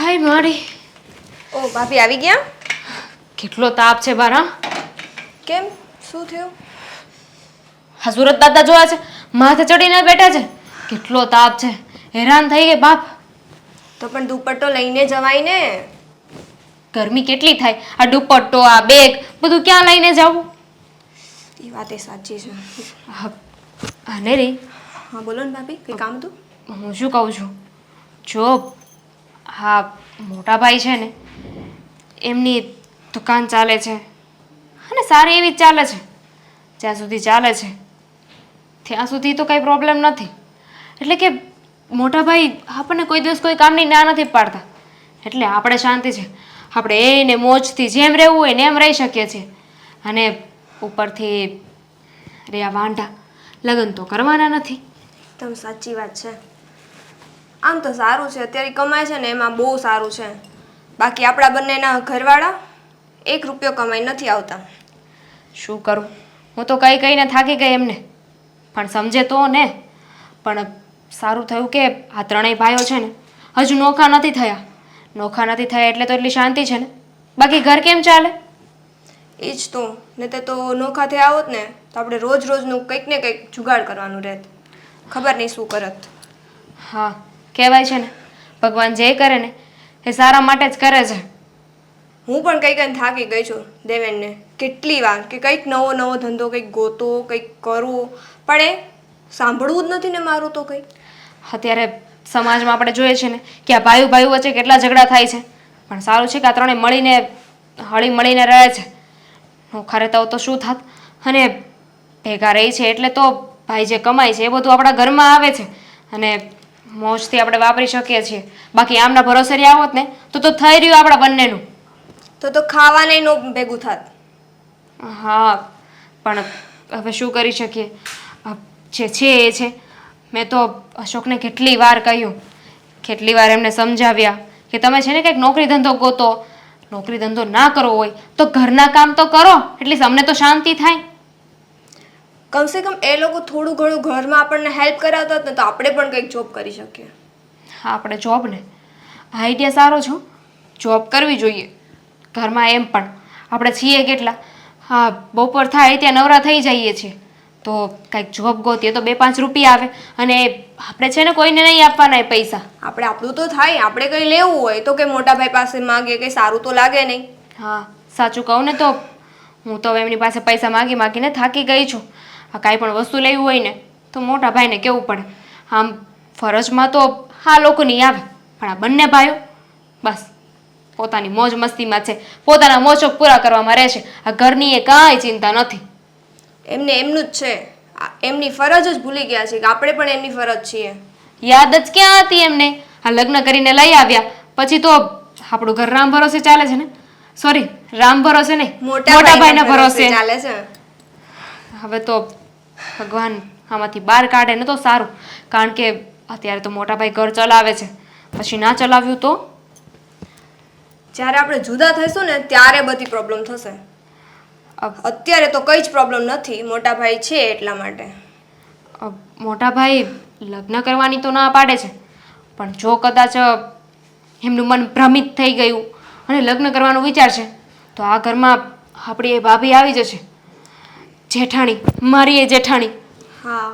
હાય મારી ઓ ભાભી આવી ગયા? કેટલો તાપ છે બારા. કેમ, શું થયું? હા, સુરત દાદા જોયા છે, માથે ચડીને બેઠા છે. કેટલો તાપ છે, હેરાન થઈ ગઈ બાપ. તો પણ દુપટ્ટો લઈને જવાય ને. ગરમી કેટલી થાય, આ દુપટ્ટો આ બેગ બધું ક્યાં લઈને જવું? એ વાત એ સાચી છે. અને રે હા બોલો ને ભાભી, કંઈ કામ હતું? હું શું કહું છું, જો હા મોટા ભાઈ છે ને એમની દુકાન ચાલે છે અને સારી એવી જ ચાલે છે. જ્યાં સુધી ચાલે છે ત્યાં સુધી તો કંઈ પ્રોબ્લેમ નથી. એટલે કે મોટા ભાઈ આપણને કોઈ દિવસ કોઈ કામની ના નથી પાડતા, એટલે આપણે શાંતિ છે. આપણે એને મોજથી જેમ રહેવું હોય ને એમ રહી શકીએ છીએ. અને ઉપરથી રહ્યા વાંઢા, લગ્ન તો કરવાના નથી. એકદમ સાચી વાત છે. આમ તો સારું છે, અત્યારે કમાય છે ને એમાં બહુ સારું છે. બાકી આપણા બંનેના ઘરવાળા 1 રૂપિયો કમાઈ નથી આવતા. શું કરું, હું તો કઈ કઈને થાકી ગઈ એમને, પણ સમજે તો ને. પણ સારું થયું કે આ ત્રણેય ભાઈઓ છે ને હજુ નોખા નથી થયા. નોખા નથી થયા એટલે તો એટલી શાંતિ છે ને. બાકી ઘર કેમ ચાલે? એ જ તો, ને તો નોખા થયા હોત ને તો આપણે રોજ રોજનું કંઈક ને કંઈક જુગાડ કરવાનું રહેત. ખબર નહીં શું કરત. હા, કહેવાય છે ને ભગવાન જે કરે ને એ સારા માટે જ કરે છે. હું પણ કંઈક થાકી ગઈ છું દેવેનને કેટલી વાર કે કંઈક નવો નવો ધંધો કંઈક ગોતો, કંઈક કરવું, પણ એ સાંભળવું જ નથી ને મારું તો કંઈ. અત્યારે સમાજમાં આપણે જોઈએ છે ને કે આ ભાઈઓ ભાઈઓ વચ્ચે કેટલા ઝઘડા થાય છે, પણ સારું છે કે આ ત્રણે મળીને હળી મળીને રહે છે. નોખા રહેતા હોત તો શું થાત? અને ભેગા રહી છે એટલે તો ભાઈ જે કમાય છે એ બધું આપણા ઘરમાં આવે છે અને મોજથી આપણે વાપરી શકીએ છીએ. બાકી આમના ભરોસે રહ્યા હોત ને તો થઈ રહ્યું આપણા બંનેનું. તો ખાવાને નો ભેગું થાત. હા, પણ હવે શું કરી શકીએ? જે છે એ છે. મેં તો અશોકને કેટલી વાર કહ્યું, કેટલી વાર એમને સમજાવ્યા કે તમે છે ને કંઈક નોકરી ધંધો ગોતો. નોકરી ધંધો ના કરવો હોય તો ઘરના કામ તો કરો, એટલી અમને તો શાંતિ થાય. કમસે કમ એ લોકો થોડું ઘણું ઘરમાં આપણને હેલ્પ કરાવતા હોત ને તો આપણે પણ કંઈક જોબ કરી શકીએ. હા, આપણે જોબ ને આઈડિયા સારો છે. જોબ કરવી જોઈએ ઘરમાં. એમ પણ આપણે છીએ કેટલા, હા બપોર થાય ત્યાં નવરા થઈ જઈએ છીએ, તો કાંઈક જોબ ગોતીએ તો 2-5 રૂપિયા આવે અને આપણે છે ને કોઈને નહીં આપવાના એ પૈસા. આપણે આપણું તો થાય. આપણે કંઈ લેવું હોય તો કે મોટા ભાઈ પાસે માગે, કંઈ સારું તો લાગે નહીં. હા, સાચું કહું ને તો હું તો એમની પાસે પૈસા માગી માગીને થાકી ગઈ છું. કાંઈ પણ વસ્તુ લેવી હોય ને તો મોટા ભાઈને કહેવું પડે. આમ ફરજમાં તો હા લોકોની આવે, પણ આ બંને ભાઈઓ બસ પોતાની મોજ મસ્તીમાં છે, પોતાના મોજશોખ પૂરા કરવામાં રહે છે. આ ઘરની એ કાંઈ ચિંતા નથી. એમને એમનું જ છે. એમની ફરજ જ ભૂલી ગયા છે કે આપણે પણ એમની ફરજ છીએ. યાદ જ ક્યાં હતી એમને? આ લગ્ન કરીને લઈ આવ્યા પછી તો આપણું ઘર રામ ભરોસે ચાલે છે ને. સોરી, રામ ભરોસે નહીં, મોટા ભાઈના ભરોસે ચાલે છે. હવે તો ભગવાન આમાંથી બહાર કાઢે ને તો સારું, કારણ કે અત્યારે તો મોટા ભાઈ ઘર ચલાવે છે, પછી ના ચલાવ્યું તો? જ્યારે આપણે જુદા થઈશું ને ત્યારે બધી પ્રોબ્લેમ થશે. અત્યારે તો કંઈ જ પ્રોબ્લેમ નથી, મોટા ભાઈ છે એટલા માટે. મોટા ભાઈ લગ્ન કરવાની તો ના પાડે છે, પણ જો કદાચ એમનું મન ભ્રમિત થઈ ગયું અને લગ્ન કરવાનું વિચારશે તો આ ઘરમાં આપણી એ ભાભી આવી જશે, જેઠાણી, મારી એ જેઠાણી. હા,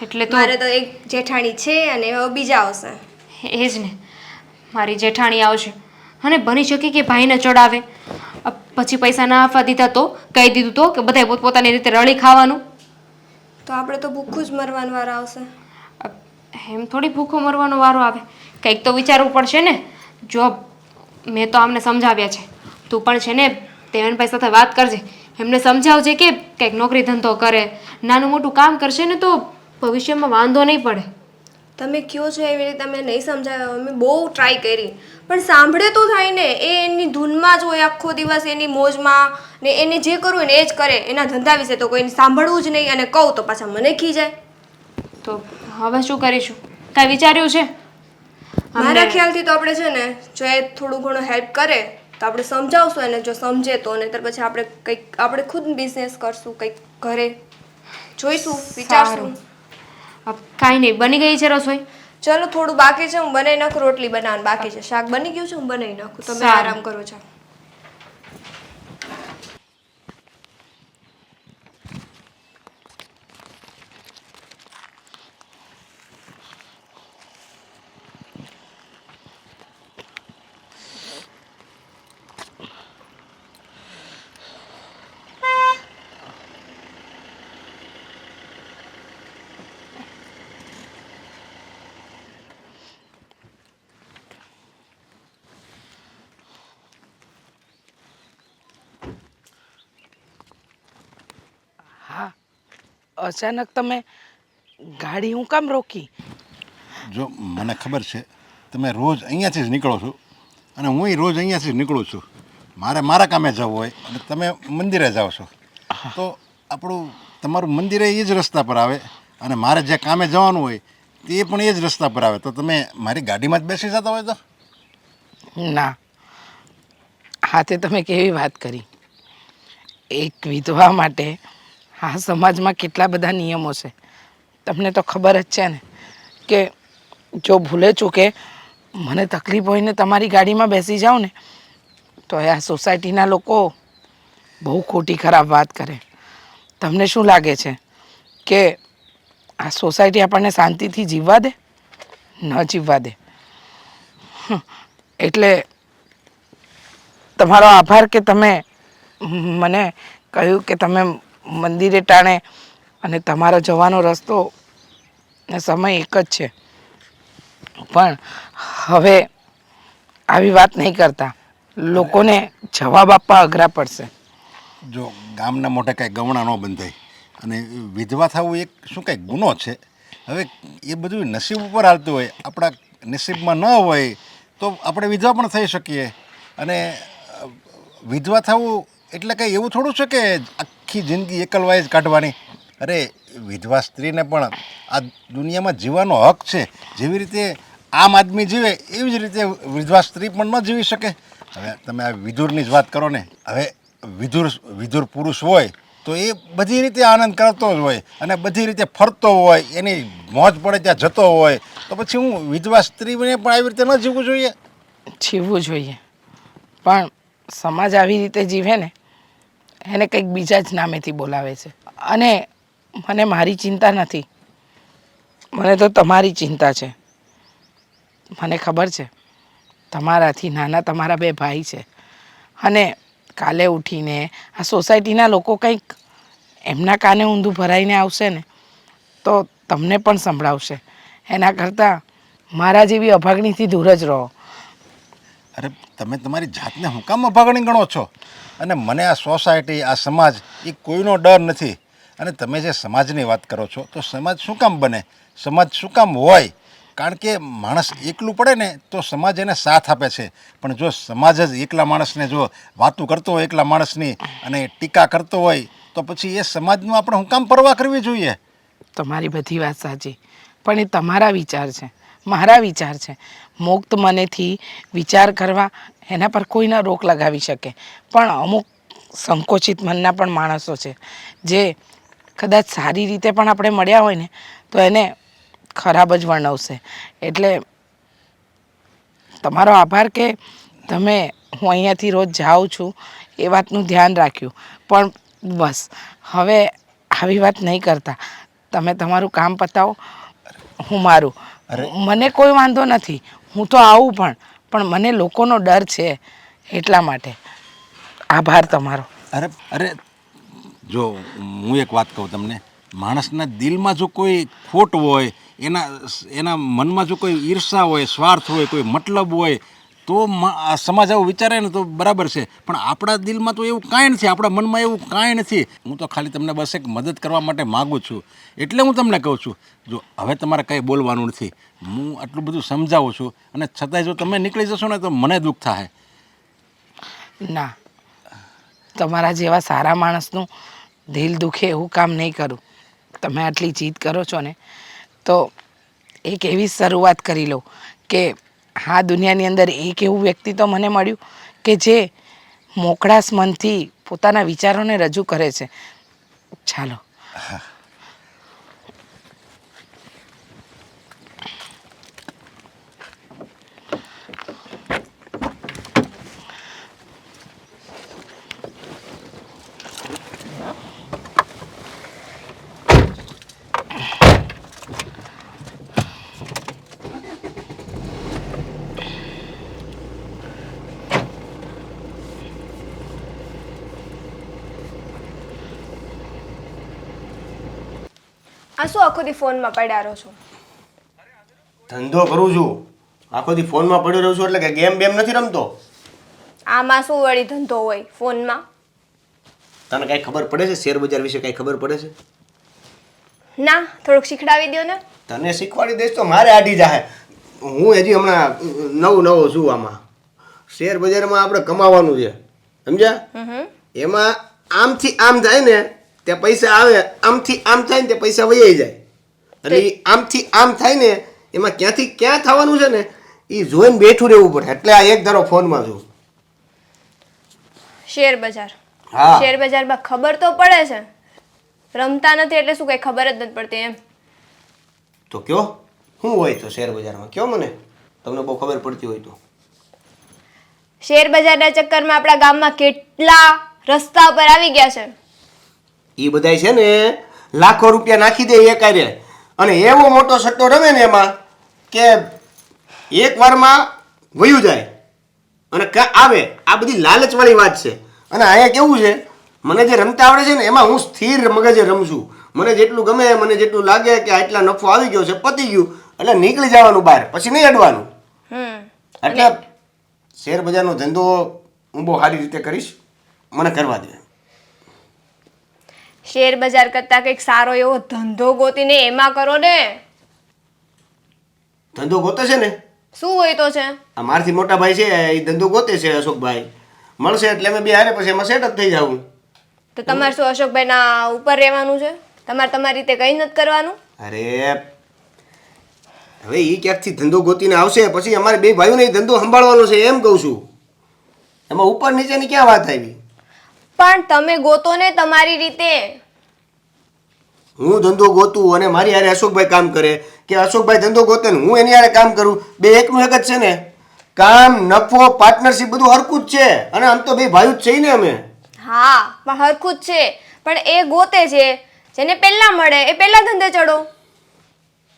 એટલે તો મારે તો એક જેઠાણી છે અને હવે બીજા આવશે. એ જ ને, મારી જેઠાણી આવશે અને બની શકે કે ભાઈને ચડાવે. પછી પૈસા ના આપવા દીધા તો કહી દીધું તો કે બધાય પોતપોતાની રીતે રળી ખાવાનું. તો આપણે તો ભૂખું જ મરવાનો વારો આવશે. એમ થોડી ભૂખો મરવાનો વારો આવે, કંઈક તો વિચારવું પડશે ને. જો મેં તો આમને સમજાવ્યા છે, તું પણ છે ને દેવનભાઈ સાથે વાત કરજે, એમને સમજાવજે કે કંઈક નોકરી ધંધો કરે, નાનું મોટું કામ કરશે ને તો ભવિષ્યમાં વાંધો નહીં પડે. તમે કહો છો એવી રીતે અમે નહીં સમજાવ્યા. અમે બહુ ટ્રાય કરી પણ સાંભળે તો થાય ને. એ એની ધૂનમાં જ હોય આખો દિવસ, એની મોજમાં, ને એને જે કરવું હોય ને એ જ કરે. એના ધંધા વિશે તો કોઈને સાંભળવું જ નહીં, અને કહું તો પાછા મને ખીજાય. તો હવે શું કરીશું? કાંઈ વિચાર્યું છે? મારા ખ્યાલથી તો આપણે છે ને જો એ થોડું ઘણું હેલ્પ કરે તો આપણે સમજાવશું એને, જો સમજે તો. નહીંતર પછી આપણે ખુદ બિઝનેસ કરશું, કંઈક ઘરે જોઈશું, વિચારશું. કાંઈ નહીં, બની ગઈ છે રસોઈ? ચલો થોડું બાકી છે, હું બનાવી નાખું. રોટલી બનાવવાનું બાકી છે, શાક બની ગયું છે, હું બનાવી નાખું. તમે સારું. આરામ કરો છો. હા, અચાનક તમે ગાડી હું કામ રોકી? જો મને ખબર છે તમે રોજ અહીંયાથી જ નીકળો છો અને હુંય રોજ અહીંયાથી જ નીકળું છું. મારે મારા કામે જવું હોય અને તમે મંદિરે જાઓ છો, તો તમારું મંદિરે એ જ રસ્તા પર આવે અને મારે જે કામે જવાનું હોય તે પણ એ જ રસ્તા પર આવે. તો તમે મારી ગાડીમાં જ બેસી જતા હોય તો? ના, હા તે તમે કેવી વાત કરી. એક વિધવા માટે આ સમાજમાં કેટલા બધા નિયમો છે. તમને તો ખબર જ છે ને કે જો ભૂલે ચૂકે મને તકલીફ હોય ને તમારી ગાડીમાં બેસી જાઉં ને તો આ સોસાયટીના લોકો બહુ ખોટી ખરાબ વાત કરે. તમને શું લાગે છે કે આ સોસાયટી આપણને શાંતિથી જીવવા દે? ન જીવવા દે. એટલે તમારો આભાર કે તમે મને કહ્યું કે તમે મંદિરે ટાણે અને તમારો જવાનો રસ્તો ને સમય એક જ છે. પણ હવે આવી વાત નહીં કરતા. લોકોને જવાબ આપવા અઘરા પડશે. જો ગામના મોઢે કાંઈ ગવણા ન બંધાય અને વિધવા થવું એક શું કાંઈ ગુનો છે? હવે એ બધું નસીબ ઉપર હાલતું હોય. આપણા નસીબમાં ન હોય તો આપણે વિધવા પણ થઈ શકીએ. અને વિધવા થવું એટલે કંઈ એવું થોડું છે કે આખી જિંદગી એકલવાય જ કાઢવાની. અરે વિધવા સ્ત્રીને પણ આ દુનિયામાં જીવવાનો હક છે. જેવી રીતે આમ આદમી જીવે એવી જ રીતે વિધવા સ્ત્રી પણ ન જીવી શકે. હવે તમે આ વિધુરની જ વાત કરો ને. હવે વિધુર પુરુષ હોય તો એ બધી રીતે આનંદ કરતો જ હોય અને બધી રીતે ફરતો હોય, એની મોજ પડે ત્યાં જતો હોય. તો પછી હું વિધવા સ્ત્રીને પણ આવી રીતે ન જીવવું જોઈએ? જીવવું જોઈએ, પણ સમાજ આવી રીતે જીવે ને એને કંઈક બીજા જ નામેથી બોલાવે છે. અને મને મારી ચિંતા નથી, મને તો તમારી ચિંતા છે. મને ખબર છે તમારાથી નાના તમારા 2 ભાઈ છે અને કાલે ઉઠીને આ સોસાયટીના લોકો કંઈક એમના કાને ઊંધું ભરાઈને આવશે ને તો તમને પણ સંભળાવશે. એના કરતાં મારા જેવી અભાગણીથી દૂર જ રહો. અરે તમે તમારી જાતને હું કામ અભાગણી ગણો છો? અને મને આ સોસાયટી, આ સમાજ એ કોઈનો ડર નથી. અને તમે જે સમાજની વાત કરો છો તો સમાજ શું કામ બને? સમાજ શું કામ હોય? કારણ કે માણસ એકલું પડે ને તો સમાજ એને સાથ આપે છે. પણ જો સમાજ જ એકલા માણસને જો વાતું કરતો હોય એકલા માણસની અને ટીકા કરતો હોય તો પછી એ સમાજનું આપણે હું કામ પરવા કરવી જોઈએ? તમારી બધી વાત સાચી, પણ એ તમારા વિચાર છે, મારા વિચાર છે. મુક્ત મનેથી વિચાર કરવા એના પર કોઈ ના રોક લગાવી શકે. પણ અમુક સંકોચિત મનના પણ માણસો છે જે કદાચ સારી રીતે પણ આપણે મળ્યા હોય ને તો એને ખરાબ જ વર્ણવશે. એટલે તમારો આભાર કે તમે હું અહીંયાથી રોજ જાઉં છું એ વાતનું ધ્યાન રાખ્યું. પણ બસ હવે આવી વાત નહીં કરતા. તમે તમારું કામ પતાવો, હું મારું. અરે મને કોઈ વાંધો નથી, હું તો આવું પણ મને લોકોનો ડર છે એટલા માટે. આભાર તમારો. અરે જો હું એક વાત કહું તમને. માણસના દિલમાં જો કોઈ ખોટ હોય, એના મનમાં જો કોઈ ઈર્ષા હોય, સ્વાર્થ હોય, કોઈ મતલબ હોય તો આ સમાજ આવું વિચારે ને તો બરાબર છે. પણ આપણા દિલમાં તો એવું કાંઈ નથી, આપણા મનમાં એવું કાંઈ નથી. હું તો ખાલી તમને બસ એક મદદ કરવા માટે માગું છું. એટલે હું તમને કહું છું, જો હવે તમારે કંઈ બોલવાનું નથી. હું આટલું બધું સમજાવું છું અને છતાંય જો તમે નીકળી જશો ને તો મને દુઃખ થાય. ના, તમારા જેવા સારા માણસનું દિલ દુખે એવું કામ નહીં કરું. તમે આટલી જીદ કરો છો ને તો એક એવી શરૂઆત કરી લો કે હા દુનિયાની અંદર એક એવું વ્યક્તિ તો મને મળ્યું કે જે મોકળાશ મનથી પોતાના વિચારોને રજૂ કરે છે. ચાલો. આ શું આખો દી ફોનમાં પડ્યા રહો છો? ધંધો કરું છું, આખો દી ફોનમાં પડ્યો રહું છું એટલે કે ગેમ બેમ નથી રમતો. આમાં શું વળી ધંધો હોય ફોનમાં? તને કાંઈ ખબર પડે છે શેર બજાર વિશે? કાંઈ ખબર પડે છે? ના, થોડુંક શીખડાવી દો ને. તને શીખવાડી દઈશ તો મારે આડી જાય. હું હજી હમણાં નવો છું આમાં. શેર બજારમાં આપણે કમાવાનું છે, સમજ્યા? એમાં આમથી આમ જાય ને તે પૈસા આવે, આમથી આમ થાય ને તે પૈસા વહી જાય. એટલે ઈ આમથી આમ થાય ને એમાં ક્યાંથી ક્યાં થવાનું છે ને એ જોઈને બેઠું રહેવું પડે. એટલે આ એક ધારો ફોનમાં છું. શેર બજાર. હા. શેર બજારમાં ખબર તો પડે છે, રમતા નથી એટલે શું કઈ ખબર જ નથી પડતી એમ. તો કયો શું હોય તો શેર બજારમાં? કયો મને, તમને બહુ ખબર પડતી હોય તો. શેર બજારના ચક્કરમાં આપણા ગામમાં કેટલા રસ્તા પર આવી ગયા છે. એ બધાય છે ને લાખો રૂપિયા નાખી દે એકારે, અને એવો મોટો સટ્ટો રમે ને એમાં કે એક વારમાં વયું જાય અને આવે. આ બધી લાલચવાળી વાત છે. અને અહીંયા કેવું છે, મને જે રમતા આવડે છે ને એમાં હું સ્થિર મગજે રમશું. મને જેટલું ગમે, મને જેટલું લાગે કે આટલા નફો આવી ગયો છે, પતી ગયું એટલે નીકળી જવાનું બહાર, પછી નહીં અડવાનું. એટલે શેર બજારનો ધંધો હું બહુ સારી રીતે કરીશ, મને કરવા દે. શેર બજાર કરતા કંઈક સારો એવો ધંધો ગોતીને એમાં કરો ને. ધંધો ગોતે છે ને, શું હોય તો છે? આ મારથી મોટા ભાઈ છે એ ધંધો ગોતે છે, અશોકભાઈ. મળશે એટલે અમે બે હારે પછી એમાં સેટ જ થઈ જાવું. તો તમારે શું અશોકભાઈ ના ઉપર રહેવાનું છે? તમારે તમારી રીતે કઈ નથી કરવાનું? અરે હવે એ ક્યાંકથી ધંધો ગોતીને આવશે, પછી અમારે બે ભાઈઓને ઈ ધંધો સંભાળવાનો છે એમ કહું છું. એમાં ઉપર નીચેની ક્યાં વાત આવી? પણ તમે ગોતો ને તમારી રીતે. હું ધંધો ગોતું અને મારી હારે અશોકભાઈ કામ કરે, કે અશોકભાઈ ધંધો ગોતે ને હું એની હારે કામ કરું, બે એકનું એક જ છે ને. કામ, નફો, પાર્ટનરશિપ બધું હરખું જ છે. અને આમ તો બે ભાઈઓ જ છે ને અમે. હા, પણ હરખું જ છે. પણ એ ગોતે છે, જેને પહેલા મળે એ પહેલા ધંધે ચડો.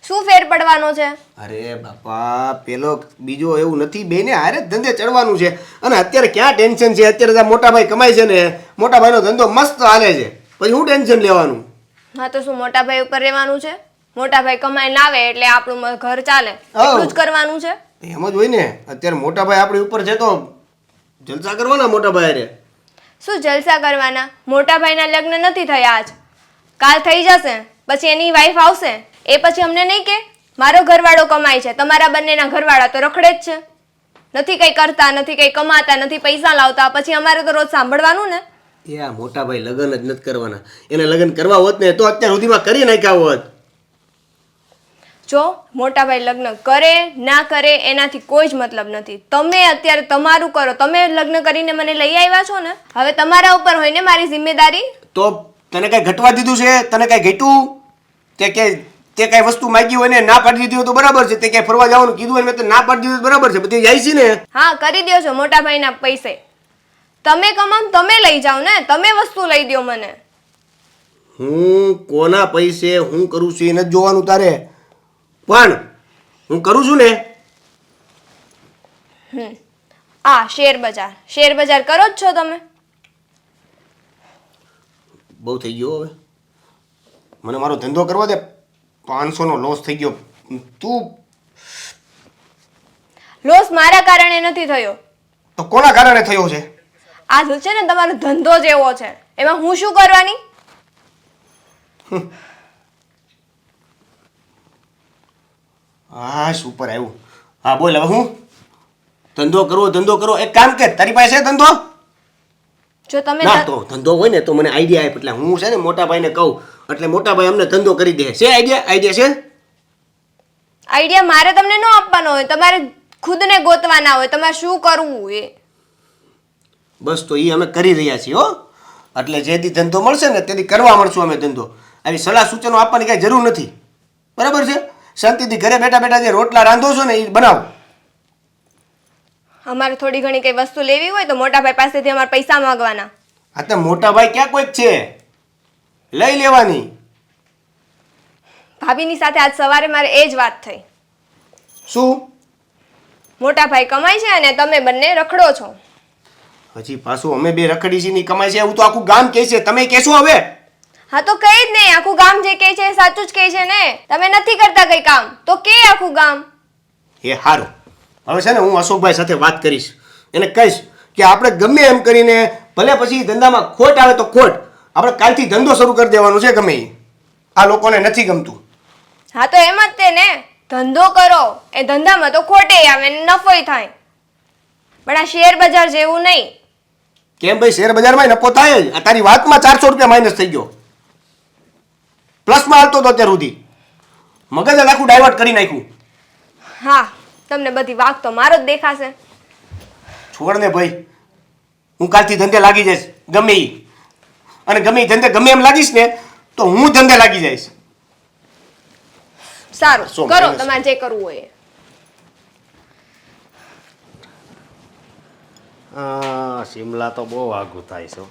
શું ફેર પડવાનો છે? અરે બાપા, પેલો બીજો એવું નથી, બેને હારે જ ધંધે ચડવાનું છે. અને અત્યારે ક્યાં ટેન્શન છે? અત્યારે તો મોટા ભાઈ કમાય છે ને, મોટા ભાઈનો ધંધો મસ્ત હાલે છે, પછી હું ટેન્શન લેવાનું? હા, તો શું મોટા ભાઈ ઉપર રહેવાનું છે? મોટા ભાઈ કમાઈને આવે એટલે આપણું ઘર ચાલે, એટલું જ કરવાનું છે. એમ જ હોય ને. અત્યારે મોટા ભાઈ આપણી ઉપર છે તો જલસા કરવાના મોટા ભાઈ હારે. શું જલસા કરવાના? મોટા ભાઈના લગ્ન નથી થયા આજ, કાલ થઈ જશે, પછી એની વાઈફ આવશે, એ પછી અમને નહીં કે મારો ઘરવાળો કમાય છે, તમારા બંનેના ઘરવાળા તો રખડે જ છે, નથી કંઈ કરતા, નથી કંઈ કમાતા, નથી પૈસા લાવતા, પછી અમારે તો રોજ સાંભળવાનું ને. એ આ મોટા ભાઈ લગ્ન જ નથી કરવાના. એને લગ્ન કરવા હોત ને તો અત્યાર સુધીમાં કરી નાખ્યા હોત. જો મોટા ભાઈ લગ્ન કરે ના કરે એનાથી કોઈ જ મતલબ નથી. તમે અત્યારે તમારું કરો, તમે લગ્ન કરીને મને લઈ આવ્યા છો ને, હવે તમારા ઉપર હોય ને મારી જિમ્મેદારી. તો તને કઈ ઘટવા દીધું છે? તને કઈ ઘટ્યું? તે કઈ વસ્તુ માંગી હોય ને ના પાડી દીધી હોય તો બરાબર છે. તે કઈ ફરવા જવાનું કીધું હોય ને મેં ના પાડી દીધું બરાબર છે. બધી જાય છે ને. હા, કરી દો છો મોટા ભાઈના પૈસે. તમે કમામ, તમે લઈ જાઓ ને, તમે વસ્તુ લઈ દો મને. હું કોના પૈસે હું કરું છું એ નથી જોવાનું તારે, પણ હું કરું છું ને. શેર બજાર, શેર બજાર કરો જ છો તમે. બહુ થઈ ગયો હવે, મને મારો ધંધો કરવા દે. 500નો લોસ થઈ ગયો. તું લોસ મારા કારણે નથી થયો. તો કોના કારણે થયો છે? આ જો છે ને તમારો ધંધો જેવો છે, એમાં હું શું કરવાની? હા, સુપર આવ્યું. હા બોલ હવે. હું ધંધો કરો. એક કામ કર, તારી પાસે છે ધંધો? જો તમે ના, તો ધંધો હોય ને તો મને આઈડિયા આપ. એટલે હું છે ને મોટા ભાઈને કહું એટલે મોટા ભાઈ અમને ધંધો કરી દે. છે આઈડિયા છે? આઈડિયા મારે તમને ન આપવાનો હોય, તમારે ખુદને ગોતવાના હોય, તમારે શું કરવું એ. બસ તો એ અમે કરી રહ્યા છીએ હો. એટલે જેથી ધંધો મળશે ને તેથી કરવા મળશું અમે ધંધો. આવી સલાહ સૂચનો આપવાની કાંઈ જરૂર નથી, બરાબર છે? શાંતિથી ઘરે બેઠા બેઠા જે રોટલા રાંધો છો ને એ બનાવો. અમારે થોડી ઘણી કઈ વસ્તુ લેવી હોય તો મોટા ભાઈ પાસેથી અમારે પૈસા માંગવાના. હા, તો મોટા ભાઈ ક્યાં કોઈક છે, લઈ લેવાની. ભાભીની સાથે આજ સવારે મારે એ જ વાત થઈ. શું? મોટા ભાઈ કમાય છે અને તમે બંને રખડો છો. હજી પાછું અમે બે રખડી છીએ ની કમાય છે એવું તો આખું ગામ કહે છે. તમે કહેશો હવે? હા તો કઈ જ નહીં, આખું ગામ જે કહે છે એ સાચું જ કહે છે ને. તમે નથી કરતા કઈ કામ તો કે આખું ગામ. એ સારું. હવે છે ને હું અશોકભાઈ સાથે વાત કરીશ, એને કહીશ કે આપણે ગમે એમ કરીને ભલે પછી ધંધામાં ખોટ આવે તો ખોટ, આપણે કાલથી ધંધો શરૂ કરી દેવાનો છે ગમે એ. આ લોકોને નથી ગમતું. હા તો એમ જ તે ને, ધંધો કરો, એ ધંધામાં તો ખોટે આવે ને નફોય થાય, પણ આ શેર બજાર જેવું નહીં. કેમ ભાઈ, શેર બજારમાં નફો થાય જ. આ તારી વાતમાં 400 રૂપિયા માઇનસ થઈ ગયો, પ્લસમાં હાલતો હતો અત્યાર સુધી. મગજ જ આખું ડાયવર્ટ કરી નાખ્યું. હા, તમને બધી વાક તો મારો જ દેખાશે. છોડ ને ભાઈ, હું કાલથી ધંધે લાગી જઈશ ગમે ઈ. અને ગમે ઈ ધંધે ગમે એમ લાગીશ ને તો હું ધંધે લાગી જઈશ. સારું, સોમ, કરો એને તમારે જે કરવું હોય એ. શિમલા તો બહુ આઘું થાય છે.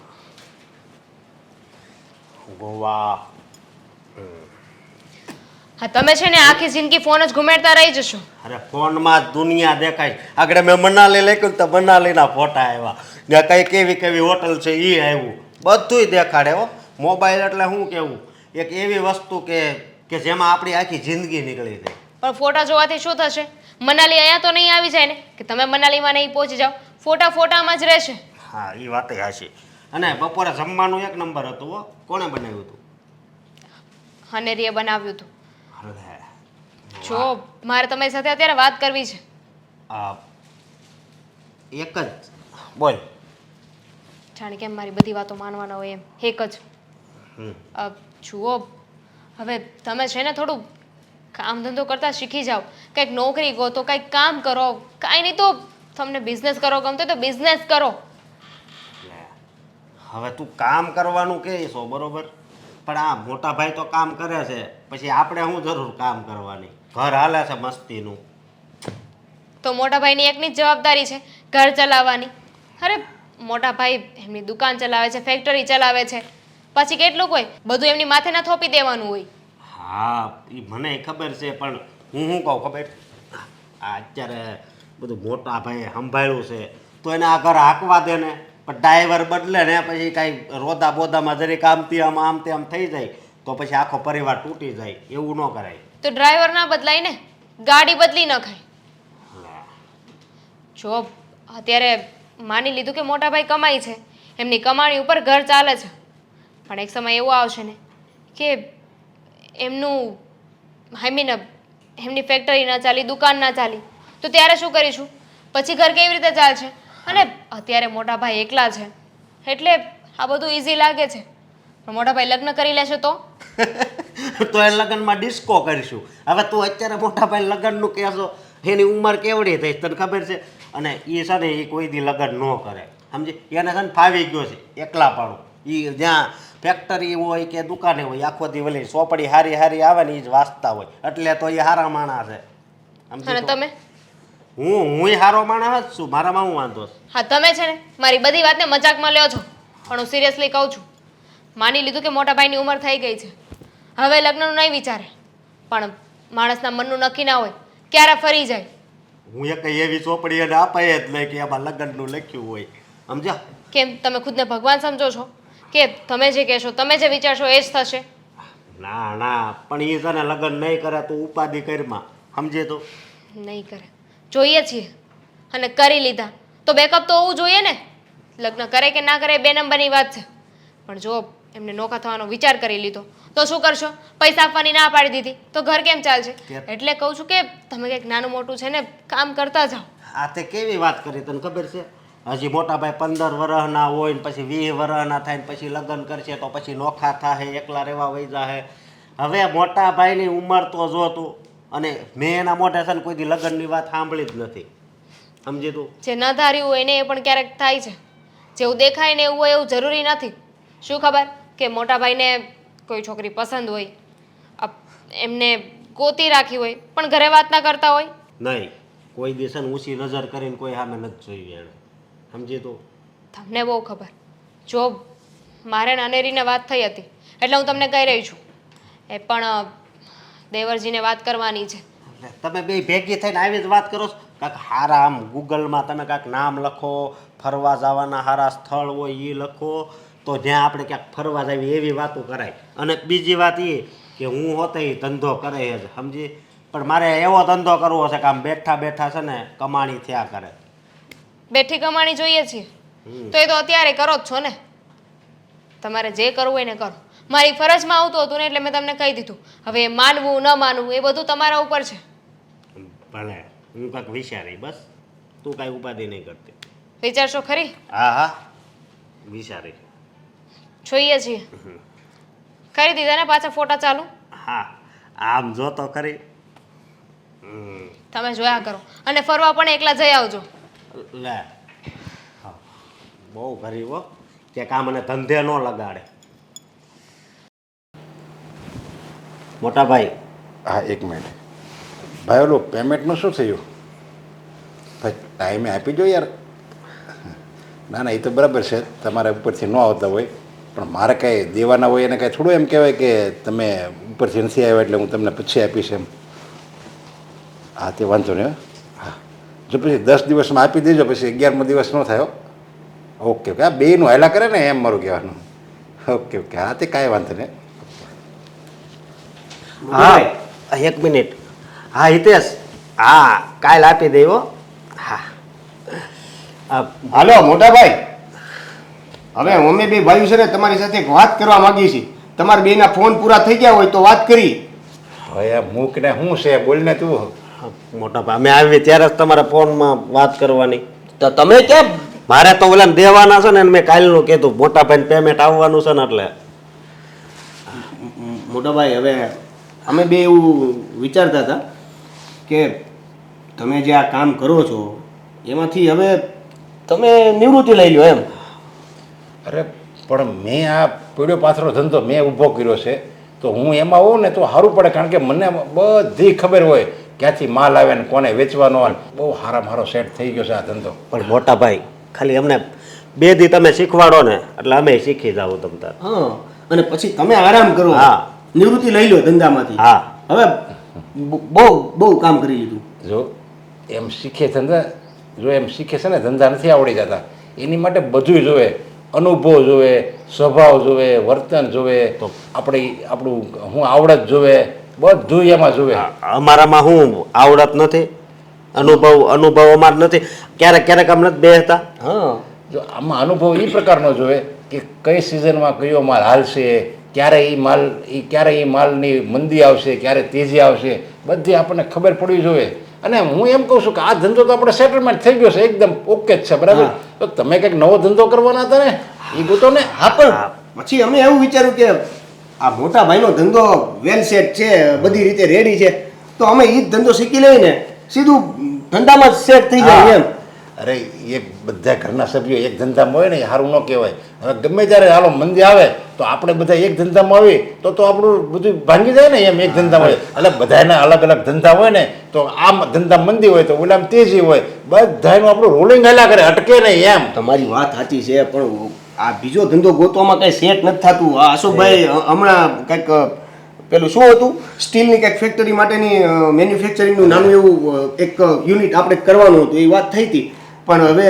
ગોવા હા તમે છે ને આખી જિંદગી ફોન જ ઘુમેડતા રહી જશો. અરે ફોનમાં જ દુનિયા દેખાય. આગળ મેં મનાલી લખ્યું તો મનાલીના ફોટા આવ્યા, ને કઈ કેવી કેવી હોટલ છે એ આવ્યું, બધુંય દેખાડે હો. મોબાઈલ એટલે શું કેવું, એક એવી વસ્તુ કે જેમાં આપણી આખી જિંદગી નીકળી જાય. પણ ફોટા જોવાથી શું થશે? મનાલી અહીંયા તો નહીં આવી જાય ને કે તમે મનાલીમાં નહીં પહોંચી જાઓ. ફોટા ફોટામાં જ રહેશે. હા, એ વાત હાચી. અને બપોરે જમવાનું એક નંબર હતું હો. કોણે બનાવ્યું હતું? હનેરીએ બનાવ્યું હતું. અરે, જો મારે તમારી સાથે અત્યારે વાત કરવી છે. આ એક જ બોલ. જાણે કેમ મારી બધી વાતો માનવાના હોય એમ. એક જ હમ. જુઓ, હવે તમે છે ને થોડું કામ ધંધો કરતા શીખી જાઓ. કંઈક નોકરી ગોતો, કંઈક કામ કરો. કાંઈ નહીં તો તમને બિઝનેસ કરો ગમતો તો બિઝનેસ કરો. લે, હવે તું કામ કરવાનું કહે છો બરોબર, પણ આ મોટા ભાઈ તો કામ કરે છે, પછી આપણે શું જરૂર કામ કરવાની? ઘર હાલે છે મસ્તીનું. તો મોટા ભાઈની એકની જ જવાબદારી છે ઘર ચલાવવાની. અરે મોટા ભાઈ એમની દુકાન ચલાવે છે, ફેક્ટરી ચલાવે છે, પછી કેટલુંક હોય, બધું એમની માથે ના થોપી દેવાનું હોય. હા, એ મને ખબર છે, પણ હું શું કહું ખબર, આ અત્યારે બધું મોટા ભાઈએ સંભાળ્યું છે તો એને આ ઘર હાંકવા દે ને. પણ ડ્રાઈવર બદલે ને પછી કાંઈ રોદા બોદામાં જરીક આમથી આમ તેમ થઈ જાય તો પછી આખો પરિવાર તૂટી જાય. એવું ન કરાય. તો ડ્રાઈવર ના બદલાય ને, ગાડી બદલી નખાય. જો અત્યારે માની લીધું કે મોટા ભાઈ કમાય છે, એમની કમાણી ઉપર ઘર ચાલે છે, પણ એક સમય એવો આવશે ને કે એમનું એમની ફેક્ટરી ના ચાલી, દુકાન ના ચાલી, તો ત્યારે શું કરીશું? પછી ઘર કેવી રીતે ચાલશે? અને અત્યારે મોટા ભાઈ એકલા છે એટલે આ બધું ઇઝી લાગે છે, પણ મોટા ભાઈ લગ્ન કરી લેશે તો તો એ લગ્નમાં ડિસ્કો કરીશું. હવે તું અત્યારે મોટા ભાઈ લગ્નનું કહેશો, એની ઉંમર કેવડી થઈ તને ખબર છે? અને એ છે ને એ કોઈ દી લગ્ન ન કરે, સમજી? એને છે ને ફાવી ગયો છે એકલા પાડું. એ જ્યાં ફેક્ટરી હોય કે દુકાને હોય, આખો દી વળી ચોપડી હારી હારી આવે ને એ જ વાંચતા હોય, એટલે તો એ હારા માણસ છે. અને સમજી? તમે હું હારો માણસ જ છું, મારામાં હું વાંધો છે? હા તમે છે ને મારી બધી વાતને મજાકમાં લ્યો છો, પણ હું સિરિયસલી કહું છું. માની લીધું કે મોટા ભાઈની ઉંમર થઈ ગઈ છે, હવે લગ્નનું નહીં વિચારે, પણ માણસના મનનું નક્કી ના હોય, ક્યારે ફરી જાય. હું એક એવી ચોપડી એને અપાય જ નહીં કે એમાં લગ્નનું લખ્યું હોય, સમજ્યા? કેમ તમે ખુદને ભગવાન સમજો છો કે તમે જે કહેશો, તમે જે વિચારશો એ જ થશે? ના ના, પણ એ તને લગ્ન નહીં કરે તો ઉપાધિ કરીમાં, સમજે? તો નહીં કરે, જોઈએ છીએ, અને કરી લીધા તો બેકઅપ તો હોવું જોઈએ ને. લગ્ન કરે કે ના કરે બે નંબરની વાત છે, પણ જો એમને નોખા થવાનો વિચાર કરી લીધો તો શું કરશો? પૈસા આપવાની ના પાડી દીધી તો ઘર કેમ ચાલશે? એટલે કહું છું કે તમે કંઈક નાનું મોટું છે ને કામ કરતા જાઓ. આ તે કેવી વાત કરી તને ખબર છે? હજી મોટા ભાઈ 15 વર્ષના હોય ને પછી 20 વર્ષના થાય ને પછી લગ્ન કરશે તો પછી નોખા થાય, એકલા રહેવા વહી જાય. હવે મોટા ભાઈની ઉંમર તો જો તું, અને મેં એના મોઢે છે ને કોઈ દી લગ્નની વાત સાંભળી જ નથી, સમજી તું? જે ન ધાર્યું હોય ને એ પણ ક્યારેક થાય છે. જેવું દેખાય ને એવું હોય એવું જરૂરી નથી. શું ખબર કે મોટા ભાઈને કોઈ છોકરી પસંદ હોય, એમને ગોતી રાખી હોય, પણ ઘરે વાત ના કરતા હોય. નહીં, કોઈ દિવસ ઊંચી નજર કરીને કોઈ સામે નથી જોયું એને, સમજી તું? તમને બહુ ખબર. જો મારે નાનેરીને વાત થઈ હતી એટલે હું તમને કહી રહી છું, એ પણ દેવરજીને વાત કરવાની છે. એટલે તમે બે ભેગી થઈને આવી જ વાત કરો છો? કાંઈક હારા આમ ગૂગલમાં તમે કાંઈક નામ લખો, ફરવા જવાના સારા સ્થળ હોય એ લખો, તો જ્યાં આપણે ક્યાંક ફરવા જાવી એવી વાતો કરાય. અને બીજી વાત એ કે હું હોતે એ ધંધો કરે જ સમજી, પણ મારે એવો ધંધો કરવો છે કે આમ બેઠા બેઠા છે ને કમાણી થયા કરે. બેઠી કમાણી જોઈએ છીએ તો એ તો અત્યારે કરો જ છો ને. તમારે જે કરવું હોય ને કરો. મારી ફરજમાં આવતું હતું ને એટલે મેં તમને કહી દીધું. હવે એ માનવું ન માનવું એ બધું તમારા ઉપર છે. ભલે હું કાંઈક વિચારી, બસ તું કાંઈ ઉપાધિ નહીં કરતી. વિચારશો ખરી? હા હા વિચારી. જોઈએ છીએ. કરી દીધા ને પાછા ફોટા ચાલુ? હા આમ જો તો ખરી. તમે જોયા કરો. અને ફરવા પણ એકલા જઈ આવજો. લે હા બહુ ગરીબ હો કે કામ મને ધંધે ન લગાડે. મોટા ભાઈ હા એક મિનિટ ભાઈ, ઓલું પેમેન્ટનું શું થયું ભાઈ? ટાઈમે આપી દો યાર. ના ના એ તો બરાબર છે, તમારે ઉપરથી ન આવતા હોય, પણ મારે કાંઈ દેવાના હોય એને કાંઈ થોડું એમ કહેવાય કે તમે ઉપરથી નથી આવ્યા એટલે હું તમને પછી આપીશ એમ. હા તે વાંધો નહીં. હા જો પછી 10 દિવસમાં આપી દેજો, પછી 11મો દિવસ ન થાય. ઓકે ઓકે, આ બેયનું હાલા કરે ને એમ મારું કહેવાનું. ઓકે ઓકે હા તે કાંઈ વાંધો નહીં. હા એક મિનિટ. હા હિતેશ, હા કાલ આપી દેવો. હા હાલો મોટા ભાઈ, હવે અમે બે ભાઈઓ છે ને તમારી સાથે એક વાત કરવા માંગીએ છીએ. તમારા બેના ફોન પૂરા થઈ ગયા હોય તો વાત કરી. હવે આ મૂકને શું છે બોલને તું. મોટા ભાઈ અમે આવી ત્યારે જ તમારા ફોનમાં વાત કરવાની. તો તમે કેમ? મારે તો ઓલા દેવાના છે ને મેં કાલનું કીધું મોટા ભાઈને પેમેન્ટ આવવાનું છે ને એટલે. મોટા ભાઈ હવે અમે બે એવું વિચારતા હતા કે તમે જે આ કામ કરો છો એમાંથી હવે તમે નિવૃત્તિ લઈ લો એમ. અરે પણ મેં આ પીળો પાથરો ધંધો મેં ઊભો કર્યો છે, તો હું એમાં હોઉં ને તો સારું પડે, કારણ કે મને બધી ખબર હોય ક્યાંથી માલ આવે ને કોને વેચવાનો આવે. બહુ સારો સેટ થઈ ગયો છે આ ધંધો. પણ મોટા ભાઈ ખાલી અમને 2 દી તમે શીખવાડો ને એટલે અમે શીખી જાવ તમ તાર. હા અને પછી તમે આરામ કરો. હા નિવૃત્તિ લઈ લો ધંધામાંથી. હા હવે બહુ કામ કરી લીધું. જો એમ શીખે ધંધા, જો એમ શીખે છે ને ધંધા નથી આવડી જતા. એની માટે બધુંય જોવે, અનુભવ જોવે, સ્વભાવ જોવે, વર્તન જોવે, તો આપણું હું આવડત જોવે, બધું એમાં જોવે. અમારામાં હું આવડત નથી, અનુભવ અમાર નથી. ક્યારેક અમને બેસતા. હા જો આમાં અનુભવ એ પ્રકારનો જોવે કે કઈ સિઝનમાં કયો માલ હાલશે, ક્યારે એ માલની મંદી આવશે, ક્યારે તેજી આવશે, બધી આપણને ખબર પડવી જોઈએ. અને હું એમ કહું છું કે આ ધંધો તો આપણે સેટલમેન્ટ થઈ ગયો છે, એકદમ ઓકે જ છે, બરાબર. તો તમે કંઈક નવો ધંધો કરવાના હતા ને એ ગોતો ને. હા પણ પછી અમે એવું વિચાર્યું કે આ મોટા ભાઈનો ધંધો વેલ સેટ છે, બધી રીતે રેડી છે, તો અમે એ જ ધંધો શીખી લઈને સીધું ધંધામાં જ સેટ થઈ જાય એમ. અરે એ બધા ઘરના સભ્યો એક ધંધામાં હોય ને એ સારું ન કહેવાય. હવે ગમે ત્યારે હાલો મંદી આવે તો આપણે બધા એક ધંધામાં આવી તો આપણું બધું ભાંગી જાય ને એમ. એક ધંધામાં હોય એટલે બધાના અલગ અલગ ધંધા હોય ને, તો આમ ધંધા મંદી હોય તો ઓલામાં તેજી હોય, બધાનું આપણું રોલિંગ હાલ્યા કરે, અટકે નહીં એમ. તમારી વાત સાચી છે, પણ આ બીજો ધંધો ગોતવામાં કઈ સેટ નથી થતું. આ અશોકભાઈ હમણાં કંઈક પેલું શું હતું, સ્ટીલની કંઈક ફેક્ટરી માટેની મેન્યુફેક્ચરિંગનું નાનું એવું એક યુનિટ આપણે કરવાનું હતું, એ વાત થઈ હતી. પણ હવે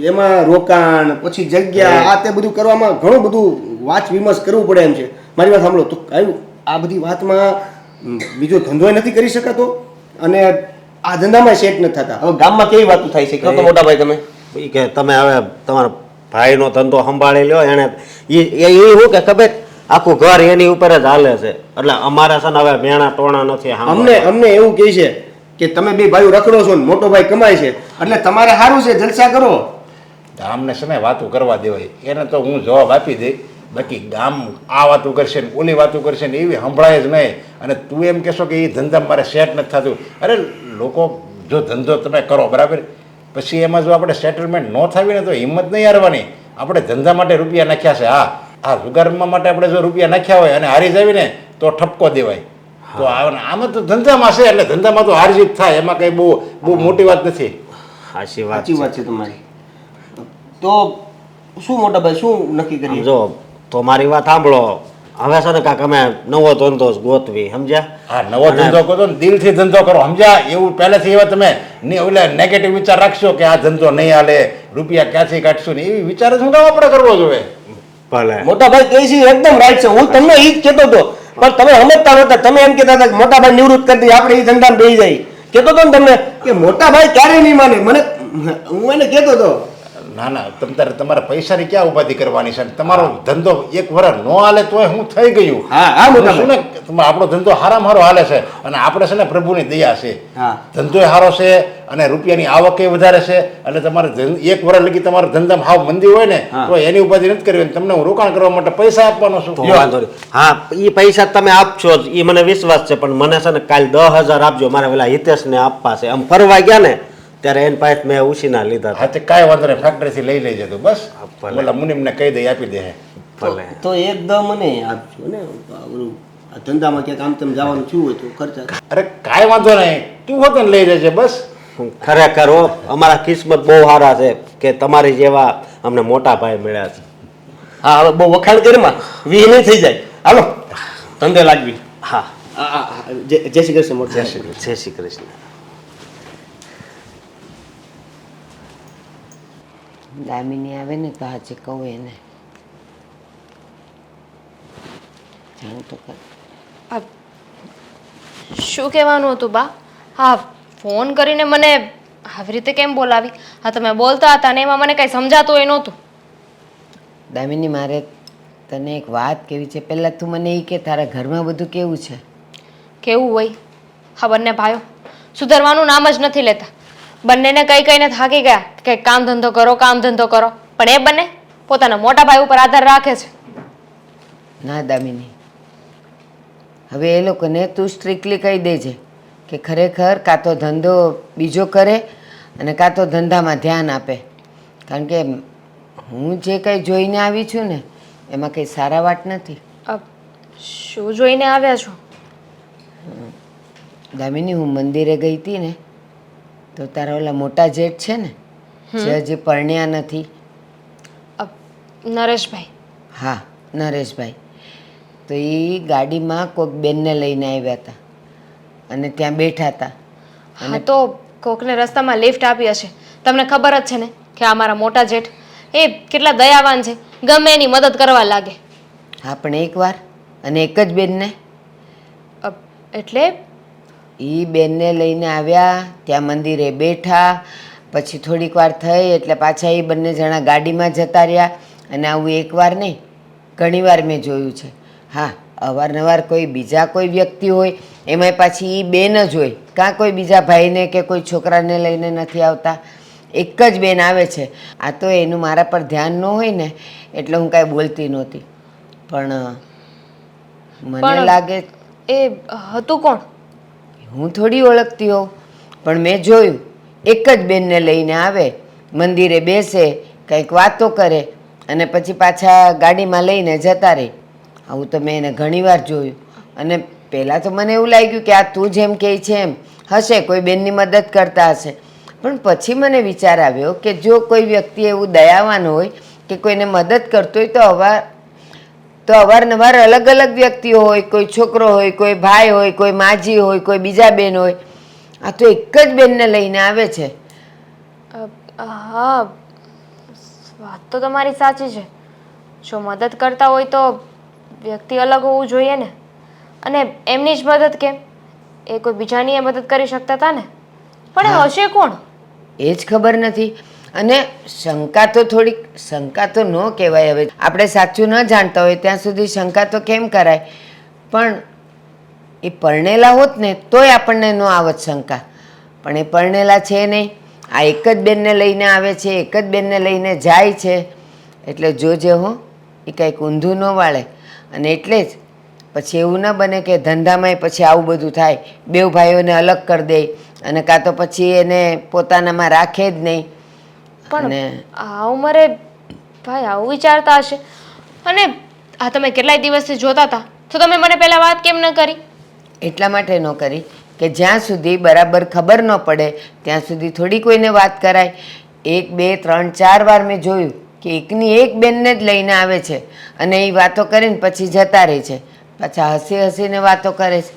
એમાં રોકાણ પછી જગ્યા આ તે બધું કરવામાં ઘણું બધું વાચ વિમર્શ કરવું પડે એમ છે. મારી વાત સાંભળો તો કયું આ બધી વાતમાં બીજો ધંધો નથી કરી શકાતો અને આ ધંધામાં સેટ નથી થતા. હવે ગામમાં કેવી વાતો થાય છે કહો તો મોટા ભાઈ તમે. ઈ કે તમે હવે તમારા ભાઈનો ધંધો સંભાળી લ્યો. એને એ શું કે ખબર, આખું ઘર એની ઉપર જ હાલે છે. એટલે અમારે છે ને હવે મેણા ટોણા નથી. અમને એવું કહે છે કે તમે બે ભાઈઓ રખડો છો ને મોટો ભાઈ કમાય છે એટલે તમારે સારું છે, જલસા કરો. ગામને છે ને વાતો કરવા દેવાય, એને તો હું જવાબ આપી દઈ. બાકી ગામ આ વાતો કરશે ને ઓલી વાતો કરશે ને એવી સંભળાય જ નહીં. અને તું એમ કહેશો કે એ ધંધા મારે સેટ નથી થતું. અરે લોકો જો ધંધો તમે કરો બરાબર, પછી એમાં જો આપણે સેટલમેન્ટ ન થાવી ને તો હિંમત નહીં હારવાની. આપણે ધંધા માટે રૂપિયા નાખ્યા છે, આ જુગારમાં માટે આપણે જો રૂપિયા નાખ્યા હોય અને હારી જાવી ને તો ઠપકો દેવાય. તો આમાં તો ધંધામાં છે એટલે ધંધામાં તો હાર જીત થાય, એમાં કંઈ બહુ મોટી વાત નથી. સાચી વાત છે તમારી. તો શું મોટા ભાઈ શું નક્કી કરીએ? જો તો મારી વાત સાંભળો. હવે છે ને કાંક અમે નવો ધંધો ગોતવી, સમજ્યા? હા નવો ધંધો કરો ને દિલથી ધંધો કરો, સમજ્યા? એવું પહેલેથી એવા તમે ઓલા નેગેટિવ વિચાર રાખશો કે આ ધંધો નહીં હાલે, રૂપિયા ક્યાંથી કાઢશું ને એવી વિચાર શું કામ આપણે કરવો જોઈએ? ભલે મોટા ભાઈ કહે છે એ એકદમ રાઈટ છે. હું તમને એ જ કહેતો હતો પણ તમે સમજતા નહોતા. તમે એમ કહેતા હતા કે મોટા ભાઈ નિવૃત્ત કરી દઈએ, આપણે એ ધંધામાં બેસી જાય. કહેતો હતો ને તમને કે મોટા ભાઈ ક્યારેય નહીં માને. હું એને કહેતો હતો. ના ના તમારે પૈસાની ક્યાં ઉપાધિ કરવાની છે? તમારો ધંધો એક વર્ષ ન હાલે તોય હું થઈ ગયું. હા, મોટા શું ને આપણો ધંધો હારામાં હારો હાલે છે અને આપણે છે ને પ્રભુની દયા છે. હા. ધંધોય સારો છે અને રૂપિયાની આવકે વધારે છે એટલે તમારે એક વર્ષ લગી તમારો ધંધામાં હાવ મંદી હોય ને તો એની ઉપાધિ નથી કરવી. તમને હું રોકાણ કરવા માટે પૈસા આપવાનો છું. તો વાંધો નહીં. હા, એ પૈસા તમે આપશો જ, એ મને વિશ્વાસ છે. પણ મને છે ને કાલ 10,000 આપજો, મારે પેલા હિતેશને આપવા છે. આમ ફરવા ગયા ને ત્યારે એની પાસે મેં ઉછીના લીધા હા તે કાંઈ વાંધો નહીં, ફેક્ટરીથી લઈ લેજે તું બસ. ભલે. બોલા મુનિમને કહી દઈ આપી દે. ભલે. તો એકદમ મને આપજો ને. આ ધંધામાં ક્યાંક આમ તેમ જવાનું થયું હોય તો ખર્ચા. અરે કાંઈ વાંધો નહીં, તું હોત ને લઈ લેજે બસ. ખરેખર હો, અમારા કિસ્મત બહુ સારા છે કે તમારી જેવા અમને મોટા ભાઈ મળ્યા છે. હા, હવે બહુ વખાણ કરીમાં વી નહીં થઈ જાય. હાલો ધંધે લાગવી. હા, જય શ્રી કૃષ્ણ. મોટા જય શ્રી કૃષ્ણ. દામિની આવે ને તો આજે કહું એને જાણ તો કર. શું કહેવાનું હતું બા? હા, ફોન કરીને મને આવી રીતે કેમ બોલાવી? હા, તમે બોલતા હતા ને એમાં મને કંઈ સમજાતું એ નહોતું. દામિની, મારે તને એક વાત કહેવી છે. પહેલાં તું મને એ કે તારા ઘરમાં બધું કેવું છે? કેવું હોય? હા, બંને ભાઈઓ સુધરવાનું નામ જ નથી લેતા. બંનેને કઈ કઈને થાકી ગયા કે કામ ધંધો કરો, કામ ધંધો કરો. પણ એ બંને પોતાના મોટા ભાઈ ઉપર આધાર રાખે છે. ના દામિની, હવે એ લોકોને તું સ્ટ્રિક્ટલી કહી દેજે કે ખરેખર કાં તો ધંધો બીજો કરે અને કાં તો ધંધામાં ધ્યાન આપે. કારણ કે હું જે કંઈ જોઈને આવી છું ને એમાં કંઈ સારા વાત નથી. શું જોઈને આવ્યા છો? દામિની, હું મંદિરે ગઈ હતી ને તો તારા ઓલા મોટા જેઠ છે ને જે હજી પરણ્યા નથી. નરેશભાઈ? હા, નરેશભાઈ. તો એ ગાડીમાં કોઈક બેનને લઈને આવ્યા હતા અને ત્યાં બેઠા હતા. હા, તો કોકને રસ્તામાં લિફ્ટ આપી હશે. તમને ખબર જ છે ને કે આ મારા મોટા જેઠ એ કેટલા દયાવાન છે, ગમે એની મદદ કરવા લાગે. હા, પણ એકવાર અને એક જ બેનને એટલે એ બેનને લઈને આવ્યા, ત્યાં મંદિરે બેઠા, પછી થોડીક વાર થઈ એટલે પાછા એ બંને જણા ગાડીમાં જતા રહ્યા. અને આવું એકવાર નહીં, ઘણીવાર મેં જોયું છે. હા, અવારનવાર કોઈ બીજા કોઈ વ્યક્તિ હોય એમાંય પાછી એ બેન જ હોય, કાં કોઈ બીજા ભાઈને કે કોઈ છોકરાને લઈને નથી આવતા. એક જ બેન આવે છે. આ તો એનું મારા પર ધ્યાન ન હોય ને એટલે હું કાંઈ બોલતી નહોતી. પણ મને લાગે એ હતું કોણ? હું થોડી ઓળખતી હોઉં, પણ મેં જોયું એક જ બેનને લઈને આવે, મંદિરે બેસે, કંઈક વાતો કરે અને પછી પાછા ગાડીમાં લઈને જતા રહે. આવું તો મેં એને ઘણીવાર જોયું. અને પહેલાં તો મને એવું લાગ્યું કે આ તું જેમ કહે છે એમ હશે, કોઈ બેનની મદદ કરતા હશે. પણ પછી મને વિચાર આવ્યો કે જો કોઈ વ્યક્તિ એવું દયાવાન હોય કે કોઈને મદદ કરતો હોય તો અવારનવાર અલગ અલગ વ્યક્તિઓ હોય, કોઈ છોકરો હોય, કોઈ ભાઈ હોય, કોઈ માજી હોય, કોઈ બીજા બેન હોય. આ તો એક જ બેનને લઈને આવે છે. હા, વાત તો તમારી સાચી છે. જો મદદ કરતા હોય તો વ્યક્તિ અલગ હોવું જોઈએ ને. અને એમની જ મદદ કેમ? એ કોઈ બીજાની એ મદદ કરી શકતા હતા ને. પણ એ હશે કોણ? એ જ ખબર નથી. અને શંકા તો ન કહેવાય. હવે આપણે સાચું ન જાણતા હોય ત્યાં સુધી શંકા તો કેમ કરાય? પણ એ પરણેલા હોત ને તોય આપણને ન આવત શંકા. પણ એ પરણેલા છે નહીં. આ એક જ બેનને લઈને આવે છે, એક જ બેનને લઈને જાય છે. એટલે જોજે હો, એ કંઈક ઊંધું ન વાળે. અને એટલે જ પછી એવું ન બને કે ધંધામાંય પછી આવું બધું થાય, બેઉ ભાઈઓને અલગ કરી દે અને કાં તો પછી એને પોતાનામાં રાખે જ નહીં. પણ આ ઉંમરે ભાઈ આવું વિચારતા હશે. અને આ તમે કેટલાય દિવસથી જોતા હતા તો તમે મને પહેલા વાત કેમ ન કરી? એટલા માટે ન કરી કે જ્યાં સુધી બરાબર ખબર ન પડે ત્યાં સુધી થોડી કોઈને વાત કરાય. 1, 2, 3, 4 વાર મેં જોયું કે એકની એક બેનને જ લઈને આવે છે અને એ વાતો કરીને પછી જતા રહે છે. પાછા હસી હસીને વાતો કરે છે.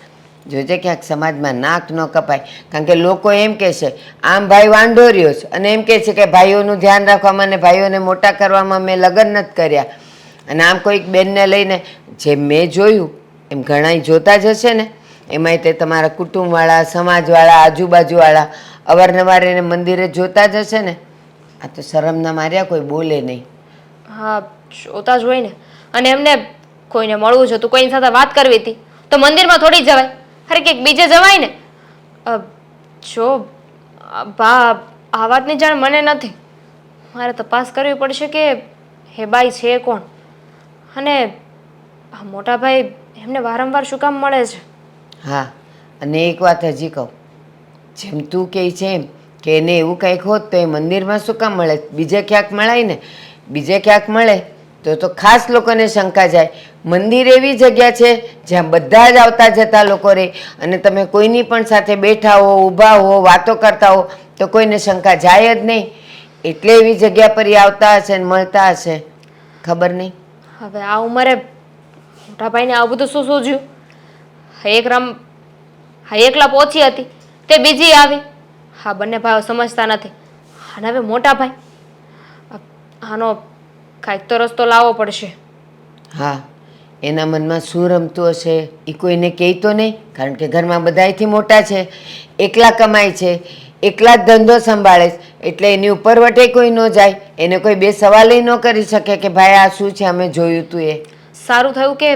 જોજે ક્યાંક સમાજમાં નાક ન કપાય. કારણ કે લોકો એમ કહેશે આમ ભાઈ વાંઢો રહ્યો છે અને એમ કહે છે કે ભાઈઓનું ધ્યાન રાખવામાં અને ભાઈઓને મોટા કરવામાં મેં લગ્ન નથી કર્યા. અને આમ કોઈક બેનને લઈને જે મેં જોયું એમ ઘણાય જોતા જ હશે ને, એમાંય તે તમારા કુટુંબવાળા, સમાજવાળા, આજુબાજુવાળા અવારનવાર એને મંદિરે જોતા જ હશે ને. આ તો શરમના માર્યા કોઈ બોલે નહીં. હા, જોતા જ હોય ને. અને એમને કોઈને મળવું છે, તું કોઈની સાથે વાત કરવી હતી તો મંદિરમાં થોડી જવાય, અરે કંઈક બીજે જવાય ને. જો બા, આ વાતની જાણ મને નથી. મારે તપાસ કરવી પડશે કે હે બાઈ છે કોણ, અને આ મોટા ભાઈ એમને વારંવાર શું કામ મળે છે. હા, અને એક વાત હજી કહું, જેમ તું કહે છે એમ કે એને એવું કંઈક હોત તો એ મંદિરમાં શું કામ મળે, બીજે ક્યાંક મળાય ને. બીજે ક્યાંક મળે તો ખાસ લોકોને શંકા જાય. મંદિર એવી જગ્યા છે જ્યાં બધા જ આવતા જતા લોકો રહે, અને તમે કોઈની પણ સાથે બેઠા હો, ઊભા હો, વાતો કરતા હો તો કોઈને શંકા જાય જ નહીં. એટલે એવી જગ્યા પર એ આવતા હશે ને મળતા હશે, ખબર નહીં. હવે આ ઉંમરે મોટા ભાઈને આવું બધું શું સૂઝ્યું? હા, એકલા પહોંચી હતી તે બીજી આવી. હા, બંને ભાઈઓ સમજતા નથી. અને હવે મોટા ભાઈ, આનો કાંઈક તો રસ્તો લાવવો પડશે. હા, એના મનમાં શું રમતું હશે એ કોઈને કહે તો નહીં, કારણ કે ઘરમાં બધાયથી મોટા છે, એકલા કમાય છે, એકલા જ ધંધો સંભાળે છે, એટલે એની ઉપર વટે કોઈ ન જાય. એને કોઈ બે સવાલ ન કરી શકે કે ભાઈ આ શું છે, અમે જોયું તું એ. સારું થયું કે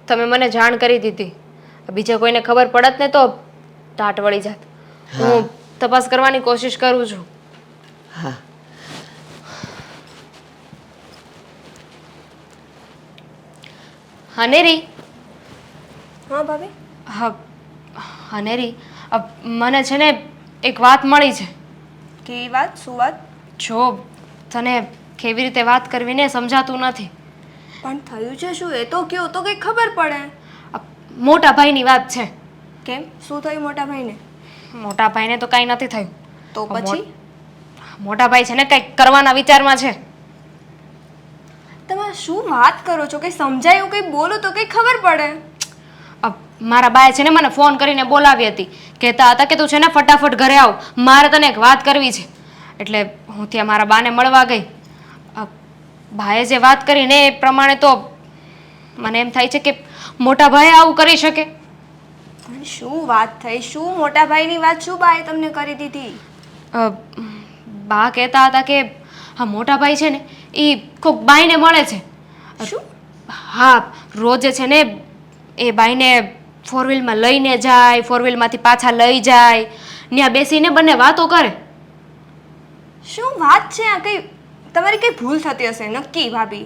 તમે મને જાણ કરી દીધી. બીજા કોઈને ખબર પડત ને તો ટાટ વળી જાત. હું તપાસ કરવાની કોશિશ કરું છું. હા, હનેરી. હા ભાભી. હા, હનેરી, મને છે ને એક વાત મળી છે. કેવી વાત? શું વાત? જો તને કેવી રીતે વાત કરવી ને સમજાતું નથી. પણ થયું છે શું? એ તો કયો તો કંઈ ખબર પડે. મોટા ભાઈની વાત છે. કેમ? શું થયું મોટા ભાઈને? મોટા ભાઈને તો કાંઈ નથી થયું. તો પછી મોટા ભાઈ છે ને કંઈક કરવાના વિચારમાં છે. તમે શું વાત કરો છો? કંઈ સમજાય એવું કંઈ બોલો તો કંઈ ખબર પડે. મારા બાએ છે ને મને ફોન કરીને બોલાવી હતી. કહેતા હતા કે તું છે ને ફટાફટ ઘરે આવ, મારે તને એક વાત કરવી છે. એટલે હું ત્યાં મારા બાને મળવા ગઈ. ભાઈએ જે વાત કરી ને એ પ્રમાણે તો મને એમ થાય છે કે મોટા ભાઈ આવું કરી શકે. પણ શું વાત થઈ? શું મોટા ભાઈની વાત શું બાએ તમને કરી દીધી? બા કહેતા હતા કે હા, મોટા ભાઈ છે ને એ કોઈક બાઈને મળે છે. શું? હા, રોજે છે ને એ બાઈને ફોર વ્હીલમાં લઈને જાય, ફોર વ્હીલમાંથી પાછા લઈ જાય, ત્યાં બેસીને બંને વાતો કરે. શું વાત છે આ? કંઈ તમારી કંઈ ભૂલ થતી હશે નક્કી ભાભી.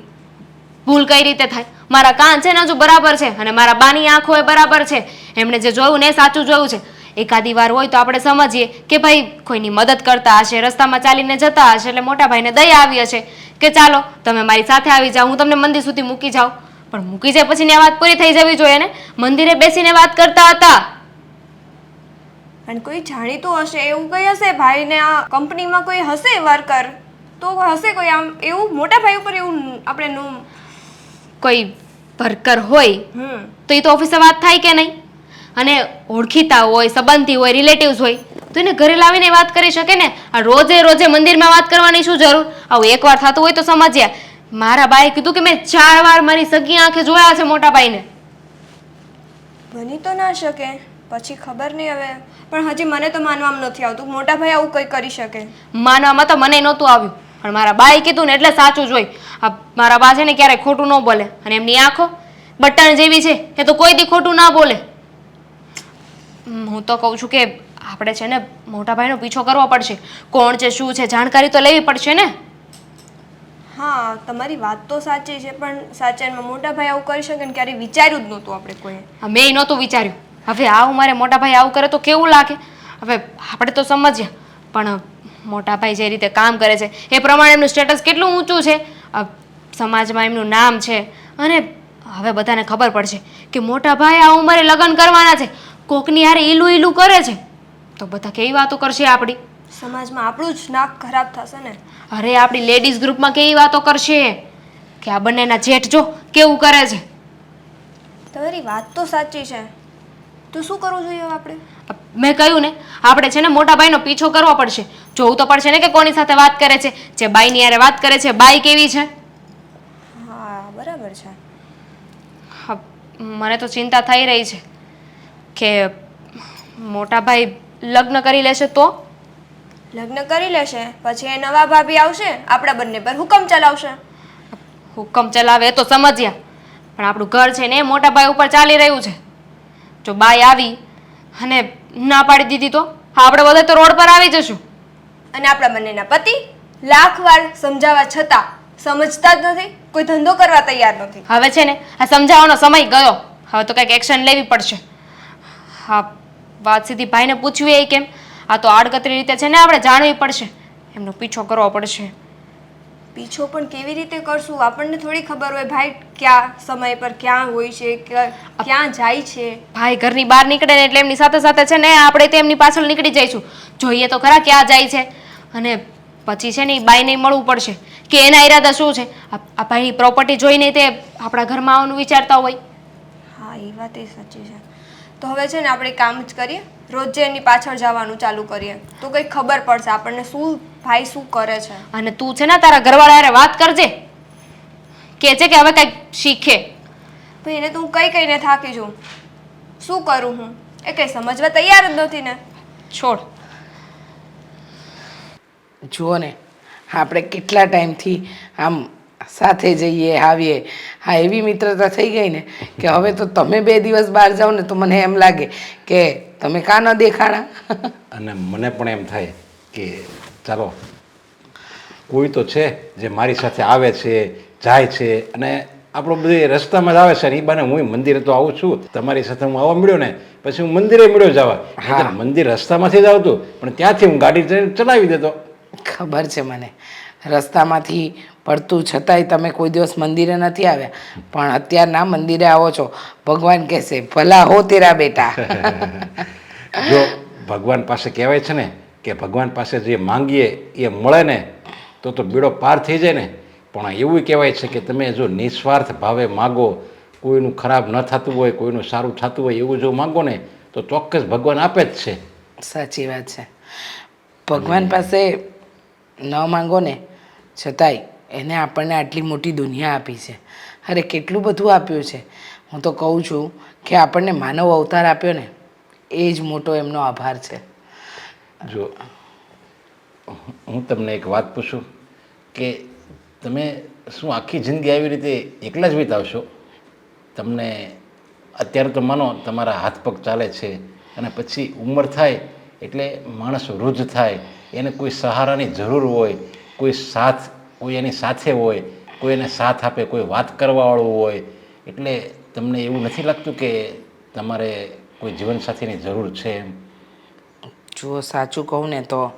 ભૂલ કઈ રીતે થાય? મારા કાન છે ને હજુ બરાબર છે, અને મારા બાની આંખો એ બરાબર છે. એમણે જે જોયું ને એ સાચું જોયું છે. એકાદી વાર હોય તો આપણે સમજીએ કે ભાઈ કોઈની મદદ કરતા હશે, રસ્તામાં ચાલીને જતા હશે, એટલે મોટા ભાઈને દયા આવી હશે કે ચાલો તમે મારી સાથે આવી જાઓ, હું તમને મંદિર સુધી મૂકી જાઉં. પણ મૂકી જાય પછી આ વાત પૂરી થઈ જવી જોઈએ ને. મંદિરે બેસીને વાત કરતા હતા. અને કોઈ જાણીતું હશે એવું કંઈ હશે, ભાઈને આ કંપનીમાં કોઈ હશે વર્કર, તો હશે કોઈ આમ એવું મોટા ભાઈ ઉપર એવું આપણે નું. કોઈ વર્કર હોય તો એ તો ઓફિસે વાત થાય કે નહીં? અને ઓળખીતા હોય, સંબંધી હોય, રિલેટિવ્સ હોય તો એને ઘરે લાવીને વાત કરી શકે ને. આ રોજે રોજે મંદિરમાં વાત કરવાની શું જરૂર? આવું એકવાર થતું હોય તો સમજ્યા. મારા બાએ કીધું કે મેં 4 વાર મારી સગી આંખે જોયા છે મોટા ભાઈને. બની તો ના શકે, પછી ખબર નહીં હવે. પણ હજી મને તો માનવામાં નથી આવતું મોટા ભાઈ આવું કંઈ કરી શકે. માનવામાં તો મને નહોતું આવ્યું, પણ મારા બાએ કીધું ને એટલે સાચું જ હોય. મારા બા છે ને ક્યારેય ખોટું ન બોલે, અને એમની આંખો બટન જેવી છે, એ તો કોઈ દી ખોટું ના બોલે. હું તો કહું છું કે આપણે છે ને મોટા ભાઈનો પીછો કરવો પડશે. કોણ છે, શું છે, જાણકારી તો લેવી પડશે ને. હા, તમારી વાત તો સાચી છે, પણ સાચામાં મોટા ભાઈ આવું કરી શકે ને ક્યારેય વિચાર્યું જ નહોતું આપણે કોઈએ. મેં નહોતું વિચાર્યું. હવે આવું મારે મોટા ભાઈ આવું કરે તો કેવું લાગે? હવે આપણે તો સમજ્યા, પણ મોટા ભાઈ જે રીતે કામ કરે છે એ પ્રમાણે એમનું સ્ટેટસ કેટલું ઊંચું છે, સમાજમાં એમનું નામ છે. અને હવે બધાને ખબર પડશે કે મોટા ભાઈ આ ઉંમરે લગ્ન કરવાના છે, કોકની યાર ઈલું ઈલું કરે છે, તો બધા કેવી વાતો કરશે આપણી? સમાજમાં આપણું જ નાક ખરાબ થશે ને. અરે આપણી લેડીઝ ગ્રુપમાં કેવી વાતો કરશે કે આ બંનેના જેઠ જો કેવું કરે છે. તમારી વાત તો સાચી છે, તો શું કરવું જોઈએ આપણે? મેં કહ્યું ને, આપણે છે ને મોટા ભાઈનો પીછો કરવો પડશે. જોવું તો પડશે ને કે કોની સાથે વાત કરે છે. જે બાઈની યારે વાત કરે છે બાઈ કેવી છે. હા, બરાબર મને તો ચિંતા થઈ રહી છે કે મોટા ભાઈ લગ્ન કરી લેશે તો લગ્ન કરી લેશે પછી એ નવા ભાભી આવશે આપણા બંને પર હુકમ ચલાવશે. હુકમ ચલાવે એ તો સમજ્યા, પણ આપણું ઘર છે ને એ મોટા ભાઈ ઉપર ચાલી રહ્યું છે. જો બાઈ આવી અને ના પાડી દીધી તો આપણે બધા તો રોડ પર આવી જશું. અને આપણા બંનેના પતિ લાખ વાર સમજાવવા છતાં સમજતા જ નથી, કોઈ ધંધો કરવા તૈયાર નથી. હવે છે ને આ સમજાવવાનો સમય ગયો, હવે તો કંઈક એક્શન લેવી પડશે. હા, વાત સીધી ભાઈને પૂછવી એ કેમ? આ તો આડકતરી રીતે છે ને આપણે જાણવી પડશે, એમનો પીછો કરવો પડશે. પીછો પણ કેવી રીતે કરશું? આપણને થોડી ખબર હોય ભાઈ ક્યાં સમય પર ક્યાં હોય છે, ક્યાં જાય છે. ભાઈ ઘરની બહાર નીકળે ને એટલે એમની સાથે સાથે છે ને આપણે તેમની પાછળ નીકળી જઈશું. જોઈએ તો ખરા ક્યાં જાય છે, અને પછી છે ને એ બાઈને મળવું પડશે કે એના ઈરાદા શું છે. આ ભાઈની પ્રોપર્ટી જોઈને તે આપણા ઘરમાં આવવાનું વિચારતા હોય. હા, એ વાત એ સાચી છે. તો હવે છે ને આપણે કામ જ કરીએ, રોજે એની પાછળ જવાનું ચાલુ કરીએ તો કંઈક ખબર પડશે આપણને શું ભાઈ શું કરે છે. અને તું છે ને તારા ઘરવાળા હારે વાત કરજે, કે છે કે હવે કંઈક શીખે. ભાઈ એને તો હું કઈ કઈને થાકી છું, શું કરું હું? એ કંઈ સમજવા તૈયાર જ નથી ને. છોડ. જુઓ ને, આપણે કેટલા ટાઈમથી આમ સાથે જઈએ આવીએ, હા એવી મિત્રતા થઈ ગઈ ને કે હવે તો તમે 2 દિવસ બહાર જાઓ ને તો મને એમ લાગે કે તમે કાં ન દેખાણા. અને મને પણ એમ થાય કે ચાલો કોઈ તો છે જે મારી સાથે આવે છે, જાય છે, અને આપણો બધી રસ્તામાં જ આવે છે. અને એ બાને હું મંદિરે તો આવું છું, તમારી સાથે હું આવવા મળ્યો ને પછી હું મંદિરે મળ્યો જવા. હા. મંદિર રસ્તામાંથી જ આવતું પણ ત્યાંથી હું ગાડી ચલાવી દેતો. ખબર છે મને, રસ્તામાંથી પડતું છતાંય તમે કોઈ દિવસ મંદિરે નથી આવ્યા, પણ અત્યારના મંદિરે આવો છો. ભગવાન કહેશે ભલા હો તેરા બેટા. જો ભગવાન પાસે કહેવાય છે ને કે ભગવાન પાસે જે માંગીએ એ મળે ને તો બેડો પાર થઈ જાય ને. પણ એવું કહેવાય છે કે તમે જો નિસ્વાર્થ ભાવે માગો, કોઈનું ખરાબ ન થતું હોય, કોઈનું સારું થતું હોય એવું જો માગો ને તો ચોક્કસ ભગવાન આપે જ છે. સાચી વાત છે. ભગવાન પાસે ન માંગો ને છતાંય એને આપણને આટલી મોટી દુનિયા આપી છે. અરે કેટલું બધું આપ્યું છે. હું તો કહું છું કે આપણને માનવ અવતાર આપ્યો ને એ જ મોટો એમનો આભાર છે. જો હું તમને એક વાત પૂછું કે તમે શું આખી જિંદગી આવી રીતે એકલા જ વિતાવશો? તમને અત્યારે તો માનો તમારા હાથ પગ ચાલે છે, અને પછી ઉંમર થાય એટલે માણસ વૃદ્ધ થાય, એને કોઈ સહારાની જરૂર હોય, કોઈ સાથ, કોઈ એની સાથે હોય, કોઈ એને સાથ આપે, કોઈ વાત કરવાવાળું હોય, એટલે તમને એવું નથી લાગતું કે તમારે કોઈ જીવનસાથીની જરૂર છે એમ? જુઓ સાચું કહું ને તો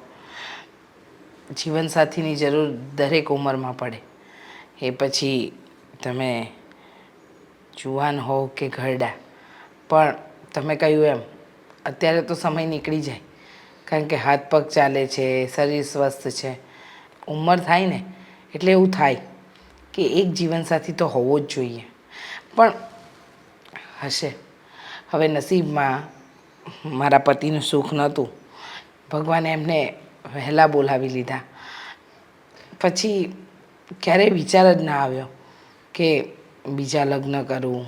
જીવનસાથીની જરૂર દરેક ઉંમરમાં પડે. એ પછી તમે જુવાન હોવ કે ઘરડા. પણ તમે કહ્યું એમ અત્યારે તો સમય નીકળી જાય, કારણ કે હાથ પગ ચાલે છે, શરીર સ્વસ્થ છે. ઉંમર થાય ને એટલે એવું થાય કે એક જીવનસાથી તો હોવો જ જોઈએ. પણ હશે, હવે નસીબમાં મારા પતિનું સુખ નહોતું, ભગવાને એમને વહેલા બોલાવી લીધા. પછી ક્યારેય વિચાર જ ના આવ્યો કે બીજા લગ્ન કરું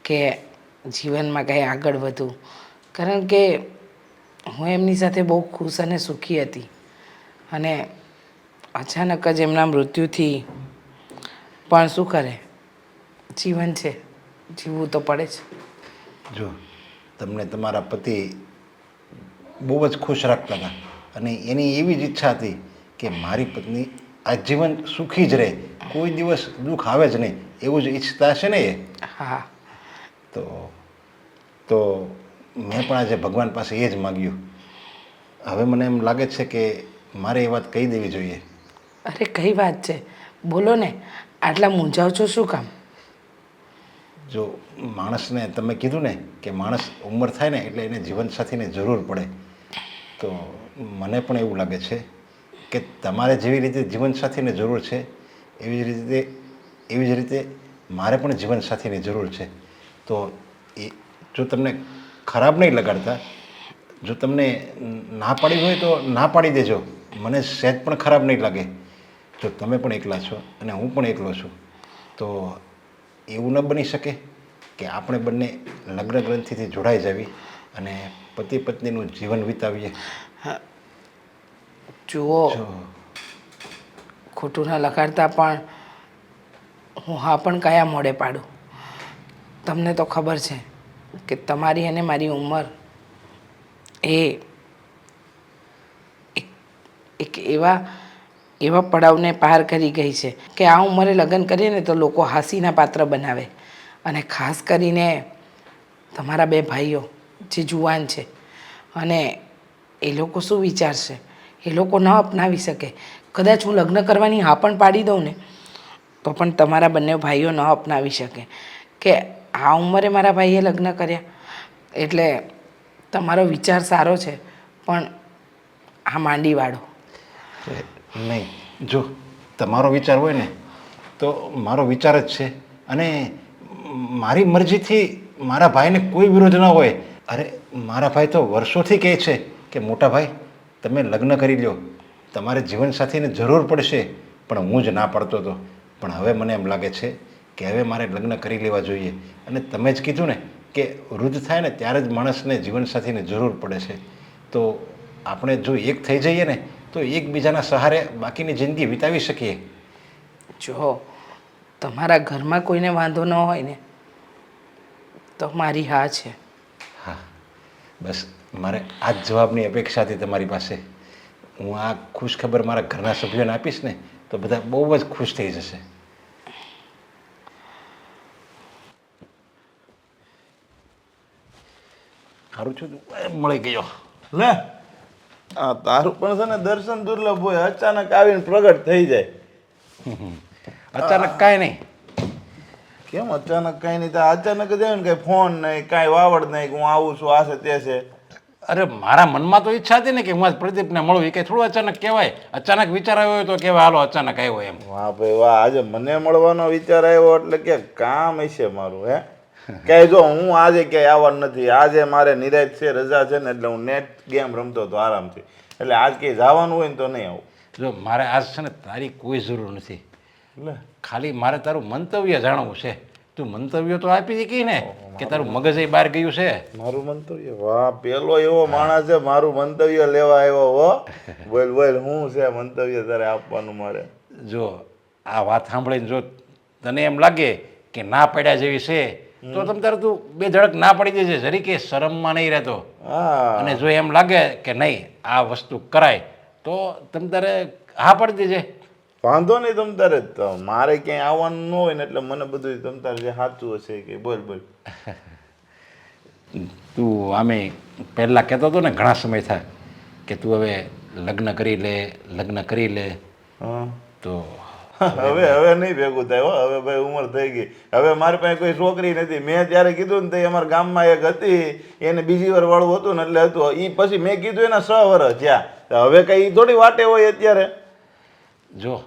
કે જીવનમાં કંઈ આગળ વધું, કારણ કે હું એમની સાથે બહુ ખુશ અને સુખી હતી. અને અચાનક જ એમના મૃત્યુથી પણ શું કરે, જીવન છે, જીવવું તો પડે જ. જો તમને તમારા પતિ બહુ જ ખુશ રાખતા હતા, અને એની એવી જ ઈચ્છા હતી કે મારી પત્ની આજીવન સુખી જ રહે, કોઈ દિવસ દુઃખ આવે જ નહીં, એવું જ ઈચ્છતા હશે ને એ? હા, તો મેં પણ આજે ભગવાન પાસે એ જ માગ્યું. હવે મને એમ લાગે છે કે મારે એ વાત કહી દેવી જોઈએ. અરે કઈ વાત છે, બોલો ને, આટલા મૂંઝાવ છો શું કામ? જો માણસને તમે કીધું ને કે માણસ ઉંમર થાય ને એટલે એને જીવનસાથીની જરૂર પડે, તો મને પણ એવું લાગે છે કે તમારે જેવી રીતે જીવનસાથીની જરૂર છે એવી જ રીતે મારે પણ જીવનસાથીની જરૂર છે. તો એ જો તમને ખરાબ નહીં લગાડતા, જો તમને ના પાડી હોય તો ના પાડી દેજો, મને સહેજ પણ ખરાબ નહીં લાગે. જો તમે પણ એકલા છો અને હું પણ એકલો છું તો એવું ન બની શકે કે આપણે બંને લગ્ન ગ્રંથિથી જોડાઈ જવી અને પતિ પત્નીનું જીવન વિતાવીએ. જુઓ, જો ખોટું ના લગાડતા પણ હું હા પણ કયા મોડે પાડું? તમને તો ખબર છે કે તમારી અને મારી ઉંમર એ એક એવા પડાવને પાર કરી ગઈ છે કે આ ઉંમરે લગ્ન કરીએ ને તો લોકો હાંસીના પાત્ર બનાવે. અને ખાસ કરીને તમારા બે ભાઈઓ જે જુવાન છે, અને એ લોકો શું વિચારશે? એ લોકો ન અપનાવી શકે. કદાચ હું લગ્ન કરવાની હા પણ પાડી દઉં ને તો પણ તમારા બંને ભાઈઓ ન અપનાવી શકે કે આ ઉંમરે મારા ભાઈએ લગ્ન કર્યા. એટલે તમારો વિચાર સારો છે પણ આ માંડીવાળો. નહીં, જો તમારો વિચાર હોય ને તો મારો વિચાર જ છે, અને મારી મરજીથી મારા ભાઈને કોઈ વિરોધ ન હોય. અરે મારા ભાઈ તો વર્ષોથી કહે છે કે મોટા ભાઈ તમે લગ્ન કરી લો, તમારે જીવનસાથીને જરૂર પડશે. પણ હું જ ના પાડતો હતો. પણ હવે મને એમ લાગે છે કે હવે મારે લગ્ન કરી લેવા જોઈએ. અને તમે જ કીધું ને કે વૃદ્ધ થાય ને ત્યારે જ માણસને જીવનસાથીની જરૂર પડે છે. તો આપણે જો એક થઈ જઈએ ને તો એકબીજાના સહારે બાકીની જિંદગી વિતાવી શકીએ. જો તમારા ઘરમાં કોઈને વાંધો ન હોય ને તો મારી હા છે. હા, બસ મારે આ જ જવાબની અપેક્ષા હતી તમારી પાસે. હું આ ખુશખબર મારા ઘરના સભ્યોને આપીશ ને તો બધા બહુ જ ખુશ થઈ જશે. સારું છું, મળી ગયો. લે આ તારું પણ છે ને દર્શન દુર્લભ હોય, અચાનક આવીને પ્રગટ થઈ જાય. અચાનક કાંઈ નહીં. કેમ અચાનક કઈ નહીં? તો અચાનક જ આવ્યું ને કઈ ફોન નહીં, કાંઈ વાવડ નહીં કે હું આવું છું, આ છે તે છે. અરે મારા મનમાં તો ઈચ્છા હતી ને કે હું આજ પ્રદીપને મળું. એ કંઈ થોડું અચાનક કહેવાય. અચાનક વિચાર આવ્યો હોય તો કહેવાય હાલો અચાનક આવ્યો એમ. વાહ ભાઈ વાહ, આજે મને મળવાનો વિચાર આવ્યો એટલે કે કામ હશે મારું. હે ક્યાંય જો હું આજે ક્યાંય આવવાનું નથી. આજે મારે નિરાશ છે, રજા છે ને એટલે હું નેટ ગેમ રમતો હતો આરામથી. એટલે આજ ક્યાંય જવાનું હોય ને તો નહીં આવું. જો મારે આજ છે ને તારી કોઈ જરૂર નથી. લે ખાલી મારે તારું મંતવ્ય જાણવું છે. તું મંતવ્ય તો આપી દીધી ને કે તારું મગજ એ બહાર ગયું છે. મારું મંતવ્ય? વાહ, પેલો એવો માણસ છે મારું મંતવ્ય લેવા આવ્યો. હો બોલ બોલ, શું છે મંતવ્ય તારે આપવાનું મારે? જો આ વાત સાંભળીને જો તને એમ લાગે કે ના પડ્યા જેવી છે તો તમ તારે તું બે ધડક ના પડી દેજે. જરી કે શરમમાં નહીં રહેતો. હા, અને જો એમ લાગે કે નહીં આ વસ્તુ કરાય તો તમ તારે હા પડી દેજે. વાંધો નહીં તમ તારે. તો મારે ક્યાંય આવવાનું ન હોય ને એટલે મને બધું તમ તારે જે સાચું હશે કે બોલ બોલ. તું આમે પહેલાં કહેતો હતો ને ઘણા સમય થાય કે તું હવે લગ્ન કરી લે, લગ્ન કરી લે. હા, તો હવે નહીં ભેગું થાય. હો હવે ભાઈ ઉંમર થઈ ગઈ. હવે મારી પાસે કોઈ છોકરી નથી. મેં ત્યારે કીધું ને તે અમારા ગામમાં એક હતી, એને બીજી વાર વાળું હતું ને એટલે હતું. એ પછી મેં કીધું એના 6 વર્ષ થયા. હવે કઈ ઈ થોડી વાટે હોય અત્યારે. જો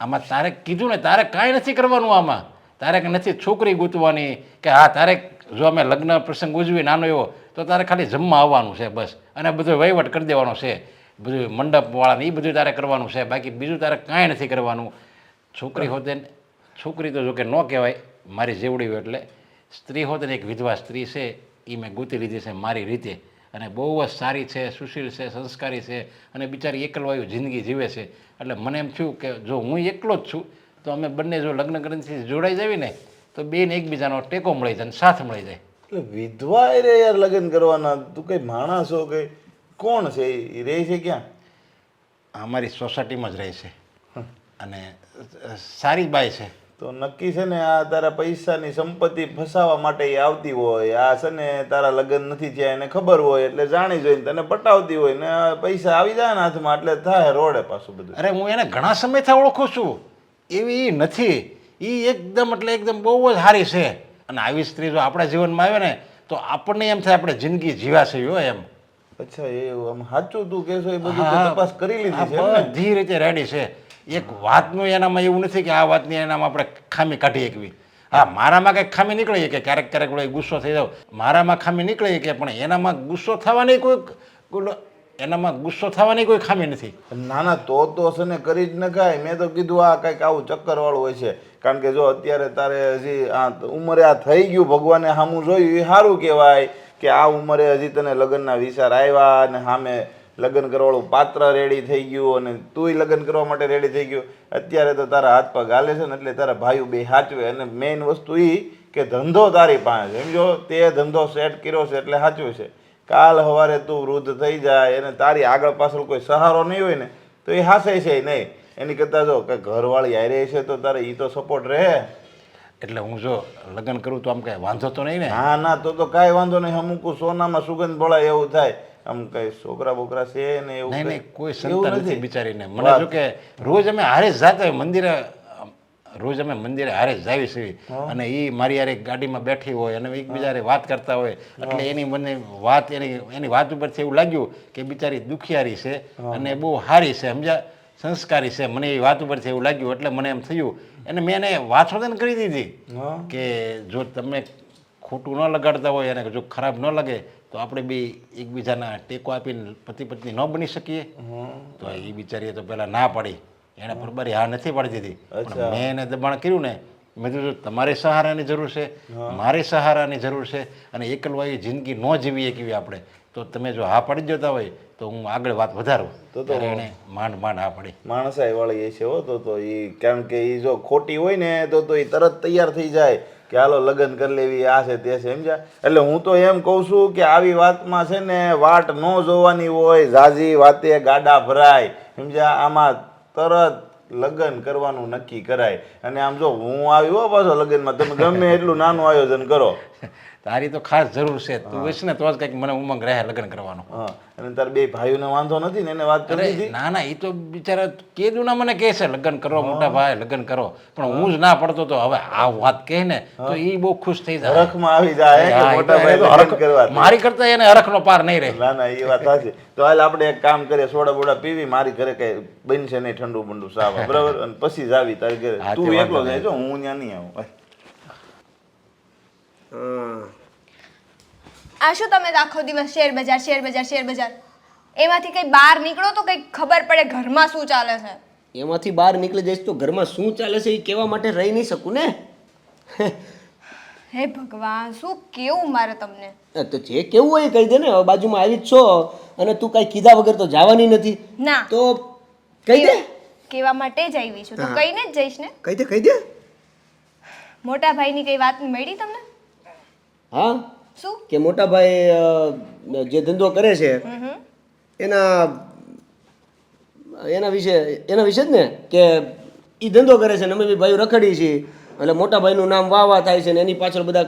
આમાં તારે કીધું ને તારે કાંઈ નથી કરવાનું. આમાં તારે કે નથી છોકરી ગૂંથવાની કે હા તારે જો અમે લગ્ન પ્રસંગ ઉજવી નાનો એવો તો તારે ખાલી જમવા આવવાનું છે બસ. અને બધો વહીવટ કરી દેવાનો છે, બધું મંડપવાળાને એ બધું તારે કરવાનું છે. બાકી બીજું તારે કાંઈ નથી કરવાનું. છોકરી હોતે ને, છોકરી તો જો કે ન કહેવાય મારી જેવડી હોય, એટલે સ્ત્રી હોતે ને એક વિધવા સ્ત્રી છે એ મેં ગોતી લીધી છે મારી રીતે. અને બહુ જ સારી છે, સુશીલ છે, સંસ્કારી છે, અને બિચારી એકલવાયું જિંદગી જીવે છે. એટલે મને એમ થયું કે જો હું એકલો જ છું તો અમે બંને જો લગ્ન ગ્રંથિથી જોડાઈ જાવી ને તો બેને એકબીજાનો ટેકો મળી જાય અને સાથ મળી જાય. એટલે વિધવા એ રે યાર લગ્ન કરવાના? તું કઈ માણસ હો કે કોણ છે? એ રહે છે ક્યાં? અમારી સોસાયટીમાં જ રહે છે અને સારી બાઈ છે. તો નક્કી છે ને આ તારા પૈસાની સંપત્તિ ફસાવા માટે એ આવતી હોય. આ છે ને તારા લગ્ન નથી થયા એને ખબર હોય એટલે જાણી જોઈને તને પટાવતી હોય ને પૈસા આવી જાય ને હાથમાં એટલે થાય રોડે પાછું બધું. અરે હું એને ઘણા સમયથી ઓળખું છું. એવી ઈ નથી. એ એકદમ એટલે એકદમ બહુ જ સારી છે. અને આવી સ્ત્રી જો આપણા જીવનમાં આવે ને તો આપણને એમ થાય આપણે જિંદગી જીવ્યા છે હો એમ. અચ્છા, એ આમ સાચું તું કહેશો એ બધું હા, તપાસ કરી લીધી છે એમ ને? બધી રીતે રેડી છે. એક વાતનું એનામાં એવું નથી કે આ વાતની એનામાં આપણે ખામી કાઢી શકવી. હા, મારામાં કંઈક ખામી નીકળી કે ક્યારેક ક્યારેક ગુસ્સો થઈ જાવ, મારામાં ખામી નીકળી કે, પણ એનામાં ગુસ્સો થવાની કોઈ એનામાં ગુસ્સો થવાની કોઈ ખામી નથી. ના ના, તો છે ને કરી જ નખાય. મેં તો કીધું આ કંઈક આવું ચક્કર વાળું હોય છે. કારણ કે જો અત્યારે તારે હજી આ ઉંમરે આ થઈ ગયું, ભગવાને સામું જોયું એ સારું કહેવાય કે આ ઉંમરે હજી તને લગ્નના વિચાર આવ્યા અને સામે લગ્ન કરવાળું પાત્ર રેડી થઈ ગયું અને તુંય લગ્ન કરવા માટે રેડી થઈ ગયું. અત્યારે તો તારા હાથ પગ હાલે છે ને એટલે તારા ભાઈઓ બે સાચવે. અને મેઇન વસ્તુ એ કે ધંધો તારી પાસે છે. સમજો તે ધંધો સેટ કર્યો છે એટલે સાચવે છે. કાલ સવારે તું વૃદ્ધ થઈ જાય અને તારી આગળ પાછળ કોઈ સહારો નહીં હોય ને તો એ હાસે છે નહીં. એની કરતાં જો કે ઘરવાળી હારે છે તો તારે એ તો સપોર્ટ રહે. એટલે હું જો લગ્ન કરું તો આમ કાંઈ વાંધો તો નહીં ને? હા ના, તો કાંઈ વાંધો નહીં. અમુક સોનામાં સુગંધ ભળાય એવું થાય. આમ કઈ છોકરા બોકરા છે ને એવું નહીં કંઈ? નહીં, કોઈ એવું સંતાન નથી બિચારીને. મને જો કે રોજ અમે હારે જ જાતા હોય મંદિરે, રોજ અમે મંદિરે હારે જ જાવી છીએ અને એ મારી હારે ગાડીમાં બેઠી હોય અને એકબીજા હારે વાત કરતા હોય એટલે એની મને વાત એની વાત ઉપરથી એવું લાગ્યું કે બિચારી દુખિયારી છે અને બહુ સારી છે, સમજ્યા, સંસ્કારી છે. મને એ વાત ઉપરથી એવું લાગ્યું એટલે મને એમ થયું અને મેં એને વાછોદન કરી દીધી કે જો તમે ખોટું ન લગાડતા હોય અને જો ખરાબ ન લાગે તો આપણે બી એકબીજાના ટેકો આપીને પતિ પત્ની ન બની શકીએ. તો એ બિચારીએ તો પહેલાં ના પાડી, એણે બરાબર હા નથી પાડી દીધી. પણ મેં એને દબાણ કર્યું ને, મેં કીધું તમારે સહારાની જરૂર છે, મારે સહારાની જરૂર છે અને એકલવાયી જિંદગી ન જીવીએ કેવી આપણે. તો તમે જો હા પાડી દેતા હોય તો હું આગળ વાત વધારું. તો એણે માંડ હા પાડી. માણસાઈ વાળી એ છે હો. તો એ કારણ કે એ જો ખોટી હોય ને તો એ તરત તૈયાર થઈ જાય કે હાલો લગ્ન કરી લેવી, આ છે તે છે, સમજ્યા. એટલે હું તો એમ કહું છું કે આવી વાતમાં છે ને વાટ ન જોવાની હોય. ઝાઝી વાતે ગાડા ભરાય, સમજ્યા. આમાં તરત લગ્ન કરવાનું નક્કી કરાય. અને આમ જો હું આવ્યો પાછો લગ્નમાં, તમે ગમે એટલું નાનું આયોજન કરો. તારી તો ખાસ જરૂર છે, તું હોઈશ ને તો જ કંઈક મને ઉમંગ રહે લગ્ન કરવાનો. હા, અને તાર બે ભાઈઓને વાંધો નથી ને, એને વાત કરી દીધી? ના ના, એ તો બિચારા કીધું ના મને કહે છે લગ્ન કરો મોટા ભાઈ, લગ્ન કરો. પણ હું જ ના પડતો તો હવે આ વાત કહે ને તો એ બહુ ખુશ થઈ જાય. હરખમાં આવી જાય કે મોટા ભાઈ લગ્ન કરવા. મારી કરતા એને હરખનો પાર નહીં રહે. ના ના, એ વાત સાચી. તો હાલ આપણે એક કામ કરીએ, સોડા બોડા પીવી, મારી ઘરે કઈ બનશે નહીં ઠંડુ બંડુ સાવા, બરાબર? અને પછી જ આવી તારી ઘરે. તું એકલો જાય છો, હું ત્યાં નહીં આવું. આ શું તમે તો આખો દિવસ શેર બજાર એમાંથી કંઈ બહાર નીકળો તો કંઈક ખબર પડે ઘરમાં શું ચાલે છે. એમાંથી બહાર નીકળી જઈશ તો ઘરમાં શું ચાલે છે એ કહેવા માટે રહી નહીં શકું ને. હે ભગવાન, શું કેવું મારે તમને. તો જે કેવું હોય એ કહી દે ને. હવે બાજુમાં આવી જ છો અને તું કાંઈ કીધા વગર તો જવાની નથી. ના, તો કહી દે. કેવા માટે જ આવી છું તો કહીને જ જઈશ ને. કહી દે. મોટા ભાઈની કઈ વાત મળી તમને? હા, શું? કે મોટા ભાઈ જે ધંધો કરે છે એના વિશે જ ને, કે એ ધંધો કરે છે ને અમે બી ભાઈ રખડી છીએ એટલે મોટા ભાઈનું નામ વાહ થાય છે ને એની પાછળ બધા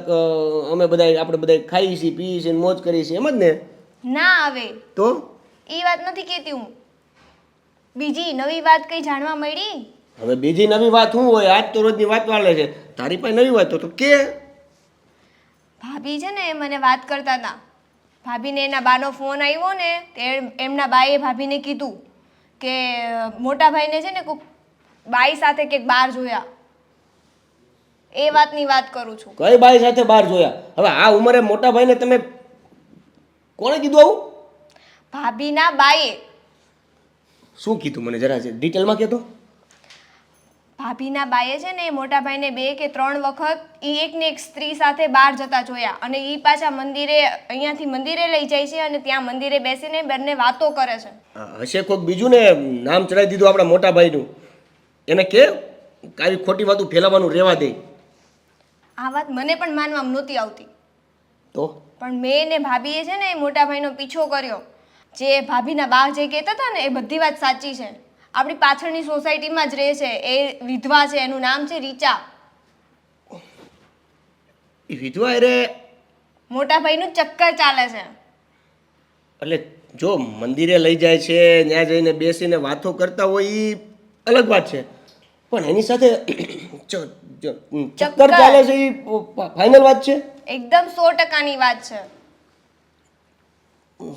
આપણે બધા ખાઈએ છીએ, પીએ છીએ, મોજ કરીએ છીએ, એમ જ ને? ના આવે તો એ વાત નથી કહેતી હું. બીજી નવી વાત કઈ જાણવા મળી? હવે બીજી નવી વાત શું હોય? આજ તો રોજની વાત વાળે છે. તારી પાસે નવી વાત તો કે. ભાભી છે ને મને વાત કરતા હતા. ભાભીને એના બાનો ફોન આવ્યો ને તે એમના બાએ ભાભીને કીધું કે મોટા ભાઈને છે ને કોઈક બાઈ સાથે કંઈક બહાર જોયા. એ વાતની વાત કરું છું. કઈ બાઈ સાથે બહાર જોયા? હવે આ ઉંમરે મોટા ભાઈને તમે કોણે કીધું આવું? ભાભીના બાએ. શું કીધું મને જરા ડિટેલમાં કહેતો. ભાભીના બાએ છે ને મોટા ભાઈને 2 કે 3 વખત એકને એક સ્ત્રી સાથે બહાર જતા જોયા અને એ પાછા અહીંયાથી મંદિરે લઈ જાય છે અને ત્યાં મંદિરે બેસીને બંને વાતો કરે છે. હશે કોઈક બીજું ને નામ ચડાવી દીધું આપણા મોટા ભાઈનું. એને કે આવી ખોટી વાતું ફેલાવાનું રહેવા દે. આ વાત મને પણ માનવામાં નહોતી આવતી. તો પણ મેં ને ભાભીએ છે ને મોટા ભાઈનો પીછો કર્યો. જે ભાભીના બા જે કહેતા હતા ને એ બધી વાત સાચી છે. આપણી પાછળની સોસાયટીમાં જ રહે છે. એ વિધવા છે, એનું નામ છે રીચા. એ વિધવા અરે મોટા ભાઈનું ચક્કર ચાલે છે. એટલે જો મંદિરે લઈ જાય છે, ત્યાં જઈને બેસીને વાતો કરતા હોય એ અલગ વાત છે, પણ એની સાથે ચક્કર ચાલે છે એ ફાઇનલ વાત છે. એકદમ 100%ની વાત છે.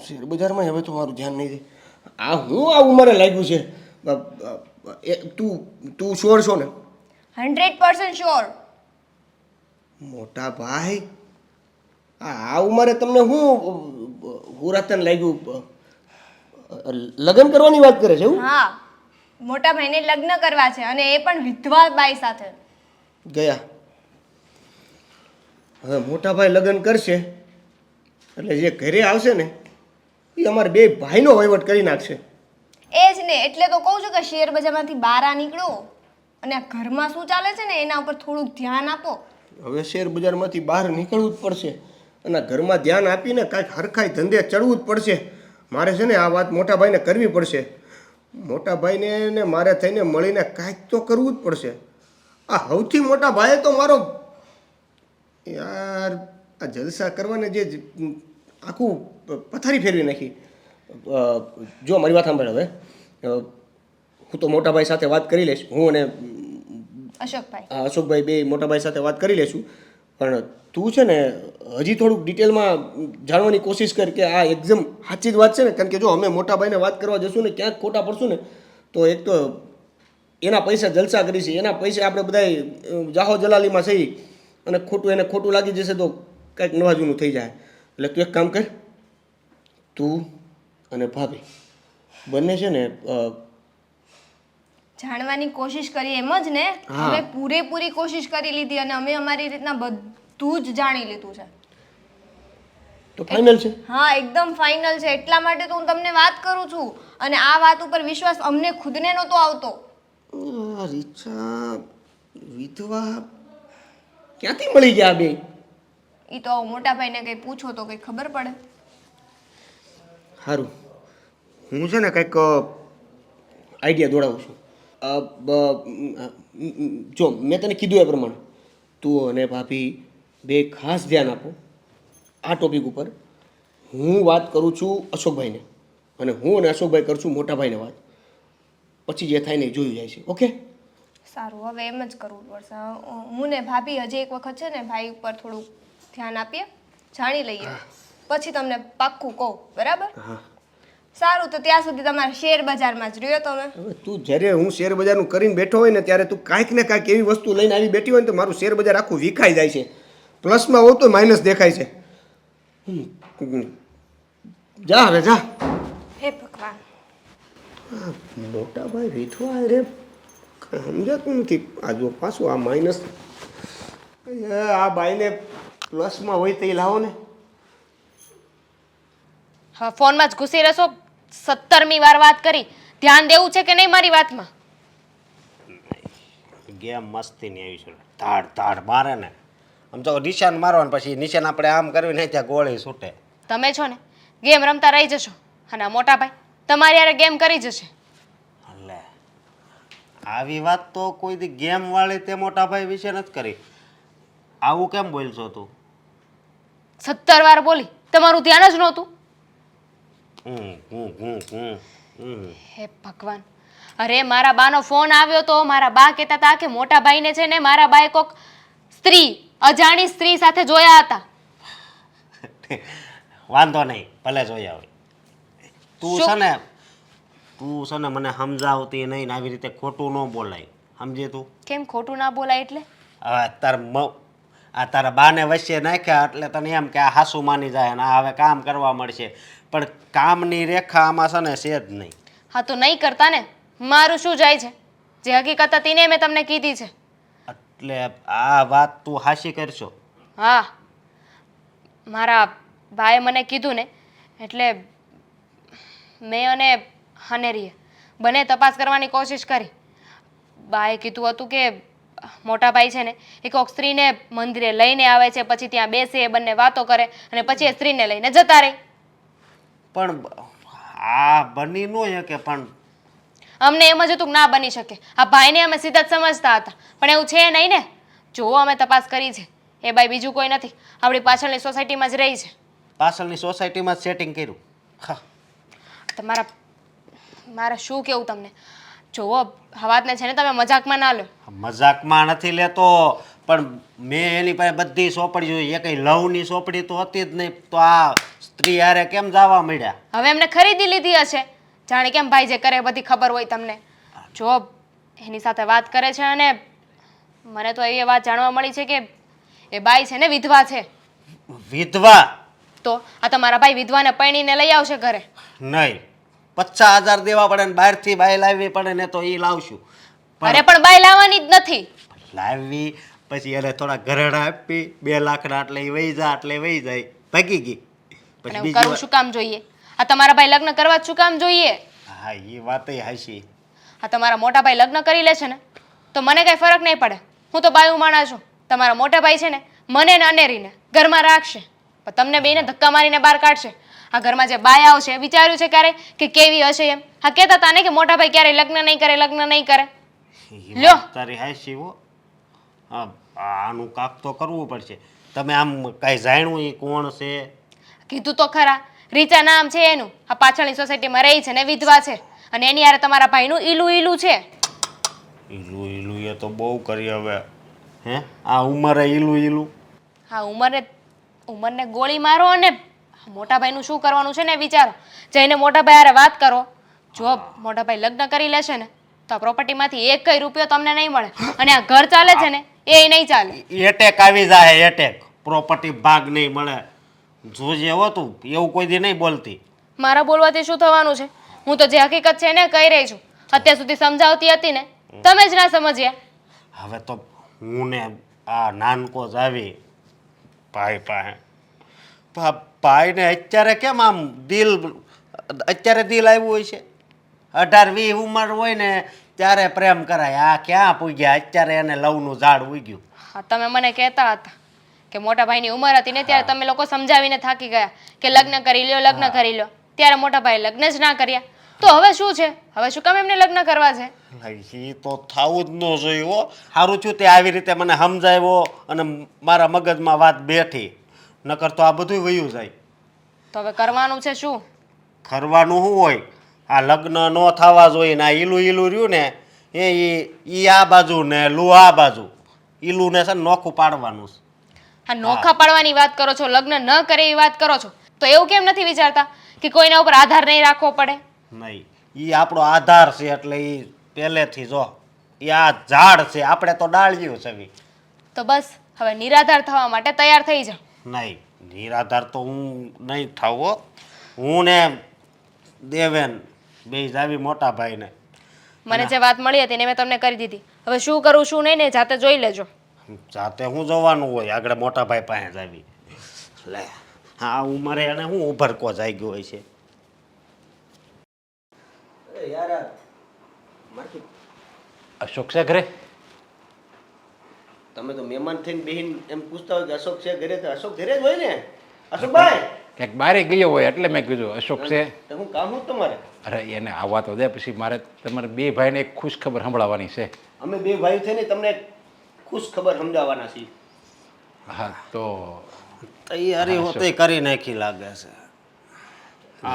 શેર બજારમાં હવે તો મારું ધ્યાન નહીં દે. આ હું આ ઉંમરે લાગ્યું છે. તું શ્યોર છો ને? 100% શ્યોર. મોટા ભાઈ આ ઉંમરે તમને હું હુરાતન લાગ્યું? લગ્ન કરવાની વાત કરે છે એવું? હા, મોટા ભાઈને લગ્ન કરવા છે અને એ પણ વિધવા બાઈ સાથે. ગયા. હવે મોટા ભાઈ લગ્ન કરશે એટલે જે ઘરે આવશે ને એ અમારે બે ભાઈનો વહીવટ કરી નાખશે. એ જ ને, એટલે તો કહું છું કે શેર બજારમાંથી બહાર નીકળો અને આ ઘરમાં શું ચાલે છે ને એના ઉપર થોડુંક ધ્યાન આપો. હવે શેર બજારમાંથી બહાર નીકળવું જ પડશે અને આ ઘરમાં ધ્યાન આપીને કાંઈક હરખાઈ ધંધે ચડવું જ પડશે. મારે છે ને આ વાત મોટા ભાઈને કરવી પડશે. મોટા ભાઈને ને મારે થઈને મળીને કાંઈક તો કરવું જ પડશે. આ સૌથી મોટા ભાઈએ તો મારો યાર આ જલસા કરવાને જે આખું પથારી ફેરવી નાખી. જો મારી વાત સાંભળ. હવે હું તો મોટા ભાઈ સાથે વાત કરી લઈશ. હું અને અશોકભાઈ, અશોકભાઈ બે મોટા ભાઈ સાથે વાત કરી લઈશું. પણ તું છે ને હજી થોડુંક ડિટેલમાં જાણવાની કોશિશ કર કે આ એકદમ સાચી જ વાત છે ને. કારણ કે જો અમે મોટા ભાઈને વાત કરવા જશું ને ક્યાંક ખોટા પડશું ને તો એક તો એના પૈસા જલસા કરીશું, એના પૈસા આપણે બધા જાહો જલાલીમાં સહી અને ખોટું એને ખોટું લાગી જશે તો કાંઈક નવા જૂનું થઈ જાય. એટલે તું એક કામ કર, તું અને ભાભી બંને છે ને જાણવાની કોશિશ કરી એમ જ ને. હા. અમે પૂરેપૂરી કોશિશ કરી લીધી અને અમે અમારી રીતના બધું જ જાણી લીધું છે. તો ફાઇનલ છે. હા, એકદમ ફાઇનલ છે. એટલા માટે તો હું તમને વાત કરું છું અને આ વાત ઉપર વિશ્વાસ અમને ખુદને નહોતો આવતો. રીચા વિધવા ક્યાંથી મળી ગયા બે? એ તો મોટા ભાઈને કંઈ પૂછો તો કંઈ ખબર પડે. સારું, હું છે ને કંઈક આઈડિયા દોડાવું છું. જો મેં તને કીધું એ પ્રમાણે તું અને ભાભી બે ખાસ ધ્યાન આપો આ ટોપિક ઉપર. હું વાત કરું છું અશોકભાઈને અને હું અને અશોકભાઈ કરશું મોટા ભાઈને વાત. પછી જે થાય ને એ જોયું જાય છે. ઓકે? સારું, હવે એમ જ કરવું પડશે. હું ને ભાભી હજી એક વખત છે ને ભાઈ ઉપર થોડુંક ધ્યાન આપીએ, જાણી લઈએ, પછી તમને પાક્કું કહું. બરાબર? હા. સારું, તો ત્યાં સુધી તમારે શેર બજારમાં જ રહ્યો તમે. હવે તું જ્યારે હું શેર બજારનું કરીને બેઠો હોય ને ત્યારે તું કાંઈક ને કાંઈક એવી વસ્તુ લઈને આવી બેઠી હોય ને તો મારું શેર બજાર આખું વિખાઈ જાય છે. પ્લસમાં હોવ તો માઇનસ દેખાય છે. જા હવે જા. હે ભગવાન. મોટા ભાઈ વિધવા રે સમજાતું નથી. આ જો પાછું આ માઇનસ. આ બાઈને પ્લસમાં હોય તો એ લાવો ને. હવે ફોનમાં જ ઘૂસી રહેશો. 17મી વાર વાત કરી. ધ્યાન દેવું છે કે નહીં મારી વાતમાં? ગેમ મસ્તીની આવી છે. ધાડ ધાડ મારે ને આમ તો નિશાન મારો ને પછી નિશાન આપણે આમ કરવી ને ત્યાં ગોળી છૂટે. તમે છો ને ગેમ રમતા રહી જશો અને આ મોટા ભાઈ તમારી યારે ગેમ કરી જશે. એટલે આવી વાત તો કોઈ દી ગેમ વાળી તે મોટા ભાઈ વિશે નથી કરી. આવું કેમ બોલશો તું? 17 વાર બોલી, તમારું ધ્યાન જ નહોતું. હે ભગવાન. અરે મારા બાનો ફોન આવ્યો તો મારા બા કહેતા હતા કે મોટા ભાઈને છે ને મારા બાએ કોક સ્ત્રી, અજાણી સ્ત્રી સાથે જોયા હતા. વાંધો નહીં, ભલે જોયા હોય. તું શું? છે ને મને સમજાવતી નહીં ને આવી રીતે ખોટું ન બોલાય. સમજે તું? કેમ ખોટું ના બોલાય એટલે? હવે તારા બાને વચ્ચે નાખ્યા એટલે તને એમ કે આ હાસુ માની જાય ને આ હવે કામ કરવા મળશે. પણ કામની રેખા આમાં છે ને છે જ નહીં. હા તો નહીં કરતા ને, મારું શું જાય છે? જે હકીકત હતી ને મેં તમને કીધી છે. એટલે આ વાત તું હાસી કરશો? હા, મારા ભાઈએ મને કીધું ને એટલે મેં અને હનેરીએ બંને તપાસ કરવાની કોશિશ કરી. બાએ કીધું હતું કે મોટા ભાઈ છે ને એ કોઈક સ્ત્રીને મંદિરે લઈને આવે છે, પછી ત્યાં બેસે, એ બંને વાતો કરે અને પછી એ સ્ત્રીને લઈને જતા રહે. પણ આ બની ન શકે. પણ અમને એમ જ હતું કે ના બની શકે. આ ભાઈને અમે સીધા જ સમજતા હતા, પણ એવું છે નહીં ને. જુઓ, અમે તપાસ કરી છે, એ બાઈ બીજું કોઈ નથી, આપણી પાછળની સોસાયટીમાં જ રહી છે. પાછળની સોસાયટીમાં સેટિંગ કર્યું? હા. મારે શું કેવું તમને? જુઓ, આ વાતને છે ને તમે મજાકમાં ના લો. મજાકમાં નથી લેતો, પણ મેં એની પાસે બધી સોંપડી જોઈ. એ કઈ લવની સોંપડી તો હતી જ નહીં, તો આ સ્ત્રી હારે કેમ જવા મળ્યા? હવે એમને ખરીદી લીધી હશે. જાણે કેમ ભાઈ જે કરે બધી ખબર હોય તમને. જો એની સાથે વાત કરે છે અને મને તો એવી વાત જાણવા મળી છે કે એ બાઈ છે ને વિધવા છે. વિધવા? તો આ તમારા ભાઈ વિધવાને પરણીને લઈ આવશે ઘરે? નહીં, 50,000 દેવા પડે ને બહારથી બાય લાવવી પડે ને તો એ લાવશું. અરે પણ બાય લાવવાની જ નથી. લાવવી પછી એને થોડા ઘરેણા આપી 2 લાખના એટલે એ વહી જાય એટલે વહી જાય ભાગી ગઈ. અને પછી એવું બીજી કરવું વાર- શું કામ જોઈએ? આ તમારા ભાઈ લગ્ન કરવા જ શું કામ જોઈએ? હા એ વાતય હાચી. આ તમારા મોટા ભાઈ લગ્ન કરી લે છે ને તો મને કઈ ફરક નહીં પડે. હું તો બાયું માણા છું. તમારા મોટા ભાઈ છે ને મને ને અનેરીને ઘરમાં રાખશે, પણ તમને બેને ધક્કા મારીને બહાર કાઢશે. આ ઘરમાં જે બાય આવશે વિચાર્યું છે ક્યારે કે કેવી હશે એમ? હા કહેતા હતા ને કે મોટા ભાઈ ક્યારે લગ્ન નહીં કરે, લગ્ન નહીં કરે. ઈ લ્યો. વાત તારી હાચી હો. હા આનું કાક તો કરવું પડશે. તમે આમ કાંઈ જાણ્યું એ કોણ છે? કીધું તો ખરા, રીચા નામ છે એનું. આ પાછળની સોસાયટીમાં રહી છે ને વિધવા છે, અને એની યારે તમારા ભાઈનું ઈલું ઈલું છે. ઈલું ઈલું એ તો બહુ કરી હવે. હે આ ઉંમરે ઈલું ઈલું. હા ઉંમરને ગોળી મારો અને મોટા ભાઈનું શું કરવાનું છે ને એ વિચારો. જઈને મોટા ભાઈ હારે વાત કરો. જો મોટા ભાઈ લગ્ન કરી લેશે ને તો આ પ્રોપર્ટીમાંથી એક કઈ રૂપિયો તમને નહીં મળે, અને આ ઘર ચાલે છે ને એ નહીં ચાલે. એટેક આવી જાય એટેક. પ્રોપર્ટી ભાગ નહીં મળે. જોજે હતું એવું કોઈ દી નહીં બોલતી. મારા બોલવાથી શું થવાનું છે? હું તો જે હકીકત છે એને કહી રહી છું. અત્યાર સુધી સમજાવતી હતી ને તમે જ ના સમજ્યા. હવે તો હું ને આ નાનકો જ આવી ભાઈ પાસે. ભાઈને અત્યારે કેમ આમ અત્યારે દિલ આવ્યું હોય છે? 18-20 ઉંમર હોય ને ત્યારે પ્રેમ કરાય. આ ક્યાં પૂગ્યા? અત્યારે એને લવનું ઝાડ ઉગ્યું. હા તમે મને કહેતા હતા કે મોટા ભાઈની ઉંમર હતી ને ત્યારે તમે લોકો સમજાવીને થાકી ગયા કે લગ્ન કરી લ્યો, લગ્ન કરી લ્યો. ત્યારે મોટા ભાઈ લગ્ન જ ના કર્યા. તો હવે શું છે? હવે શું કામ એમને લગ્ન કરવા છે? એ તો થવું જ ન જોઈએ હો. સારું છું તે આવી રીતે મને સમજાવ્યો અને મારા મગજમાં વાત બેઠી. નકર તો આ બધું વયું જાય. તો હવે કરવાનું છે શું? કરવાનું શું હોય? આ લગ્ન ન થવા જોઈએ ને આ ઈલું ઈલું રહ્યું ને એ આ બાજુ ને લુ આ બાજુ. ઈલું ને છે ને નોખું પાડવાનું છે. આ નોખા પાડવાની વાત કરો છો, લગ્ન ન કરે એવી વાત કરો છો. તો એવું કેમ નથી વિચારતા કે કોઈના ઉપર આધાર નહીં રાખવો પડે? નહીં એ આપણો આધાર છે એટલે એ પહેલેથી જો એ આ ઝાડ છે, આપણે તો ડાળિયું છે. તો બસ હવે નિરાધાર થવા માટે તૈયાર થઈ જાઓ. નહીં નિરાધાર તો હું નહીં થાવ. હું ને દેવેન બે જાવી મોટા ભાઈને. મને જે વાત મળી હતી ને મેં તમને કરી દીધી. હવે શું કરું શું નહીં ને જાતે જોઈ લેજો. જાતે હું જોવાનું હોય? આગળ મોટા ભાઈ પાસે જાવી. લે હા ઉંમરે એને હું ઉભરકો જાગ્યો હોય છે. અશોક છે ઘરે? તમે તો મહેમાન થઈને બેહીન એમ પૂછતા હોય કે અશોક છે ઘરે? તો અશોક ઘરે જ હોય ને. અશોકભાઈ ક્યાંક બારે ગયો હોય એટલે મેં કીધું અશોક છે. તો હું કામ હું તમારે? અરે એને આવવા તો દે, પછી મારે તમારે બે ભાઈને એક ખુશ ખબર સંભળાવવાની છે. અમે બે ભાઈઓ થઈને તમને ખુશ ખબર સમજાવવાના છીએ. હા તો તૈયારી હોતે કરી નાખી લાગે છે.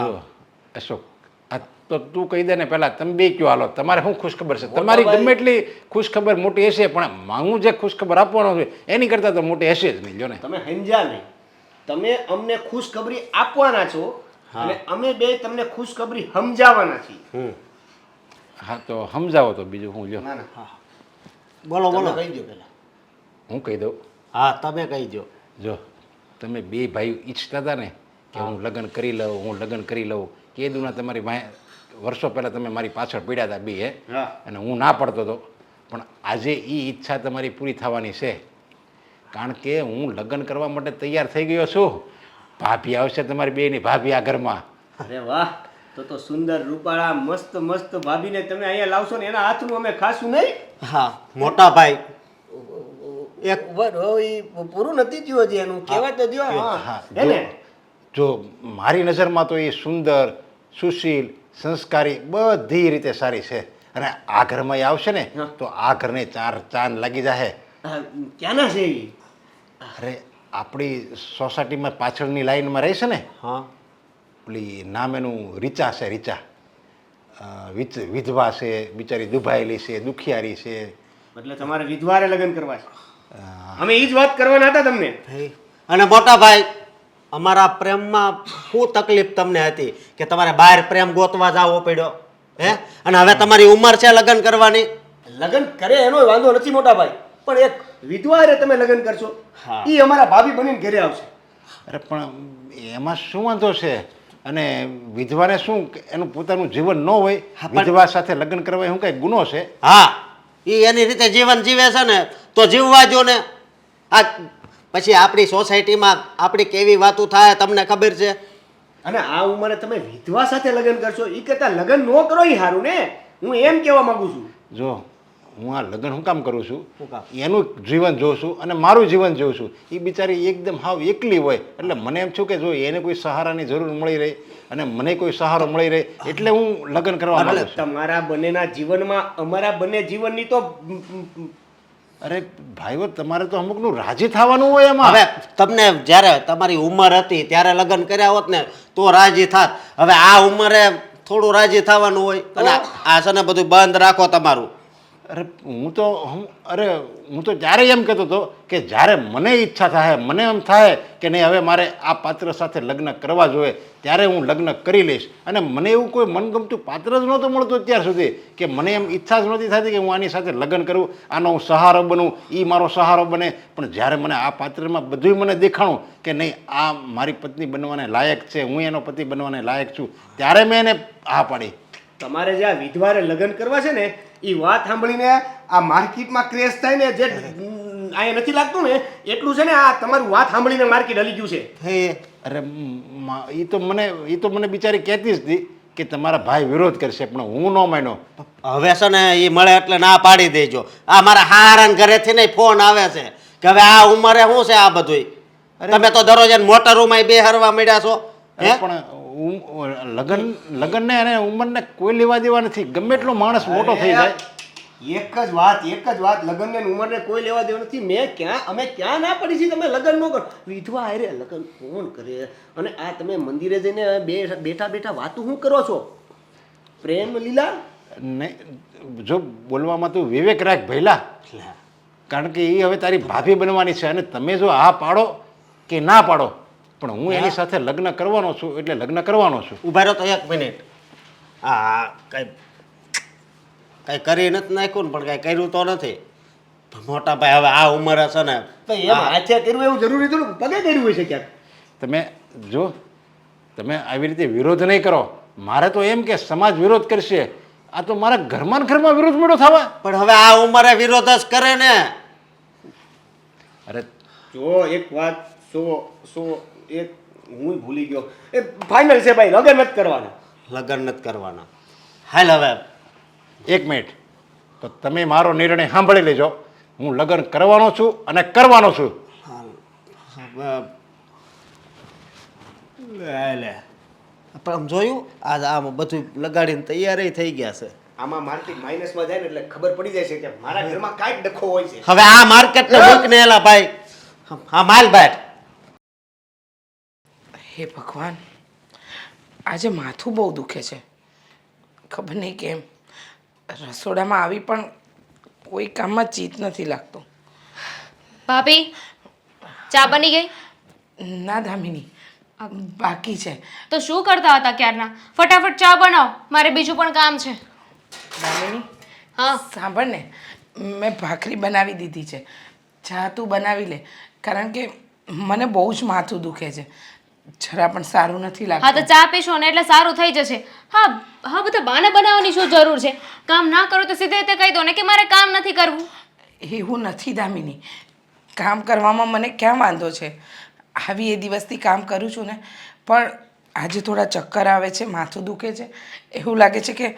જો અશોક, આ તો તું કહી દે ને પહેલા. તમે બે કયો હાલો, તમારે શું ખુશ ખબર છે? તમારી ગમે એટલી ખુશ ખબર મોટી હશે, પણ હું જે ખુશ ખબર આપવાનો છું એની કરતાં તો મોટી હશે જ નહીં. જો ને તમે સમજ્યા નહીં. તમે અમને ખુશખબરી આપવાના છો અને અમે બે તમને ખુશખબરી સમજાવવાના છીએ. હા તો સમજાવો તો બીજું હું. જો ના ના બોલો બોલો. કહી દો પહેલા. હું કહી દઉં. હા તમે કહી દો. જો તમે બે ભાઈઓ ઈચ્છતા હતા ને કે હું લગ્ન કરી લઉં, હું લગ્ન કરી લઉં, કે દુના તમારી વર્ષો પહેલાં તમે મારી પાછળ પીડ્યા હતા બે, હે, અને હું ના પડતો હતો. પણ આજે એ ઈચ્છા તમારી પૂરી થવાની છે, કારણ કે હું લગ્ન કરવા માટે તૈયાર થઈ ગયો છું. ભાભી આવશે તમારી બેની ભાભી આ ઘરમાં. અરે વાહ, તો સુંદર રૂપાળા મસ્ત મસ્ત ભાભીને તમે અહીંયા લાવશો ને એના હાથનું અમે ખાશું નહીં? હા મોટા ભાઈ એક પૂરું નથી થયું હજી, એનું કહેવાય તો દ્યો. હા એને જો મારી નજરમાં તો એ સુંદર, સુશીલ, સંસ્કારી, બધી રીતે સારી છે. અને આ ઘરમાં એ આવશે ને તો આ ઘરને 4 ચાંદ લાગી જાય. ક્યાંના છે એ? અરે આપણી સોસાયટીમાં પાછળની લાઈનમાં રહે છે ને, હા પેલી નામ એનું રીચા છે. રીચા વિધવા છે, બિચારી દુભાયેલી છે, દુખિયારી છે. એટલે તમારે વિધવારે લગ્ન કરવા છે? અમે એ જ વાત કરવાના હતા તમને. અને મોટા ભાઈ અમારા પ્રેમમાં શું તકલીફ તમને હતી કે તમારે બહાર પ્રેમ ગોતવા જવો પડ્યો? હે અને હવે તમારી ઉંમર છે લગ્ન કરવાની. લગ્ન કરે એનો વાંધો નથી મોટા ભાઈ, પણ એક વિધવારે તમે લગ્ન કરશો એ અમારા ભાભી બનીને ઘરે આવશે. અરે પણ એમાં શું વાંધો છે? અને વિધવાને શું કે એનું પોતાનું જીવન ન હોય, વિધવા સાથે લગ્ન કરવા એ શું કઈ ગુનો છે? હા, એ એની રીતે જીવન જીવે છે ને તો જીવવા જો ને. આ પછી આપણી સોસાયટીમાં આપણી કેવી વાતો થાય તમને ખબર છે. અને આ ઉંમરે તમે વિધવા સાથે લગ્ન કરશો એ કરતા લગ્ન ન કરો એ સારું ને. હું એમ કહેવા માંગુ છું. જો હું આ લગ્ન હું કામ કરું છું, શું કામ? એનું જીવન જોઉં છું અને મારું જીવન જોઉં છું. એ બિચારી એકદમ હાવ એકલી હોય એટલે મને એમ છું કે જો એને કોઈ સહારાની જરૂર મળી રહી અને મને કોઈ સહારો મળી રહે એટલે હું લગ્ન કરવા માંગુ છું. તમારા બંનેના જીવનમાં અમારા બંને જીવનની તો અરે ભાઈઓ, તમારે તો અમુકનું રાજી થવાનું હોય એમાં. હવે તમને જ્યારે તમારી ઉંમર હતી ત્યારે લગ્ન કર્યા હોત ને તો રાજી થાત. હવે આ ઉંમરે થોડું રાજી થવાનું હોય અને આ છે ને બધું બંધ રાખો તમારું. અરે હું તો ત્યારે એમ કહેતો હતો કે જ્યારે મને ઈચ્છા થાય, મને એમ થાય કે નહીં હવે મારે આ પાત્ર સાથે લગ્ન કરવા જોઈએ ત્યારે હું લગ્ન કરી લઈશ. અને મને એવું કોઈ મનગમતું પાત્ર જ નહોતું મળતું અત્યાર સુધી કે મને એમ ઈચ્છા જ નહોતી થતી કે હું આની સાથે લગ્ન કરું, આનો હું સહારો બનું, એ મારો સહારો બને. પણ જ્યારે મને આ પાત્રમાં બધું મને દેખાણું કે નહીં આ મારી પત્ની બનવાને લાયક છે, હું એનો પતિ બનવાને લાયક છું, ત્યારે મેં એને હા પાડી. તમારે જે આ વિધવારે લગ્ન કરવા છે ને એ વાત સાંભળીને આ માર્કેટમાં ક્રેશ થાય ને જે અહીંયા નથી લાગતું ને એટલું છે ને આ તમારું વાત સાંભળીને માર્કેટ હલી ગયું છે. હે અરે એ તો મને બિચારી કહેતી જ હતી કે તમારા ભાઈ વિરોધ કરશે, પણ હું ન માન્યો. હવે છે ને એ મળે એટલે ના પાડી દેજો. આ મારા હારાન ઘરેથી નહીં ફોન આવે છે કે હવે આ ઉંમરે શું છે આ બધું. તમે તો દરરોજ મોટરોમાં બે હરવા મળ્યા છો. હે પણ લગ્નને અને ઉંમરને કોઈ લેવા દેવા નથી. ગમે એટલો માણસ મોટો થઈ જાય. એક જ વાત લગ્ન ને ઉંમરને કોઈ લેવા દેવું નથી. અમે ક્યાં ના પડી છીએ તમે લગ્ન ન કરો. વિધવા હારે લગ્ન કોણ કરે? અને આ તમે મંદિરે જઈને બેઠા વાતો શું કરો છો? પ્રેમ લીલા ને જો બોલવામાં તું વિવેક રાખ ભઈલા, કારણ કે એ હવે તારી ભાભી બનવાની છે અને તમે જો હા પાડો કે ના પાડો પણ હું એની સાથે લગ્ન કરવાનો છું એટલે લગ્ન કરવાનો છું. ઉભા રહો તો 1 મિનિટ. હા કઈ કરી નથી નાખ્યું ને પણ કઈ કર્યું તો નથી. મોટા ભાઈ હવે આ ઉંમરે છે ને એમ હાથે કર્યું એવું જરૂરી થોડું પગે કર્યું હોય છે ક્યાંક. તમે આવી રીતે વિરોધ નહીં કરો. મારે તો એમ કે સમાજ વિરોધ કરશે, આ તો મારા ઘરમાં ને ઘરમાં વિરોધ મળ્યો થવા. પણ હવે આ ઉંમરે વિરોધ જ કરે ને. અરે જો એક વાત એક હું ભૂલી ગયો. એ ફાઇનલ છે ભાઈ, લગ્ન નથી કરવાના. લગ્ન નથી કરવાના. હાલ હવે 1 મિનિટ, તો તમે મારો નિર્ણય સાંભળી લેજો. હું લગ્ન કરવાનો છું અને કરવાનો છું. લે પણ આમ જોયું આમ બધું લગાડીને તૈયારી થઈ ગયા છે. આમાં માર્કેટ માઇનસમાં જાય ને એટલે ખબર પડી જાય છે કે મારા ઘરમાં કાંઈક ડખો હોય છે. હવે આ માર્કેટ ને મૂક ને એલા ભાઈ. હા માલ ભાઈ. હે ભગવાન, આજે માથું બહુ દુખે છે. ખબર નહીં કેમ રસોડામાં આવી પણ કોઈ કામમાં ચીત નથી લાગતું. ભાભી, ચા બની ગઈ? ના દામિની, બાકી છે. તો શું કરતા હતા ક્યારના? ફટાફટ ચા બનાવો, મારે બીજું પણ કામ છે. દામિની, હા સાંભળ ને, મેં ભાખરી બનાવી દીધી છે. ચા તું બનાવી લે, કારણ કે મને બહુ જ માથું દુખે છે. જરા પણ સારું નથી હા તો લાગતું. ચા પીશો ને એટલે સારું થઈ જશે. હા બધા બાને બનાવવાની શું જરૂર છે? કામ ના કરો તો સીધે રીતે કહી દો ને કે મારે કામ નથી કરવું. એવું નથી દામિની, કામ કરવામાં મને ક્યાં વાંધો છે. આવી એ દિવસથી કામ કરું છું ને, પણ આજે થોડા ચક્કર આવે છે, માથું દુખે છે. એવું લાગે છે કે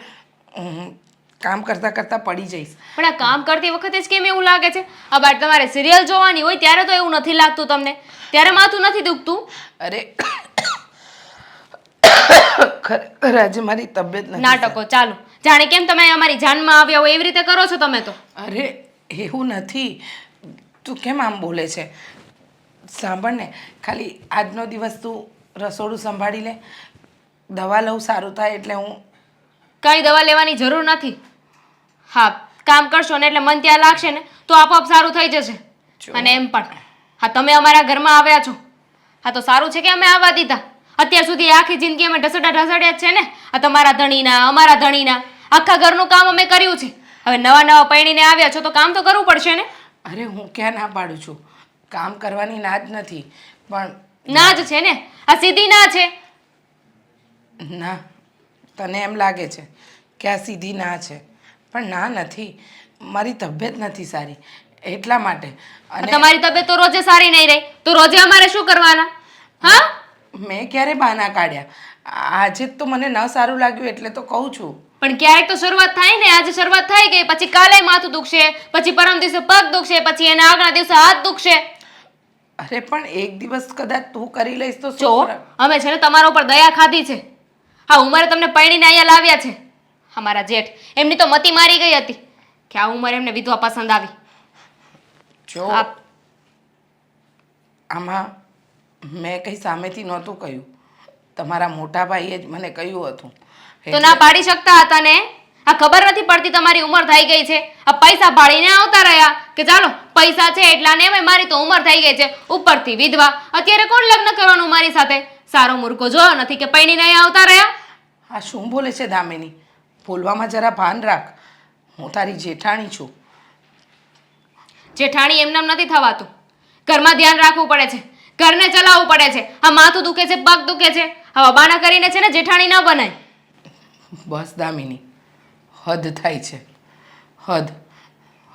કામ કરતાં કરતાં પડી જઈશ. પણ આ કામ કરતી વખતે જ કેમ એવું લાગે છે? આ બાર તમારે સિરિયલ જોવાની હોય ત્યારે તો એવું નથી લાગતું તમને, ત્યારે માથું નથી દુખતું. અરે ખરેખર આજે મારી તબિયત નથી નાટકો ચાલુ, જાણે કેમ તમે અમારી જાનમાં આવ્યા હોય એવી રીતે કરો છો તમે તો. અરે એવું નથી, તું કેમ આમ બોલે છે? સાંભળ ને, ખાલી આજનો દિવસ તું રસોડું સંભાળી લે, દવા લઉં સારું થાય એટલે હું. કઈ દવા લેવાની જરૂર નથી. હા કામ કરશો ને એટલે મન ત્યાં લાગશે ને તો આપોઆપ સારું થઈ જશે. અને એમ પણ હા તમે અમારા ઘરમાં આવ્યા છો, હા તો સારું છે કે અમે આવવા દીધા. અત્યાર સુધી આખી જિંદગી અમે ઢસડ્યા જ છે ને. આ તમારા ધણીના અમારા ધણીના આખા ઘરનું કામ અમે કર્યું છે. હવે નવા પૈણીને આવ્યા છો તો કામ તો કરવું પડશે ને. અરે હું ક્યાં ના પાડું છું, કામ કરવાની ના જ નથી, પણ ના જ છે ને, આ સીધી ના છે. ના, તને એમ લાગે છે કે આ સીધી ના છે, પણ ના નથી. મારી તબિયત નથી સારી એટલા માટે. અને તમારી તબિયત તો રોજે સારી નહીં રહી તો રોજે અમારે શું કરવાના? હા, મેં ક્યારે બહાના કાઢ્યા? આજે જ તો મને ન સારું લાગ્યું એટલે તો કહું છું. પણ ક્યારેક તો શરૂઆત થાય ને. આજે શરૂઆત થઈ ગઈ, પછી કાલે માથું દુખશે, પછી પરમ દિવસે પગ દુખશે, પછી એના આગલા દિવસે હાથ દુખશે. અરે પણ એક દિવસ કદાચ તું કરી લઈશ તો જો શું ફરક? અમે છે ને તમારા ઉપર દયા ખાધી છે. હા, ઉંમરે તમને પૈણીને અહીંયા લાવ્યા છે. અમારા જેઠ એમની તો મતી મારી ગઈ હતી કે આ ઉંમરે એમને વિધવા પસંદ આવી. જો આપ આમાં મેં કંઈ સામેથી નહોતું કહ્યું, તમારા મોટા ભાઈએ જ મને કહ્યું હતું. તો ના પાડી શકતા હતા ને. આ ખબર નથી પડતી તમારી ઉંમર થઈ ગઈ છે. આ પૈસા ભાળીને આવતા રહ્યા કે ચાલો પૈસા છે એટલા ને એમાં મારી તો ઉંમર થઈ ગઈ છે, ઉપરથી વિધવા. અત્યારે કોણ લગ્ન કરવાનું મારી સાથે? સારો મૂર્ખો જોયો નથી કે પૈણીને અહીંયા આવતા રહ્યા? આ શું બોલે છે દામિની? બોલવામાં જરા ભાન રાખ. હું તારી જેઠાણી છું. જેઠાણી એમનેમ નથી થવાતું. ઘરમાં ધ્યાન રાખવું પડે છે, ઘરને ચલાવવું પડે છે. આ માથું દુખે છે, પગ દુખે છે, હવે બાના કરીને છે ને જેઠાણી ન બનાય. બસ દામિની, હદ થાય છે, હદ.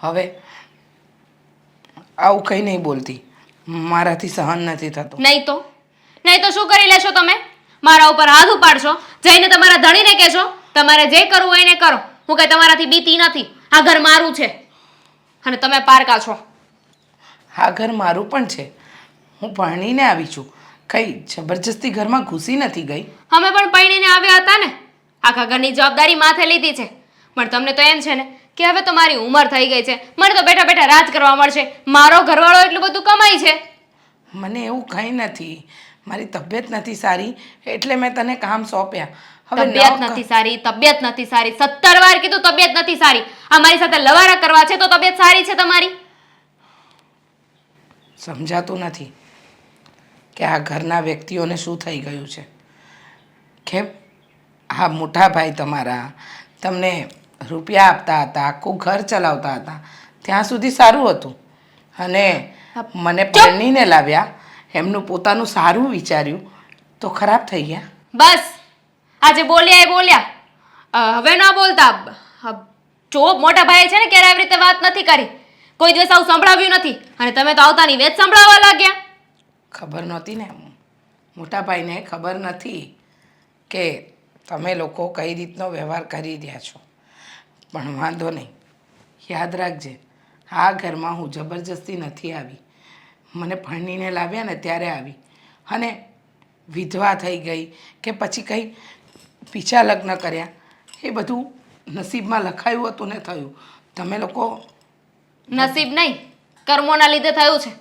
હવે આવું કંઈ નહીં બોલતી, મારાથી સહન નથી થતું. નહીં તો શું કરી લેશો તમે? મારા ઉપર હાથ ઉપાડશો, જઈને તમારા ધણીને કહેશો તમારે જે કરવું હોય એને કરો. હું કઈ તમારાથી બીતી નથી. આ ઘર મારું છે અને તમે પારકા છો. આ ઘર મારું પણ છે. હું પરણીને આવી છું, કંઈ જબરજસ્તી ઘરમાં ઘૂસી નથી ગઈ. અમે પણ પૈણીને આવ્યા હતા ને. આખા ઘરની જવાબદારી માથે લીધી છે. પણ તમને તો એમ છે ને કે હવે તો મારી ઉંમર થઈ ગઈ છે, મને તો બેઠા બેઠા રાજ કરવા મળશે. મારો ઘરવાળો એટલું બધું કમાય છે. મને એવું કંઈ નથી, મારી તબિયત નથી સારી એટલે મેં તને કામ સોંપ્યા. હવે તબિયત નથી સારી, તબિયત નથી સારી, 17 વાર કીધું તબિયત નથી સારી. આ મારી સાથે લવારા કરવા છે તો તબિયત સારી છે તમારી? સમજાતું નથી કે આ ઘરના વ્યક્તિઓને શું થઈ ગયું છે. કેમ આ મોટા ભાઈ તમારા તમને રૂપિયા આપતા હતા, આખું ઘર ચલાવતા હતા, ત્યાં સુધી સારું હતું. અને મને પરણીને લાવ્યા, એમનું પોતાનું સારું વિચાર્યું તો ખરાબ થઈ ગયા. બસ આજે બોલ્યા એ બોલ્યા, હવે ના બોલતા. જો મોટા ભાઈ છે ને ક્યારે આવી રીતે વાત નથી કરી, કોઈ દિવસ આવું સંભળાવ્યું નથી. અને તમે તો આવતાની વેત સંભળાવવા લાગ્યા. ખબર નહોતી ને, મોટા ભાઈને ખબર નથી કે તમે લોકો કઈ રીતનો વ્યવહાર કરી રહ્યા છો. પણ વાંધો નહીં, યાદ રાખજે આ ઘરમાં હું જબરજસ્તી નથી આવી. મને ભણીને લાવ્યા ને ત્યારે આવી. અને વિધવા થઈ ગઈ કે પછી કંઈ બીજા લગ્ન કર્યા એ બધું નસીબમાં લખાયું હતું ને થયું. તમે લોકો નસીબ નહીં, કર્મોના લીધે થયું છે.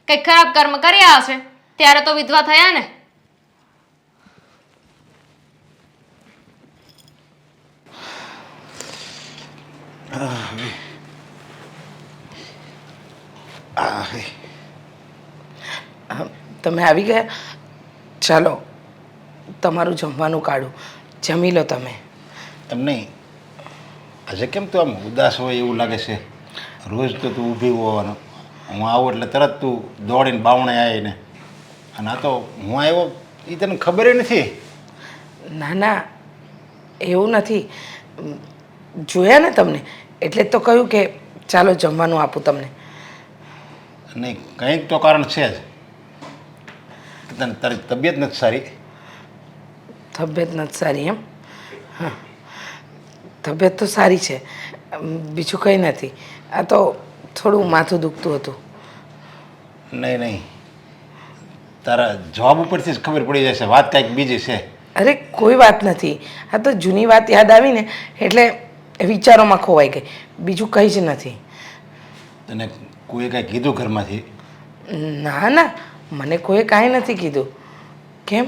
કંઈક ખરાબ કર્મ કર્યા હશે ત્યારે તો વિધવા થયા ને. તમે આવી ગયા? ચાલો તમારું જમવાનું કાઢું, જમી લો તમે. એમ નહીં, આજે કેમ તું આમ ઉદાસ હોય એવું લાગે છે? રોજ તો તું ઊભી હોવાનો, હું આવું એટલે તરત તું દોડીને બાવણે આવીને, અને આ તો હું આવ્યો એ તને ખબર નથી. ના ના, એવું નથી. જોયા ને તમને એટલે જ તો કહ્યું કે ચાલો જમવાનું આપું તમને. નહીં, કંઈક તો કારણ છે જ. તને તારી તબિયત નથી સારી? તબિયત નથી સારી એમ? હા, તબિયત તો સારી છે, બીજું કંઈ નથી. આ તો થોડું માથું દુખતું હતું. નહીં, તારા જવાબ ઉપરથી જ ખબર પડી જશે વાત કાંઈક બીજી છે. અરે કોઈ વાત નથી, આ તો જૂની વાત યાદ આવીને એટલે વિચારોમાં ખોવાઈ ગઈ, બીજું કંઈ જ નથી. તને કોઈ કાંઈ કીધું ઘરમાંથી? ના ના, મને કોઈ કાંઈ નથી કીધું. કેમ?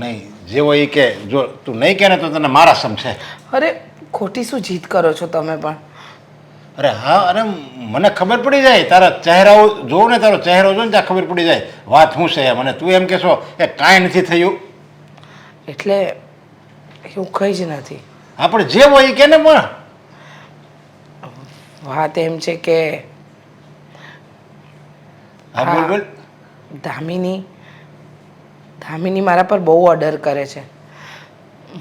નહીં, જેવો એ કે જો તું નહીં કહે ને તો તને મારા સમશે. અરે ખોટી શું જીદ કરો છો તમે પણ? અરે હા, અરે મને ખબર પડી જાય, તારા ચહેરાઓ જોઉં ને, તારો ચહેરો જો ને ત્યાં ખબર પડી જાય વાત શું છે એમ. અને તું એમ કહેશો કે કાંઈ નથી થયું એટલે એવું કંઈ જ નથી. આપણે જે હોય એ કે ને. પણ વાત એમ છે કે હા, બોલ બોલ. દામિની મારા પર બહુ ઓર્ડર કરે છે.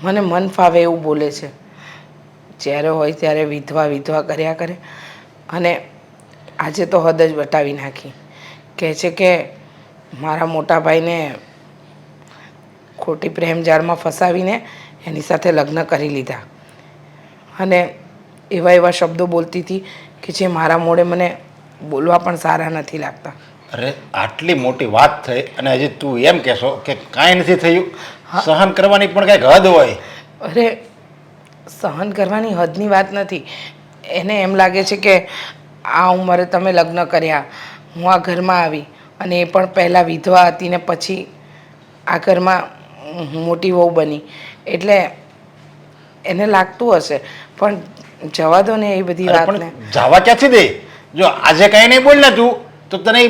મને મન ફાવે એવું બોલે છે. જ્યારે હોય ત્યારે વિધવા વિધવા કર્યા કરે અને આજે તો હદ જ વટાવી નાખી. કહે છે કે મારા મોટા ભાઈને ખોટી પ્રેમ જાળમાં ફસાવીને એની સાથે લગ્ન કરી લીધા અને એવા એવા શબ્દો બોલતી હતી કે જે મારા મોઢે મને બોલવા પણ સારા નથી લાગતા. અરે આટલી મોટી વાત થઈ અને હજી તું એમ કહેશો કે કાંઈ નથી થયું? સહન કરવાની પણ કંઈક હદ હોય. અરે સહન કરવાની હદની વાત નથી. એને એમ લાગે છે કે આ ઉંમરે તમે લગ્ન કર્યા, હું આ ઘરમાં આવી અને એ પણ પહેલાં વિધવા હતી ને પછી આ ઘરમાં મોટી વહુ બની, એટલે એને લાગતું હશે. પણ જવા દો ને એ બધી અરે વાતને. પણ જવા ક્યાંથી દે? જો આજે કાંઈ નહીં બોલ ને તું તો તને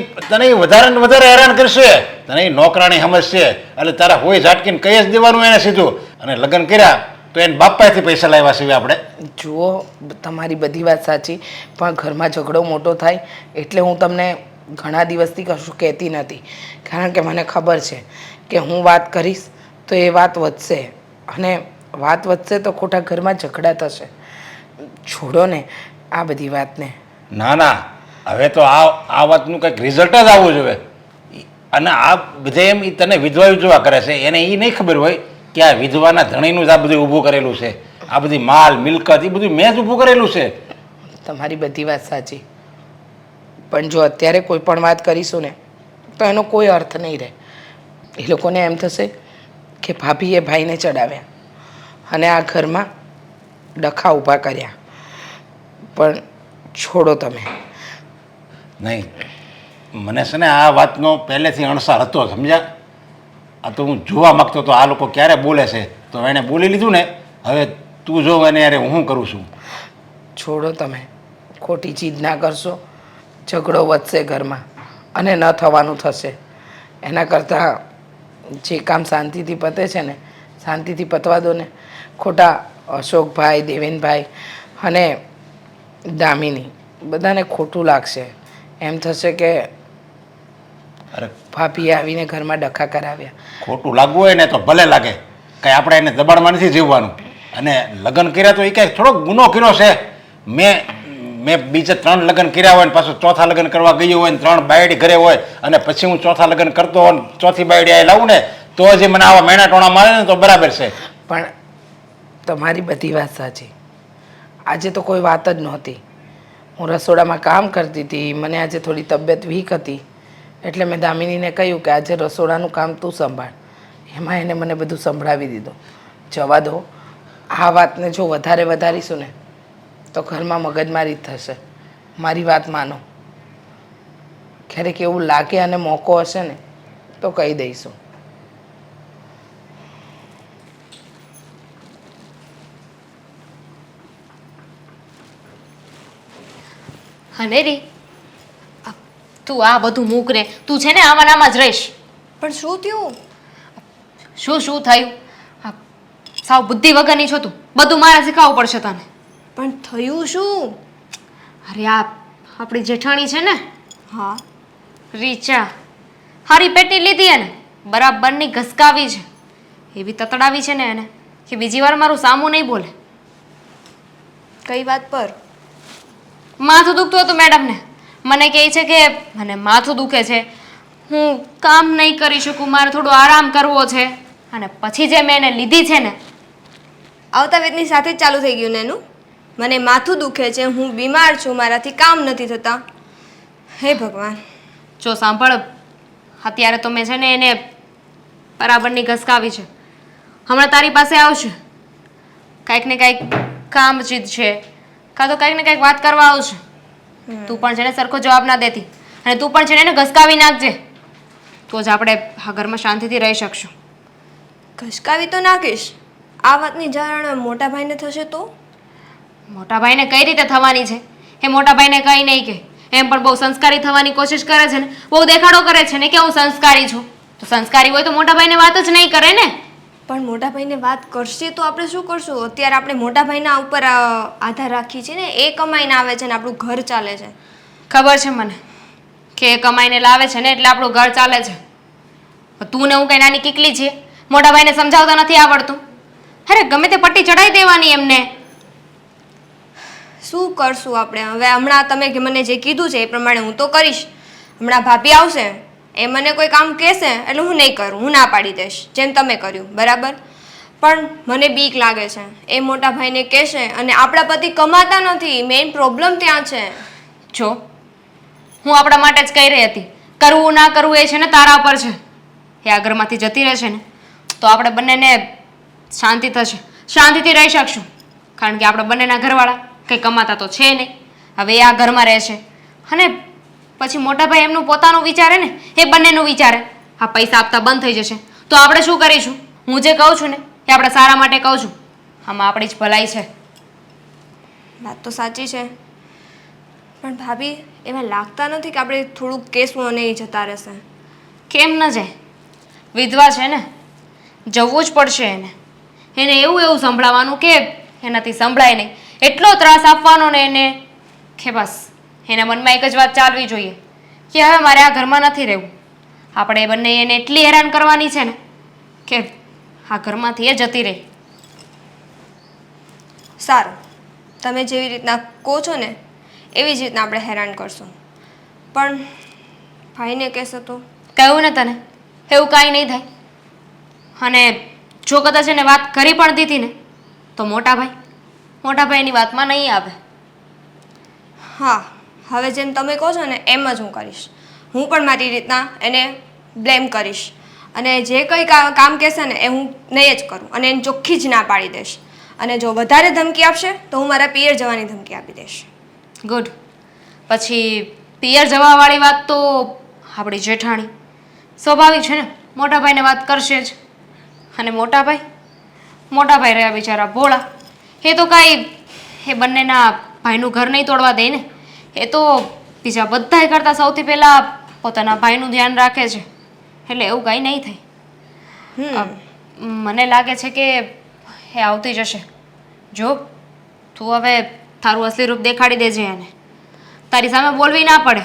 વધારે ને વધારે હેરાન કરશે. તને ઈ નોકરાણી સમજશે એટલે તારા હોય ઝાટકીને કહી જ દેવાનું એને સીધું. અને લગ્ન કર્યા તો એને બાપ પાસેથી પૈસા લાવ્યા છે આપણે. જુઓ, તમારી બધી વાત સાચી, પણ ઘરમાં ઝઘડો મોટો થાય એટલે હું તમને ઘણા દિવસથી કશું કહેતી નથી. કારણ કે મને ખબર છે કે હું વાત કરીશ તો એ વાત વધશે અને વાત વધશે તો ખોટા ઘરમાં ઝઘડા થશે. છોડો ને આ બધી વાતને. ના ના, હવે તો આ વાતનું કંઈક રિઝલ્ટ જ આવવું જોઈએ. અને આ બધે એમ ઈ તને વિધવા વિધવા કરે છે, એને એ નહીં ખબર હોય કે આ વિધવાના ધણીનું જ આ બધું ઊભું કરેલું છે. આ બધી માલ મિલકત એ બધું મેં જ ઊભું કરેલું છે. તમારી બધી વાત સાચી, પણ જો અત્યારે કોઈ પણ વાત કરીશું ને તો એનો કોઈ અર્થ નહીં રહે. એ લોકોને એમ થશે કે ભાભીએ ભાઈને ચડાવ્યા અને આ ઘરમાં ડખા ઊભા કર્યા. પણ છોડો તમે. નહીં, મને છે ને આ વાતનો પહેલેથી અણસાર હતો, સમજ્યા? આ તો હું જોવા માગતો હતો આ લોકો ક્યારે બોલે છે, તો એણે બોલી લીધું ને. હવે તું જો એને યારે હું કરું છું. છોડો તમે, ખોટી ચીજ ના કરશો. ઝઘડો વધશે ઘરમાં અને ન થવાનું થશે. એના કરતાં જે કામ શાંતિથી પતે છે ને શાંતિથી પતવા દો ને. ખોટા અશોકભાઈ, દેવેનભાઈ અને દામિની બધાને ખોટું લાગશે. એમ થશે કે અરે ભાભીએ આવીને ઘરમાં ડખા કરાવ્યા. ખોટું લાગવું હોય ને તો ભલે લાગે, કાંઈ આપણે એને દબાણમાં નથી જીવવાનું. અને લગ્ન કર્યા તો એ કાંઈ થોડોક ગુનો કર્યો છે. મેં બીજે 3 લગ્ન કર્યા હોય ને પાછું ચોથા લગ્ન કરવા ગયું હોય ને 3 બાયડી ઘરે હોય અને પછી હું ચોથા લગ્ન કરતો હોય ને ચોથી બાયડી આ લાવું ને તો જે મને આવા મહિના ટોણા મારે ને તો બરાબર છે. પણ તમારી બધી વાત સાચી. આજે તો કોઈ વાત જ નહોતી. હું રસોડામાં કામ કરતી હતી, મને આજે થોડી તબિયત વીક હતી એટલે મેં દામિનીને કહ્યું કે આજે રસોડાનું કામ તું સંભાળ. એમાં એને મને બધું સંભળાવી દીધું. જવા દો, આ વાતને જો વધારે વધારીશું ને તો ઘરમાં મગજમારી જ થશે. મારી વાત માનો. ક્યારેક એવું લાગે અને મોકો હશે ને તો કહી દઈશું. હનેરી, તું આ બધું મૂક ને. તું છે ને આમાં આમાં જ રહીશ. પણ શું થયું? શું થયું? સાવ બુદ્ધિ વગરની છો તું. બધું મારે શીખવવું પડશે તને. પણ થયું શું? અરે આ આપણી જેઠાણી છે ને, હા, રીચા, હારી પેટી લીધી એને બરાબરની ઘસકાવી છે. એવી તતડાવી છે ને એને કે બીજી વાર મારું સામું નહીં બોલે. કઈ વાત પર? માથું દુખતું હતું મેડમને. મને કહે છે કે મને માથું દુખે છે, હું કામ નહીં કરી શકું, મારે થોડો આરામ કરવો છે. અને પછી જે મેં એને લીધી છે ને, આવતા વેદની સાથે જ ચાલુ થઈ ગયું ને એનું. મને માથું દુખે છે, હું બીમાર છું, મારાથી કામ નથી થતા. હે ભગવાન. જો સાંભળ, અત્યારે તો મેં છે ને એને બરાબરની ઘસકાવી છે. હમણાં તારી પાસે આવશે, કાંઈક ને કાંઈક કામ ચીજ છે, કાં તો કાંઈક ને કાંઈક વાત કરવા આવશે. તું પણ છે ને સરખો જવાબ ના દેતી અને તું પણ છે ને એને ઘસકાવી નાખજે, તો જ આપણે આ ઘરમાં શાંતિથી રહી શકશું. ઘસકાવી તો નાખીશ. આ વાતની જાણ મોટા ભાઈને થશે તો? મોટા ભાઈને કઈ રીતે થવાની છે? એ મોટા ભાઈને કંઈ નહીં કહે. એમ પણ બહુ સંસ્કારી થવાની કોશિશ કરે છે ને, બહુ દેખાડો કરે છે ને કે હું સંસ્કારી છું. તો સંસ્કારી હોય તો મોટા ભાઈને વાત જ નહીં કરે ને. પણ મોટા ભાઈને વાત કરશે તો આપણે શું કરશું? અત્યારે આપણે મોટા ભાઈના ઉપર આધાર રાખીએ છીએ ને. એ કમાઈને આવે છે ને આપણું ઘર ચાલે છે. ખબર છે મને કે એ કમાઈને લાવે છે ને એટલે આપણું ઘર ચાલે છે. તું ને હું કઈ નાની કીકલી છીએ, મોટા ભાઈને સમજાવતા નથી આવડતું. અરે ગમે તે પટ્ટી ચડાવી દેવાની એમને. શું કરશું આપણે હવે? હમણાં તમે કે મને જે કીધું છે એ પ્રમાણે હું તો કરીશ. હમણાં ભાભી આવશે, એ મને કોઈ કામ કહેશે એટલે હું નહીં કરું, હું ના પાડી દઈશ, જેમ તમે કર્યું બરાબર. પણ મને બીક લાગે છે, એ મોટા ભાઈને કહેશે અને આપણા પતિ કમાતા નથી, મેઇન પ્રોબ્લેમ ત્યાં છે. જો હું આપણા માટે જ કહી રહી હતી, કરવું ના કરવું એ છે ને તારા પર છે. એ આ ઘરમાંથી જતી રહેશે ને તો આપણે બંનેને શાંતિ થશે, શાંતિથી રહી શકશું. કારણ કે આપણે બંનેના ઘરવાળા કંઈ કમાતા તો છે નહીં. હવે એ આ ઘરમાં રહેશે અને પછી મોટાભાઈ એમનું પોતાનું વિચારે ને, એ બંનેનું વિચારે. આ પૈસા આપતા બંધ થઈ જશે તો આપણે શું કરીશું? હું જે કહું છું ને એ આપણા સારા માટે કહું છું. આમાં આપણી જ ભલાઈ છે. વાત તો સાચી છે, પણ ભાભી એવા લાગતા નથી કે આપણે થોડુંક કહેશું અને એ જતા રહેશે. કેમ ન જાય? વિધવા છે ને, જવું જ પડશે એને. એને એવું એવું સંભળાવવાનું કે એનાથી સંભળાય નહીં, એટલો ત્રાસ આપવાનો ને એને કે બસ એના મનમાં એક જ વાત ચાલવી જોઈએ કે હવે મારે આ ઘરમાં નથી રહેવું. આપણે એ બંને એને એટલી હેરાન કરવાની છે ને કે આ ઘરમાંથી એ જતી રહી. સારું, તમે જેવી રીતના કહો છો ને એવી જ રીતના આપણે હેરાન કરશું. પણ ભાઈને કહેશો તો? કહ્યું ને તને, એવું કાંઈ નહીં થાય. અને જો કદાચ એને વાત કરી પણ દીધી ને તો મોટાભાઈ એની વાતમાં નહીં આવે. હા, હવે જેમ તમે કહો છો ને એમ જ હું કરીશ. હું પણ મારી રીતના એને બ્લેમ કરીશ અને જે કંઈ કામ કહેશે ને એ હું નહીં જ કરું અને એને ચોખ્ખી જ ના પાડી દઈશ. અને જો વધારે ધમકી આપશે તો હું મારા પિયર જવાની ધમકી આપી દઈશ. ગુડ. પછી પિયર જવાવાળી વાત તો આપણી જેઠાણી સ્વાભાવિક છે ને, મોટાભાઈને વાત કરશે જ. અને મોટાભાઈ રહ્યા બિચારા ભોળા, એ તો કાંઈ એ બંનેના ભાઈનું ઘર નહીં તોડવા દે ને. એ તો બીજા બધાય કરતાં સૌથી પહેલાં પોતાના ભાઈનું ધ્યાન રાખે છે. એટલે એવું કાંઈ નહીં થાય. મને લાગે છે કે એ આવતી જશે. જો તું હવે તારું અસલી રૂપ દેખાડી દેજે એને, તારી સામે બોલવી ના પડે.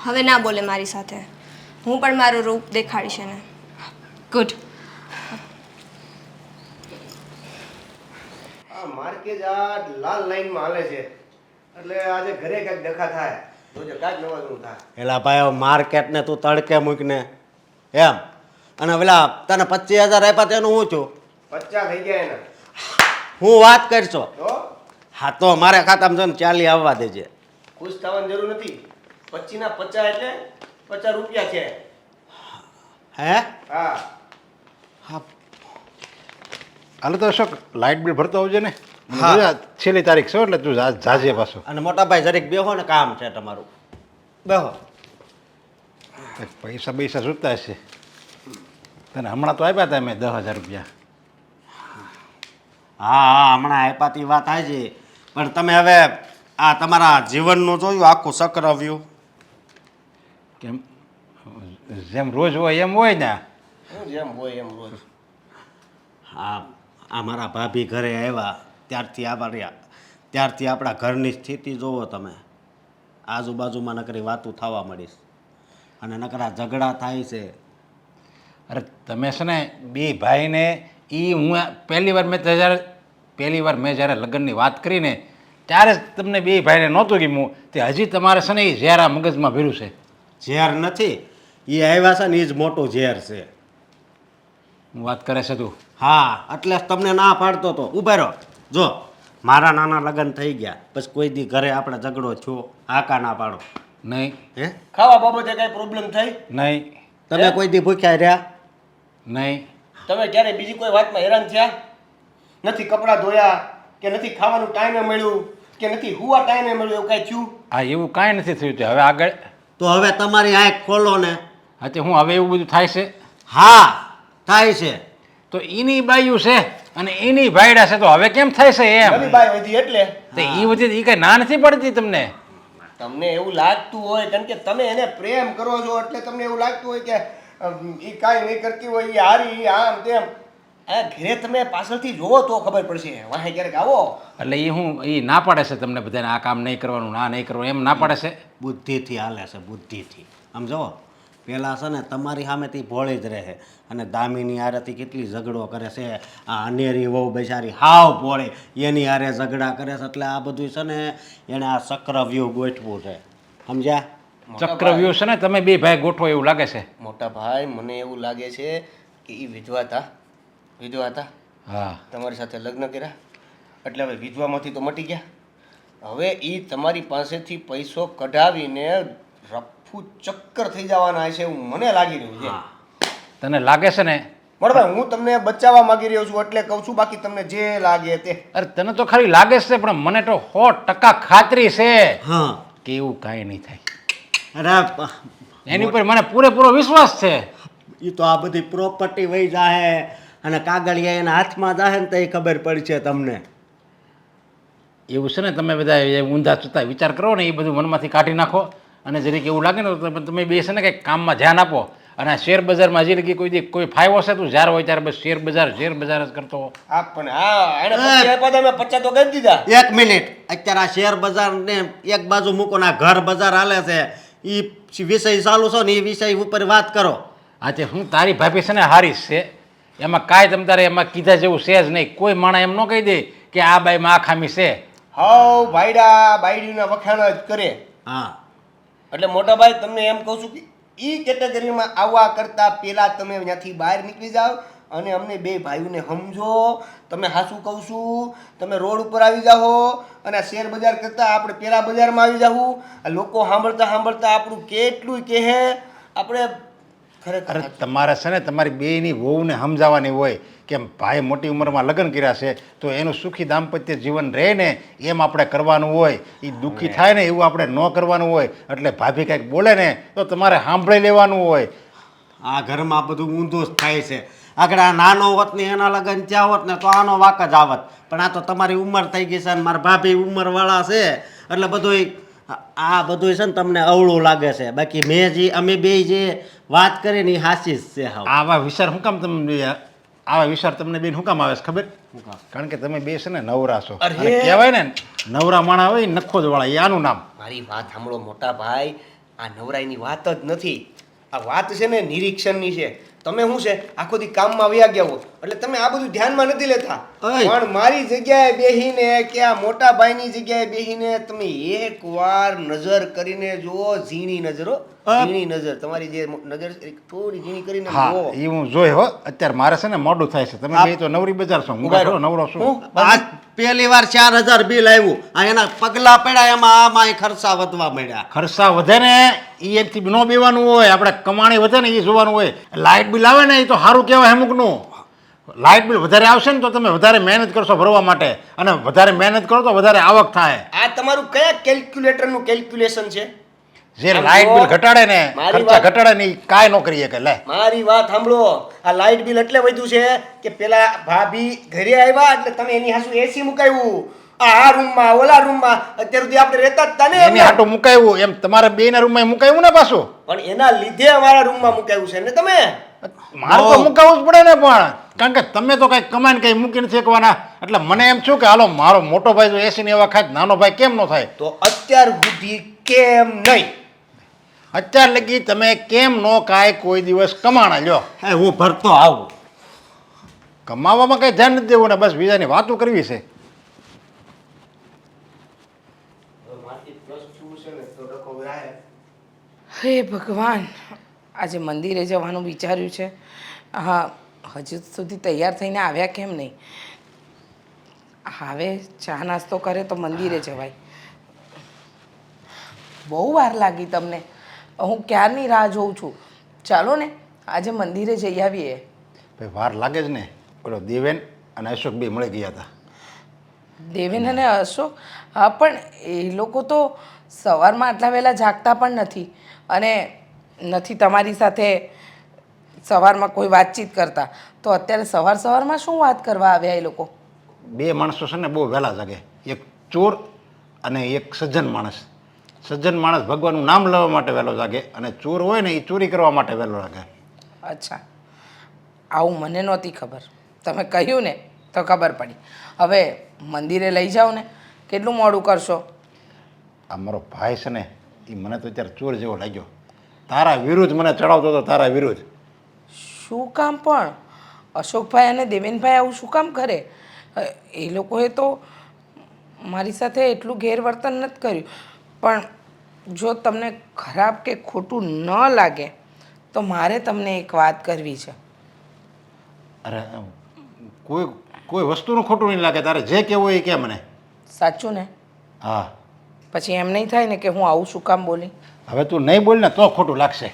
હવે ના બોલે મારી સાથે, હું પણ મારું રૂપ દેખાડીશ એને. ગુડ. આ માર્કેજ આ લાલ લાઈનમાં હાલે છે એટલે આજે ઘરે ક્યાંક ડખા થાય, જોજે કાંઈક નવાજનું થાય. એલા ભાઈ માર્કેટને તું તડકે મૂકને એમ, અને પેલા તને 25,000 આપ્યા તેનું હું છું 50 થઈ ગયા એના. હું વાત કરશો? તો હા તો મારા ખાતામાં છે ને 40 આવવા દેજે. ખુશ થવાની જરૂર નથી. 25 ના 50 એટલે 50 રૂપિયા છે. હે? હા, હાલો તો અશોક, લાઇટ બિલ ભરતો આવજે ને. હા. જોયા, છેલ્લી તારીખ છે એટલે તું જાજે પાછો. અને મોટા ભાઈ જરીક બેહો ને, કામ છે તમારું. બેહો. કંઈક પૈસા છૂટતા હશે. તને હમણાં તો આપ્યા હતા મેં 10,000 રૂપિયા. હા હમણાં આપાતી વાત થાય છે, પણ તમે હવે આ તમારા જીવનનું જોયું આખું ચક્રવ્યૂહ. કેમ જેમ રોજ હોય એમ હોય ને? હું જેમ હોય એમ રોજ. હા આ મારા ભાભી ઘરે આવ્યા ત્યારથી ત્યારથી આપણા ઘરની સ્થિતિ જોવો તમે. આજુબાજુમાં નકરી વાતું થવા મળીશ અને નકરા ઝઘડા થાય છે. અરે તમે છે ને બે ભાઈને હું પહેલી વાર મેં જ્યારે લગ્નની વાત કરીને ત્યારે જ તમને બે ભાઈને નહોતું ગમ્યું. તે હજી તમારે છે ને એ ઝેર આ મગજમાં ભર્યું છે. ઝેર નથી, એ આવ્યા છે ને એ જ મોટું ઝેર છે. હું વાત કરે છે તું? હા એટલે જ તમને ના પાડતો હતો. ઊભા રહો. જો મારા નાના લગ્ન થઈ ગયા પછી કોઈ દી ઘરે આપણે ઝઘડો થયો, હાકા ના પાડો. નહીં. હે? ખાવા બાબતે કઈ પ્રોબ્લેમ થઈ? નહીં. તમે કોઈ દી ભૂખ્યા રહ્યા? નહીં. તમે ક્યારે બીજી કોઈ વાતમાં હેરાન થયા નથી? કપડાં ધોયા કે નથી? ખાવાનું ટાઈમે મળ્યું કે નથી? હુવા ટાઈમે મળ્યું એવું કાંઈ થયું? હા એવું કાંઈ નથી થયું. તે હવે આગળ તો હવે તમારી આંખ ખોલો ને. હા તે હું હવે એવું બધું થાય છે? હા થાય છે. તો એની બાયું છે અને એની ભાઈડા છે તો હવે કેમ થાય છે એમ? નવી બાઈ વધી એટલે તો એ બધી એ કઈ ના નથી પડતી તમને? તમને એવું લાગતું હોય કારણ કે તમે એને પ્રેમ કરો છો એટલે તમને એવું લાગતું હોય કે એ કાંઈ નહીં કરતી હોય, એ હારી આમ તેમ. આ ઘરે તમે પાછળથી જોવો તો ખબર પડશે. વાહે ક્યારેક આવો એટલે એ હું એ ના પાડે છે તમને બધાને આ કામ નહીં કરવાનું, ના નહીં કરવાનું એમ ના પાડે છે? બુદ્ધિથી હાલે છે, બુદ્ધિથી. આમ જુઓ પહેલાં છે ને તમારી સામેથી ભોળી જ રહે અને દામિની હારેથી કેટલી ઝઘડો કરે છે. આ અનેરી વહુ બેચારી હાવ ભોળી એની હારે ઝઘડા કરે છે. એટલે આ બધું છે ને એણે આ ચક્રવ્યૂહ ગોઠવું છે, સમજ્યા? ચક્રવ્યૂહ છે ને તમે બે ભાઈ ગોઠવો એવું લાગે છે. મોટા ભાઈ મને એવું લાગે છે કે એ વિધવા હતા હા, તમારી સાથે લગ્ન કર્યા એટલે હવે વિધવામાંથી તો મટી ગયા. હવે એ તમારી પાસેથી પૈસો કઢાવીને રફુ ચક્કર થઈ જવાના છે એવું મને લાગી રહ્યું છે. તને લાગે છે ને? મોટા ભાઈ હું તમને બચાવવા માંગી રહ્યો છું એટલે કહું છું, બાકી તમને જે લાગે તે. અરે તને તો ખાલી લાગે છે પણ મને તો 100% ખાતરી છે હા, કે એવું કાંઈ નહીં થાય. અરે એની ઉપર મને પૂરેપૂરો વિશ્વાસ છે. એ તો આ બધી પ્રોપર્ટી વહી જાહે અને કાગળિયા એના હાથમાં જાહે ને તો એ ખબર પડશે તમને. એવું છે ને તમે બધા એ ઊંધા ચૂતા વિચાર કરો ને એ બધું મનમાંથી કાઢી નાખો અને જરીક એવું લાગે ને તો તમે બે છે ને કંઈક કામમાં ધ્યાન આપો. અને આ શેર બજારમાં હજી લગી કોઈ ફાયવો છે તું જ્યારે હોય ત્યારે બસ શેર બજાર જ કરતો હો. પણ હા એને 50 આપ્યા હતા, મેં 50 તો કરી દીધા. એક મિનિટ, અત્યારે આ શેર બજાર ને એક બાજુ મૂકો ને આ ઘર બજાર હાલે છે એ વિષય ચાલુ છે ને એ વિષય ઉપર વાત કરો. હા તે હું તારી ભાભી છે ને હારી છે, એમાં કાંઈ તમ તારે એમાં કીધા જેવું છે જ નહીં. કોઈ માણસ એમ ન કહી દે કે આ બાઈમાં આ ખામી છે. હાવ ભાઈડા બાયડીના વખાણ જ કરે. હા, એટલે મોટા ભાઈ તમને એમ કહું છું કે ઈ કેટેગરીમાં આવવા કરતા પહેલા તમે ત્યાંથી બહાર નીકળી જાઓ અને અમને બે ભાઈઓને સમજો. તમે હાસું કહું છું, તમે રોડ ઉપર આવી જાઓ અને આ શેર બજાર કરતા આપણે પેલા બજારમાં આવી જાવું. આ લોકો સાંભળતા આપણું કેટલું કહે. આપણે ખરેખર અરે તમારે છે ને તમારી બેયની વહુને સમજાવવાની હોય કે ભાઈ મોટી ઉંમરમાં લગ્ન કર્યા છે તો એનું સુખી દાંપત્ય જીવન રહે ને એમ આપણે કરવાનું હોય. એ દુઃખી થાય ને એવું આપણે ન કરવાનું હોય. એટલે ભાભી કંઈક બોલે ને તો તમારે સાંભળી લેવાનું હોય. આ ઘરમાં બધું ઊંધું જ થાય છે. આગળ આ નાનો હોત ને એના લગ્ન ત્યાં હોત ને તો આનો વાક જ આવત. પણ આ તો તમારી ઉંમર થઈ ગઈ છે અને મારા ભાભી ઉંમરવાળા છે એટલે બધું આ બધું છે ને તમને અવળું લાગે છે. બાકી અમે બે જે વાત કરી ને એ હાચી જ છે. હાવ આવા વિચાર શું કામ આવા વિચાર તમને બેન શું કામ આવે છે ખબર? કારણ કે તમે બે છે ને નવરા છો. અરે! અને કહેવાય ને નવરા માણા હોય નખો જ વાળા, એ આનું નામ. મારી વાત સાંભળો મોટા ભાઈ, આ નવરાઈની વાત જ નથી. આ વાત છે ને નિરીક્ષણની છે. તમે શું છે આખો દી કામમાં વયા ગયા હો એટલે તમે આ બધું ધ્યાનમાં નથી લેતા. પણ મારી જગ્યાએ બેહીને કે આ મોટા ભાઈની જગ્યાએ બેહીને તમે એકવાર નજર કરીને જુઓ. ઝીણી નજર હો, ઝીણી નજર. તમારી જે નજર છે એ થોડી ઝીણી કરીને હા, જુઓ. એ હું જોઈ હો. અત્યારે મારે છે ને મોડું થાય છે. તમે બે તો નવરી બજાર છો, હું કાંઈ નવરો છું. આજ પહેલી વાર 4000 બિલ આવ્યું. આ એના પગલા પડ્યા એમાં આમાં ખર્ચા વધવા મળ્યા. ખર્ચા વધે ને એ એમથી ન બેવાનું હોય. આપણે કમાણી વધે ને એ જોવાનું હોય. લાઇટ બિલ આવે ને એ તો સારું કહેવાય અમુકનું. લાઇટ બિલ વધારે આવશે ને તો તમે વધારે મહેનત કરશો ભરવા માટે અને વધારે મહેનત કરો તો વધારે આવક થાય. આ તમારું કયા કેલ્ક્યુલેટરનું કેલ્ક્યુલેશન છે? જે લાઇટ બિલ ઘટાડે ને ખર્ચા ઘટાડે ને એ કાંઈ ન કરીએ કે લે. મારી વાત સાંભળો. આ લાઇટ બિલ એટલે વધ્યું છે કે પેલા ભાભી ઘરે આવ્યા એટલે તમે એની હાસુ એસી મુકાવ્યું. આ રૂમમાં ઓલા રૂમમાં અત્યાર સુધી આપણે રહેતા જ તાને. એની હાટું મુકાયું એમ તમારે બેના રૂમમાં મુકાયું ને પાછું. પણ એના લીધે અમારા રૂમમાં મુકાવ્યું છે ને તમે. મારે તો મુકાવવું જ પડે ને પણ કારણ કે તમે તો કઈ કમાઈને કઈ મૂકી નથી શકવાના. એટલે મને એમ છું કે હાલો મારો મોટો ભાઈ જો એસી ને એવા ખાય નાનો ભાઈ કેમ ન થાય? તો અત્યાર સુધી કેમ નહીં? અત્યાર લગી તમે કેમ નો કાંઈ કોઈ દિવસ કમાણા લ્યો? હું ભરતો આવું. કમાવામાં કઈ ધ્યાન નથી દેવું ને બસ બીજાની વાતો કરવી છે. હે ભગવાન, આજે મંદિરે જવાનું વિચાર્યું છે. હા, હજુ સુધી તૈયાર થઈને આવ્યા કેમ નહીં? હવે ચા નાસ્તો કરે તો મંદિરે જવાય. બહુ વાર લાગી તમને. હું ક્યારની રાહ જોઉં છું. ચાલો ને આજે મંદિરે જઈ આવીએ. ભાઈ વાર લાગે જ ને. ઓલો દેવેન અને અશોક બે મળી ગયા હતા. દેવેન અને અશોક? હા, પણ એ લોકો તો સવારમાં આટલા વહેલા જાગતા પણ નથી અને નથી તમારી સાથે સવારમાં કોઈ વાતચીત કરતા. તો અત્યારે સવારમાં શું વાત કરવા આવ્યા એ લોકો? બે માણસો છે ને બહુ વહેલા જાગે. એક ચોર અને એક સજ્જન માણસ. સજ્જન માણસ ભગવાનનું નામ લેવા માટે વહેલો જાગે અને ચોર હોય ને એ ચોરી કરવા માટે વહેલો જાગે. અચ્છા, આવું મને નહોતી ખબર. તમે કહ્યું ને તો ખબર પડી. હવે મંદિરે લઈ જાઓ ને. કેટલું મોડું કરશો? આ મારો ભાઈ છે ને એ મને તો અત્યારે ચોર જેવો લાગ્યો. તારા વિરુદ્ધ મને ચડાવતો હતો, તારા વિરુદ્ધ. શું કામ પણ અશોકભાઈ અને દેવેનભાઈ આવું શું કામ કરે? એ લોકોએ તો મારી સાથે એટલું ગેરવર્તન નથી કર્યું. પણ જો તમને ખરાબ કે ખોટું ન લાગે તો મારે તમને એક વાત કરવી છે. અરે કોઈ કોઈ વસ્તુનું ખોટું નહીં લાગે, તારે જે કહેવું હોય એ કે મને. સાચું ને? હા. પછી એમ નહીં થાય ને કે હું આવું શું કામ બોલી? હવે તું નહીં બોલ ને તો ખોટું લાગશે.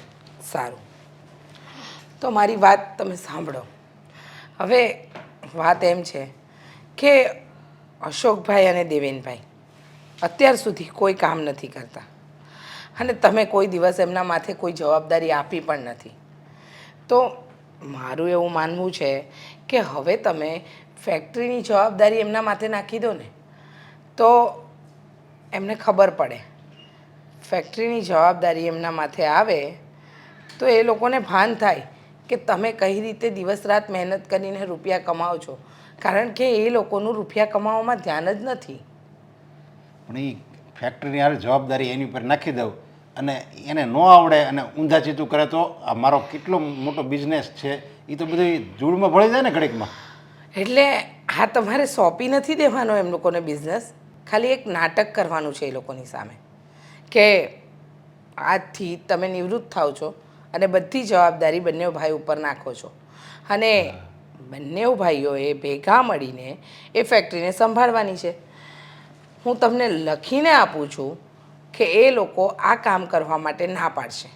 સારું, તો મારી વાત તમે સાંભળો. હવે વાત એમ છે કે અશોકભાઈ અને દેવેનભાઈ અત્યાર સુધી કોઈ કામ નથી કરતા અને તમે કોઈ દિવસ એમના માથે કોઈ જવાબદારી આપી પણ નથી. તો મારું એવું માનવું છે કે હવે તમે ફેક્ટરીની જવાબદારી એમના માથે નાખી દો ને, તો એમને ખબર પડે. ફેક્ટરીની જવાબદારી એમના માથે આવે તો એ લોકોને ભાન થાય કે તમે કઈ રીતે દિવસ રાત મહેનત કરીને રૂપિયા કમાઓ છો, કારણ કે એ લોકોનું રૂપિયા કમાવામાં ધ્યાન જ નથી. પણ એ ફેક્ટરીની હારે જવાબદારી એની ઉપર નાખી દઉં અને એને ન આવડે અને ઊંધા ચીતું કરે તો આ મારો કેટલો મોટો બિઝનેસ છે એ તો બધું ધૂળમાં ભળી જાય ને ઘડીકમાં. એટલે આ તમારે સોંપી નથી દેવાનો એમ લોકોને બિઝનેસ, ખાલી એક નાટક કરવાનું છે એ લોકોની સામે કે આજથી તમે નિવૃત્ત થાવ છો અને બધી જવાબદારી બંને ભાઈ ઉપર નાખો છો અને બંને ભાઈઓએ ભેગા મળીને એ ફેક્ટરીને સંભાળવાની છે. હું તમને લખીને આપું છું કે એ લોકો આ કામ કરવા માટે ના પાડશે.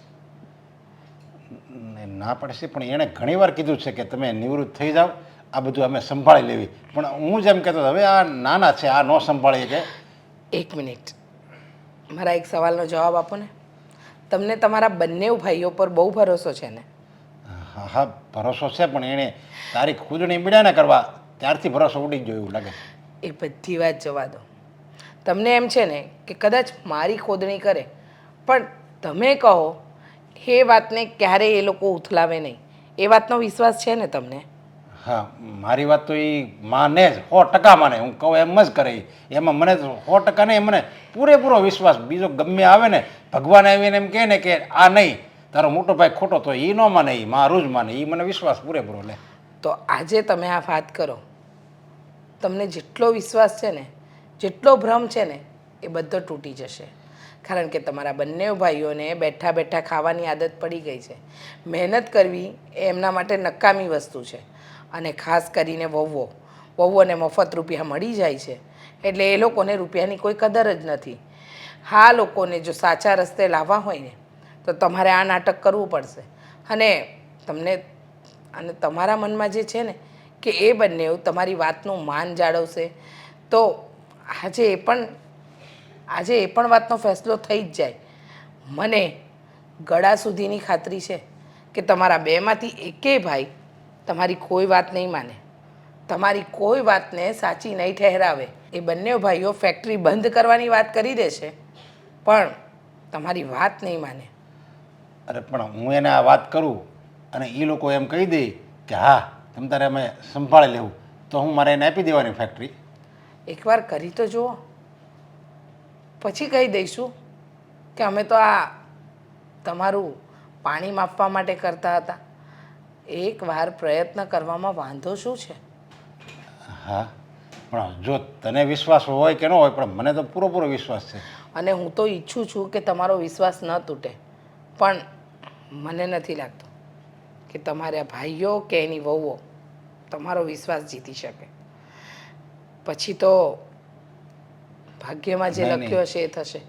ના પડશે, પણ એણે ઘણીવાર કીધું છે કે તમે નિવૃત્ત થઈ જાઓ, આ બધું અમે સંભાળી લેવી. પણ હું જેમ કહેતો હતો, હવે આ નાના છે, આ ન સંભાળીએ કે. એક મિનિટ, મારા એક સવાલનો જવાબ આપો ને. તમને તમારા બંને ભાઈઓ પર બહુ ભરોસો છે ને? હા હા, ભરોસો છે, પણ એણે તારી ખુદની મીડિયાને કરવા ત્યારથી ભરોસો ઉડી ગયો એવું લાગે. એ બધી વાત જવા દો. તમને એમ છે ને કે કદાચ મારી ખોદણી કરે પણ તમે કહો એ વાતને ક્યારેય એ લોકો ઉથલાવે નહીં, એ વાતનો વિશ્વાસ છે ને તમને? હા, મારી વાત તો એ માને જ, 100% માને. હું કહું એમ જ કરે. એમાં મને 100% નહીં, મને પૂરેપૂરો વિશ્વાસ. બીજો ગમે આવે ને, ભગવાન આવીને એમ કહે ને કે આ નહીં, તારો મોટો ભાઈ ખોટો, તો એ ન માને, એ મારું જ માને. એ મને વિશ્વાસ પૂરેપૂરો લે. તો આજે તમે આ વાત કરો, તમને જેટલો વિશ્વાસ છે ને, જેટલો ભ્રમ છે ને, એ બધો તૂટી જશે. કારણ કે તમારા બંને ભાઈઓને બેઠા બેઠા ખાવાની આદત પડી ગઈ છે. મહેનત કરવી એ એમના માટે નકામી વસ્તુ છે. અને ખાસ કરીને વહુઓને મફત રૂપિયા મળી જાય છે એટલે એ લોકોને રૂપિયાની કોઈ કદર જ નથી. હા, લોકોને જો સાચા રસ્તે લાવવા હોય ને તો તમારે આ નાટક કરવું પડશે. અને તમારા મનમાં જે છે ને કે એ બંને તમારી વાતનું માન જાળવશે તો આજે એ પણ વાતનો ફેસલો થઈ જ જાય. મને ગળા સુધીની ખાતરી છે કે તમારા બેમાંથી એકેય ભાઈ તમારી કોઈ વાત નહીં માને, તમારી કોઈ વાતને સાચી નહીં ઠહેરાવે. એ બંને ભાઈઓ ફેક્ટરી બંધ કરવાની વાત કરી દેશે પણ તમારી વાત નહીં માને. અરે પણ હું એને આ વાત કરું અને એ લોકો એમ કહી દે કે હા તમ તારે અમે સંભાળી લેવું, તો હું મારે એને આપી દેવાની ફેક્ટરી. એકવાર કરી તો જુઓ, પછી કહી દઈશું કે અમે તો આ તમારું પાણી માપવા માટે કરતા હતા. એકવાર પ્રયત્ન કરવામાં વાંધો શું છે? હા, પણ જો તને વિશ્વાસ હોય કે ન હોય, પણ મને તો પૂરેપૂરો વિશ્વાસ છે. અને હું તો ઈચ્છું છું કે તમારો વિશ્વાસ ન તૂટે, પણ મને નથી લાગતું કે તમારા ભાઈઓ કે એની વહુઓ તમારો વિશ્વાસ જીતી શકે. પછી તો ભાગ્યમાં જે લખ્યું હશે એ થશે.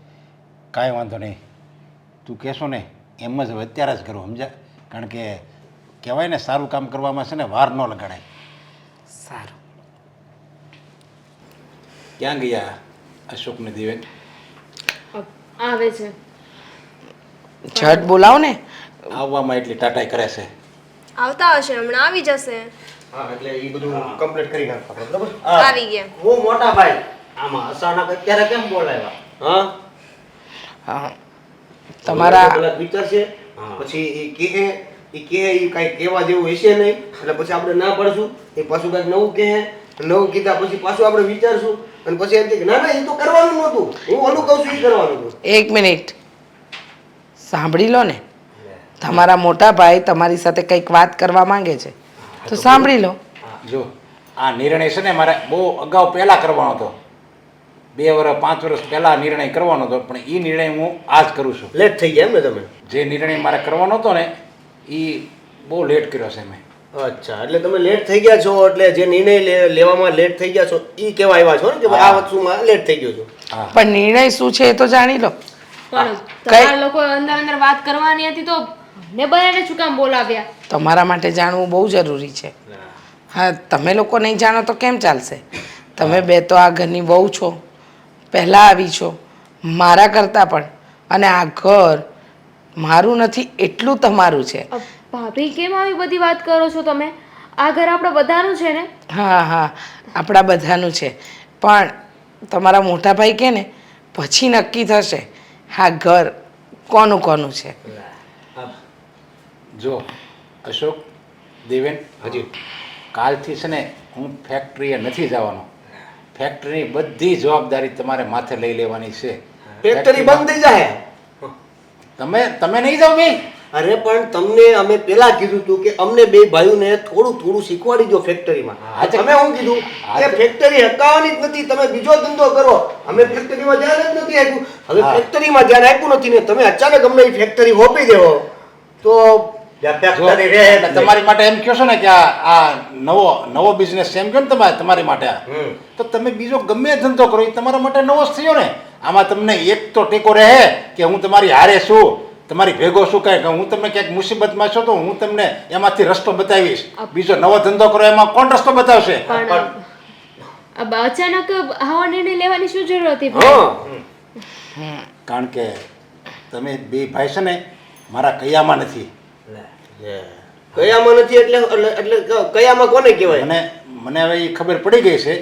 કાંઈ વાંધો નહીં, તું કહેશો ને એમ જ હવે અત્યારે જ કરું, સમજ્યા? કારણ કે કહેવાય ને સારું કામ કરવામાં છે ને વાર ન લગાડાય. સારું. ક્યાં ગયા અશોક ને દેવેન? આવે છે. ઝટ બોલાવો ને. આવવામાં એટલી ટાટાઈ કરે છે. આવતા હશે, હમણાં આવી જશે. હા, એટલે એ બધું કમ્પ્લીટ કરી નાખો આપણે, બરાબર? આવી ગયા. હું મોટા ભાઈ આમાં અચાનક અત્યારે કેમ બોલાવ્યા? હા, હા, તમારા પેલા વિચાર છે, પછી એ કહે એ કઈ કહેવા જેવું હશે નહીં, એટલે પછી આપણે ના પડશું. એ પાછું કઈક નવું કહે, નવું કીધા પછી પાછું આપણે વિચારશું અને પછી એમ કે ના ના એ તો કરવાનું નહોતું, હું ઓલું કહું છું એ કરવાનું હતું. એક મિનિટ સાંભળી લો ને. તમારા મોટા ભાઈ તમારી સાથે કંઈક વાત કરવા માંગે છે તો સાંભળી લો. જો આ નિર્ણય છે ને મારે બહુ અગાઉ પહેલાં કરવાનો હતો, 2 વર્ષ 5 વર્ષ પહેલાં નિર્ણય કરવાનો હતો, પણ એ નિર્ણય હું આજ કરું છું. લેટ થઈ ગયા એમ ને તમે? જે નિર્ણય મારે કરવાનો હતો ને એ બહુ લેટ કર્યો છે મેં. અચ્છા, એટલે તમે લેટ થઈ ગયા છો, એટલે જે નિર્ણય લેવામાં લેટ થઈ ગયા છો એ કેવા આવ્યા છો ને કે ભાઈ આ વસ્તુમાં લેટ થઈ ગયો છો. પણ નિર્ણય શું છે એ તો જાણી લો. પણ તમારા લોકો અંદર અંદર વાત કરવાની હતી તો ને બધાને શું કામ બોલાવ્યા? તમારા માટે જાણવું બહુ જરૂરી છે. હા, તમે લોકો નહીં જાણો તો કેમ ચાલશે? તમે બે તો આ ઘરની વહુ છો, પહેલાં આવી છો મારા કરતાં પણ, અને આ ઘર મારું નથી એટલું તમારું છે. ભાભી કેમ આવી બધી વાત કરો છો તમે? આ ઘર આપણે બધાનું છે ને? હા હા, આપણા બધાનું છે, પણ તમારા મોટા ભાઈ કહે ને પછી નક્કી થશે આ ઘર કોનું કોનું છે. જો અશોક, દેવેન, હજી કાલથી છે ને હું ફેક્ટરીએ નથી જવાનો. ફેક્ટરીની બધી જવાબદારી તમારે માથે લઈ લેવાની છે. ફેક્ટરી બંધ થઈ જાય. તમે નહીં જાઓ બે? અરે પણ તમને અમે પેલા કીધું હતું કે અમને બે ભાઈઓને થોડું થોડું શીખવાડી દો ફેક્ટરીમાં. તમે શું કીધું કે ફેક્ટરી હકાવવાની જ નથી, તમે બીજો ધંધો કરો. અમે ફેક્ટરીમાં ધ્યાન જ નથી આપ્યું. હવે ફેક્ટરીમાં ધ્યાન આપ્યું નથી ને તમે અચાનક અમને એ ફેક્ટરી હોપી દેવો તો ફેક્ટરી રહે એટલે તમારી માટે એમ કહો છો ને કે આ નવો બિઝનેસ છે એમ કહો ને તમારી માટે આ. તો તમે બીજો ગમે એ ધંધો કરો એ તમારા માટે નવો જ થયો ને. આમાં તમને એક તો ટેકો રહે કે હું તમારી હારે છું, તમારી ભેગો શું કહે કે હું તમને ક્યાંક મુસીબતમાં છો તો હું તમને એમાંથી રસ્તો બતાવીશ. બીજો નવો ધંધો કરો એમાં કોણ રસ્તો બતાવશે? અચાનક આવો નિર્ણય લેવાની શું જરૂર હતી? કારણ કે તમે બે ભાઈ છે ને મારા કયામાં નથી. કયામાં નથી એટલે કયામાં કોને કહેવાય? મને હવે એ ખબર પડી ગઈ છે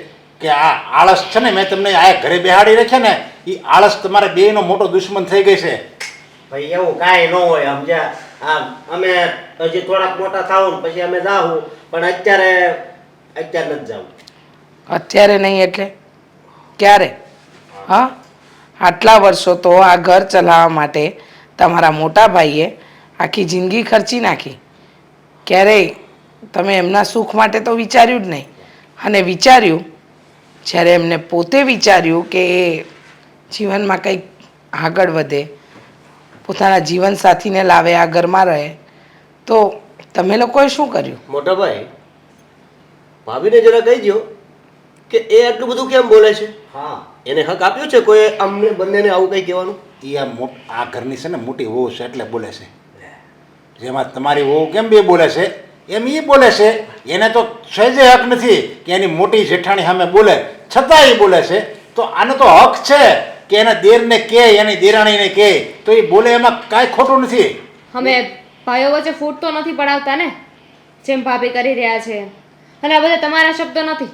કે આ આળસ છે ને મેં તમને આ ઘરે બેહાડી રાખ્યા ને એ આળસ તમારે બેયનો મોટો દુશ્મન થઈ ગઈ છે. ભાઈ એવું કાંઈ ન હોય સમજ્યા. અમે હજી થોડાક મોટા થાવું ને પછી અમે જાવું, પણ અત્યારે નથી જાવું. અત્યારે નહીં એટલે ક્યારે? હા, આટલા વર્ષો તો આ ઘર ચલાવવા માટે તમારા મોટા ભાઈએ આખી જિંદગી ખર્ચી નાખી. ક્યારેય તમે એમના સુખ માટે તો વિચાર્યું જ નહીં. અને વિચાર્યું જ્યારે એમને પોતે વિચાર્યું કે એ જીવનમાં કંઈક આગળ વધે, પોતાના જીવનસાથીને લાવે, આ ઘરમાં રહે, તો તમે લોકોએ શું કર્યું? મોટા ભાઈ, ભાભીને જરા કહી દો કે એ આટલું બધું કેમ બોલે છે. હા, એને હક આપ્યો છે કોઈ અમને બંનેને આવું કંઈ કહેવાનું? એ આ ઘરની છે ને મોટી વહુ છે એટલે બોલે છે. જેમાં તમારી વહુ કેમ બે બોલે છે એમ એ બોલે છે. એને તો સહેજે હક નથી કે એની મોટી જેઠાણી સામે બોલે, છતાં એ બોલે છે. તો આનો તો હક છે કે એના દેરને કહે, એની દેરાણીને કહે તો એ બોલે, એમાં કાંઈ ખોટું નથી. અમે ભાઈઓ વચ્ચે ફૂટ તો નથી પડાવતા ને જેમ ભાભી કરી રહ્યા છે. અને આ બધા તમારા શબ્દો નથી,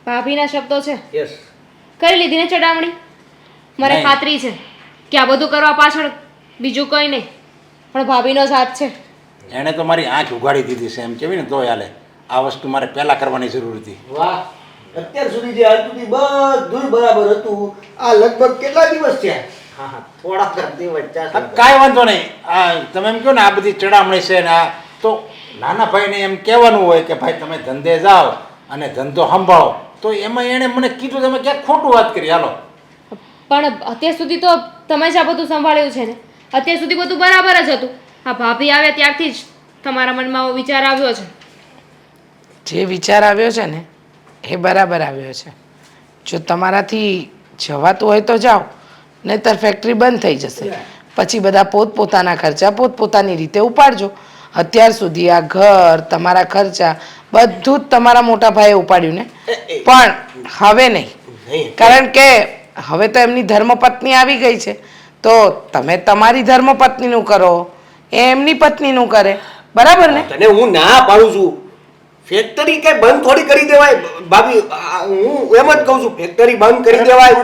ભાભીના શબ્દો છે. યસ, કરી લીધી ને ચડામણી? મને નહીં. ખાતરી છે કે આ બધું કરવા પાછળ બીજું કંઈ નહીં પણ ભાભીનો જ હાથ છે. એણે તો મારી આંખ ઉઘાડી દીધી છે એમ કહેવી ને તો હાલે. આ વસ્તુ મારે પહેલાં કરવાની જરૂર હતી. વાહ, અત્યાર સુધી જે હાલતું હતું બધું બરાબર હતું. આ લગભગ કેટલા દિવસ થયા? હા, થોડાક જ દિવસ હા, ચાલે. કાંઈ વાંધો નહીં. આ તમે એમ કહો ને આ બધી ચડામણી છે ને આ તો નાના ભાઈને એમ કહેવાનું હોય કે ભાઈ તમે ધંધે જાઓ અને ધંધો સંભાળો. તો એમાં એણે મને કીધું તમે ક્યાંક ખોટું વાત કરી. હાલો, પણ અત્યાર સુધી તો તમે જ આ બધું સંભાળ્યું છે ને. અત્યાર સુધી બધું બરાબર જ હતું. આ ભાભી આવ્યા ત્યારથી જ તમારા મનમાં આવો વિચાર આવ્યો છે. જે વિચાર આવ્યો છે ને એ બરાબર આવ્યો છે. જો તમારાથી જવાતું હોય તો જાઓ, નહીંતર ફેક્ટરી બંધ થઈ જશે. પછી બધા પોતપોતાના ખર્ચા પોતપોતાની રીતે ઉપાડજો. અત્યાર સુધી આ ઘર, તમારા ખર્ચા બધું જ તમારા મોટા ભાઈએ ઉપાડ્યું ને. પણ હવે નહીં, કારણ કે હવે તો એમની ધર્મપત્ની આવી ગઈ છે. તો તમે તમારી ધર્મપત્નીનું કરો, એ એમની પત્નીનું કરે. બરાબર ને? તને હું ના પાડું છું. ફેક્ટરી કઈ બંધ થોડી કરી દેવાય ભાભી. હું એમ જ કહું છું ફેક્ટરી બંધ કરી દેવાય.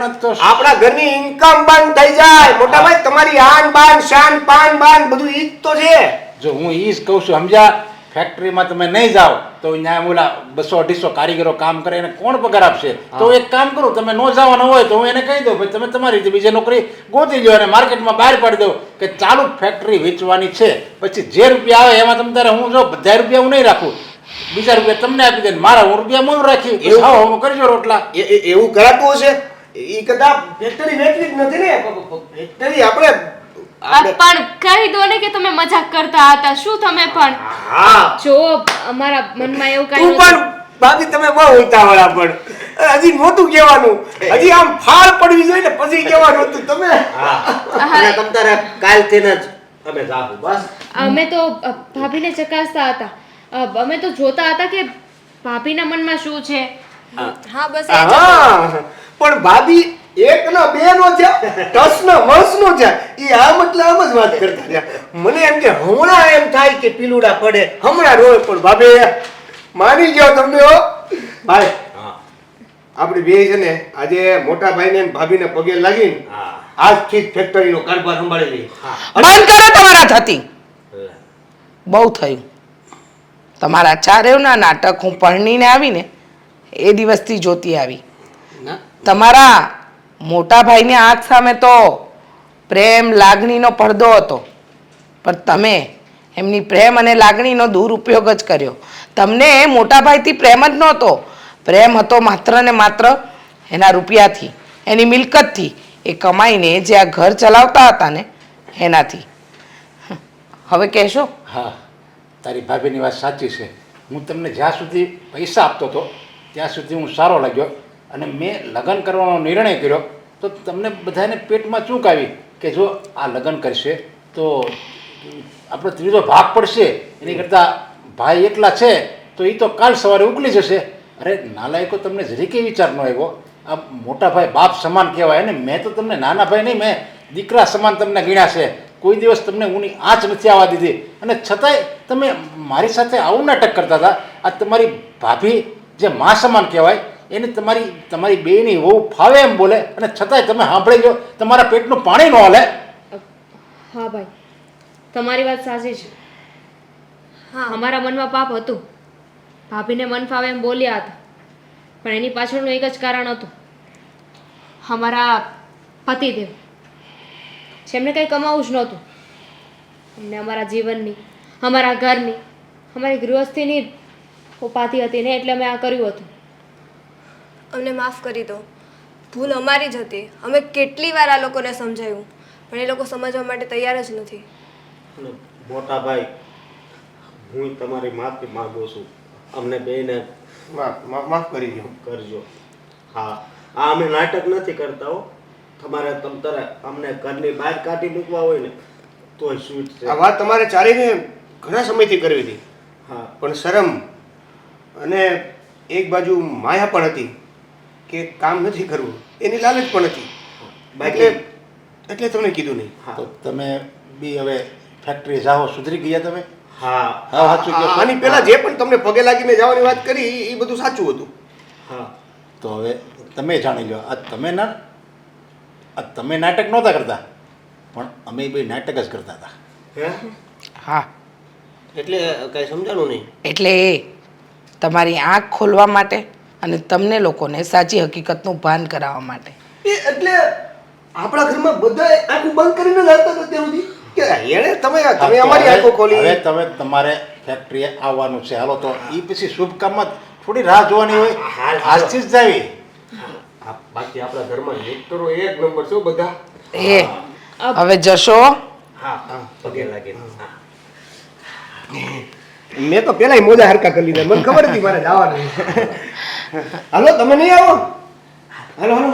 આપણા ઘરની ઇન્કમ બંધ થઈ જાય. મોટા ભાઈ, તમારી આન બાન શાન પાન બાન બધું ઈ જ તો છે. જો હું એ જ કહું છું સમજ્યા ફેક્ટરીમાં તમે નહીં જાઓ તો ત્યાં ઓલા 200-250 કારીગરો કામ કરે એને કોણ પગાર આપશે? તો એક કામ કરો, તમે ન જવાના હોય તો હું એને કહી દઉં ભાઈ તમે તમારી રીતે બીજી નોકરી ગોતી લો અને માર્કેટમાં બહાર પાડી દો કે ચાલુ ફેક્ટરી વેચવાની છે, પછી જે રૂપિયા આવે એમાં તમે તારે હું જો બધા રૂપિયા હું નહીં રાખું, બીજા રૂપિયા તમને આપી દે, મારા હું રૂપિયા હું રાખી હું કરજો રોટલા. એવું કરાતું હશે? એ કદાચ ફેક્ટરી વેચવી જ નથી ને, ફેક્ટરી આપણે પણ કહી દો ને કે તમે મજાક કરતા હતા. શું તમે પણ જો અમારા મનમાં એવું તું કાંઈ પણ બાકી તમે બહુ ઉતાવળા પણ હજી નહોતું કહેવાનું, હજી આમ ફાળ પડવી જોઈએ ને પછી કહેવાનું હતું તમે. અને તમ તારે કાલથી જ અમે જાવું બસ. અમે તો ભાભીને ચકાસતા હતા. અમે તો જોતા હતા કે ભાભીના મનમાં શું છે. હા બસ એ જ. હા પણ ભાભી એક ના બે નો છે, ટસ ના વર્ષ નો છે, એ આમ એટલે આમ જ વાત કરતા રહ્યા. મને એમ કે હમણાં એમ થાય કે પીલુડા પડે, હમણાં રોય, પણ ભાભી માની ગયો તમને હો ભાઈ. આપણી બે છે ને આજે મોટા ભાઈને ને ભાભીને પગે લાગીને આજથી જ ફેક્ટરીનો કારભાર સંભાળી લઈ. બંધ કરો તમારા થતી. બહુ થયું તમારા ચારેવના નાટક. હું પરણીને આવીને એ દિવસથી જોતી આવી. તમારા મોટા ભાઈને આંખ સામે તો પ્રેમ લાગણીનો પડદો હતો, પણ તમે એમની પ્રેમ અને લાગણીનો દુરુપયોગ જ કર્યો. તમને મોટા ભાઈથી પ્રેમ જ નહોતો, પ્રેમ હતો માત્ર ને માત્ર એના રૂપિયાથી, એની મિલકતથી, એ કમાઈને જે આ ઘર ચલાવતા હતા ને એનાથી. હવે કહેશો? હા, તારી ભાભીની વાત સાચી છે. હું તમને જ્યાં સુધી પૈસા આપતો હતો ત્યાં સુધી હું સારો લાગ્યો અને મેં લગ્ન કરવાનો નિર્ણય કર્યો તો તમને બધાને પેટમાં ચૂક આવી કે જો આ લગ્ન કરશે તો આપણો ત્રીજો ભાગ પડશે, એની કરતાં ભાઈ એકલા છે તો એ તો કાલ સવારે ઉકલી જશે. અરે નાલાયકો, તમને જરીકે વિચાર ન આવ્યો? આ મોટા ભાઈ બાપ સમાન કહેવાય ને, મેં તો તમને નાના ભાઈ નહીં, મેં દીકરા સમાન તમને ગણ્યા છે. કોઈ દિવસ તમને ઊની આંચ નથી આવવા દીધી અને છતાંય તમે મારી સાથે આવું નાટક કરતા હતા. આ તમારી ભાભી જે મા સમાન કહેવાય એને તમારી બેની વહુ ફાવે એમ બોલે અને છતાંય તમે સાંભળી ગયો, તમારા પેટનું પાણી ન હાલે. હા ભાઈ, તમારી વાત સાચી છે. હા, અમારા મનમાં પાપ હતું. ભાભીને મન ફાવે એમ બોલ્યા હતા, પણ એની પાછળનું એક જ કારણ હતું. અમારા પતિદેવ, જેમને કંઈ કમાવું જ નહોતું, એમને અમારા જીવનની, અમારા ઘરની, અમારી ગૃહસ્થીની ઉપાધિ હતી ને, એટલે અમે આ કર્યું હતું. અમને માફ કરી દો, ભૂલ અમારી જ હતી. અમે કેટલી વાર આ લોકોને સમજાવ્યું પણ એ લોકો સમજવા માટે તૈયાર જ નથી. અને મોટા ભાઈ, હું તમારી માફી માંગુ છું. અમને બેને માફ કરી દો. કરજો. હા, આ અમે નાટક નથી કરતા હો. તમારે તમતારે અમને ઘરની બહાર કાઢી મૂકવા હોય ને તોય સ્વીટ છે. આ વાત તમારે ચાલીને ઘણા સમયથી કરવી હતી, હા, પણ શરમ અને એક બાજુ માયા પણ હતી કે કામ નથી કરવું, એની લાલચ પણ હતી. એટલે તમને કીધું નહીં. તો તમે બી હવે ફેક્ટરી જાઓ, સુધરી ગયા તમે? હા હા, સાચું કહો છો. આની પહેલા જે પણ તમને પગે લાગીને જવાની વાત કરી એ બધું સાચું હતું. હા. તો હવે તમે જાણી લો, તમે નાટક નહોતા કરતા, પણ અમે બે નાટક જ કરતા હતા. હે? હા, એટલે કઈ સમજાણું નહીં. એટલે એ તમારી આંખ ખોલવા માટે અને તમને લોકોને સાચી હકીકતનું ભાન કરાવવા માટે. એટલે આપણા ઘરમાં બધા આંખો બંધ કરીને જ આવતા હતા ત્યાં સુધી કે એણે તમે અમારી આંખો ખોલી. હવે તમે તમારે ફેક્ટરીએ આવવાનું છે, હાલો. તો એ પછી શુભ કામમાં થોડી રાહ જોવાની હોય, આજથી જ જાવી. બાકી આપણા ઘરમાં એક્ટરો એક નંબર છે બધા. એ હવે જશો? હા, પગે લાગે. હા. મેં તો પેલા મોજા હરકા કરી લીધા, મને ખબર હતી મારે જવાનું. હાલો, તમે નહીં આવો? હાલો હાલો.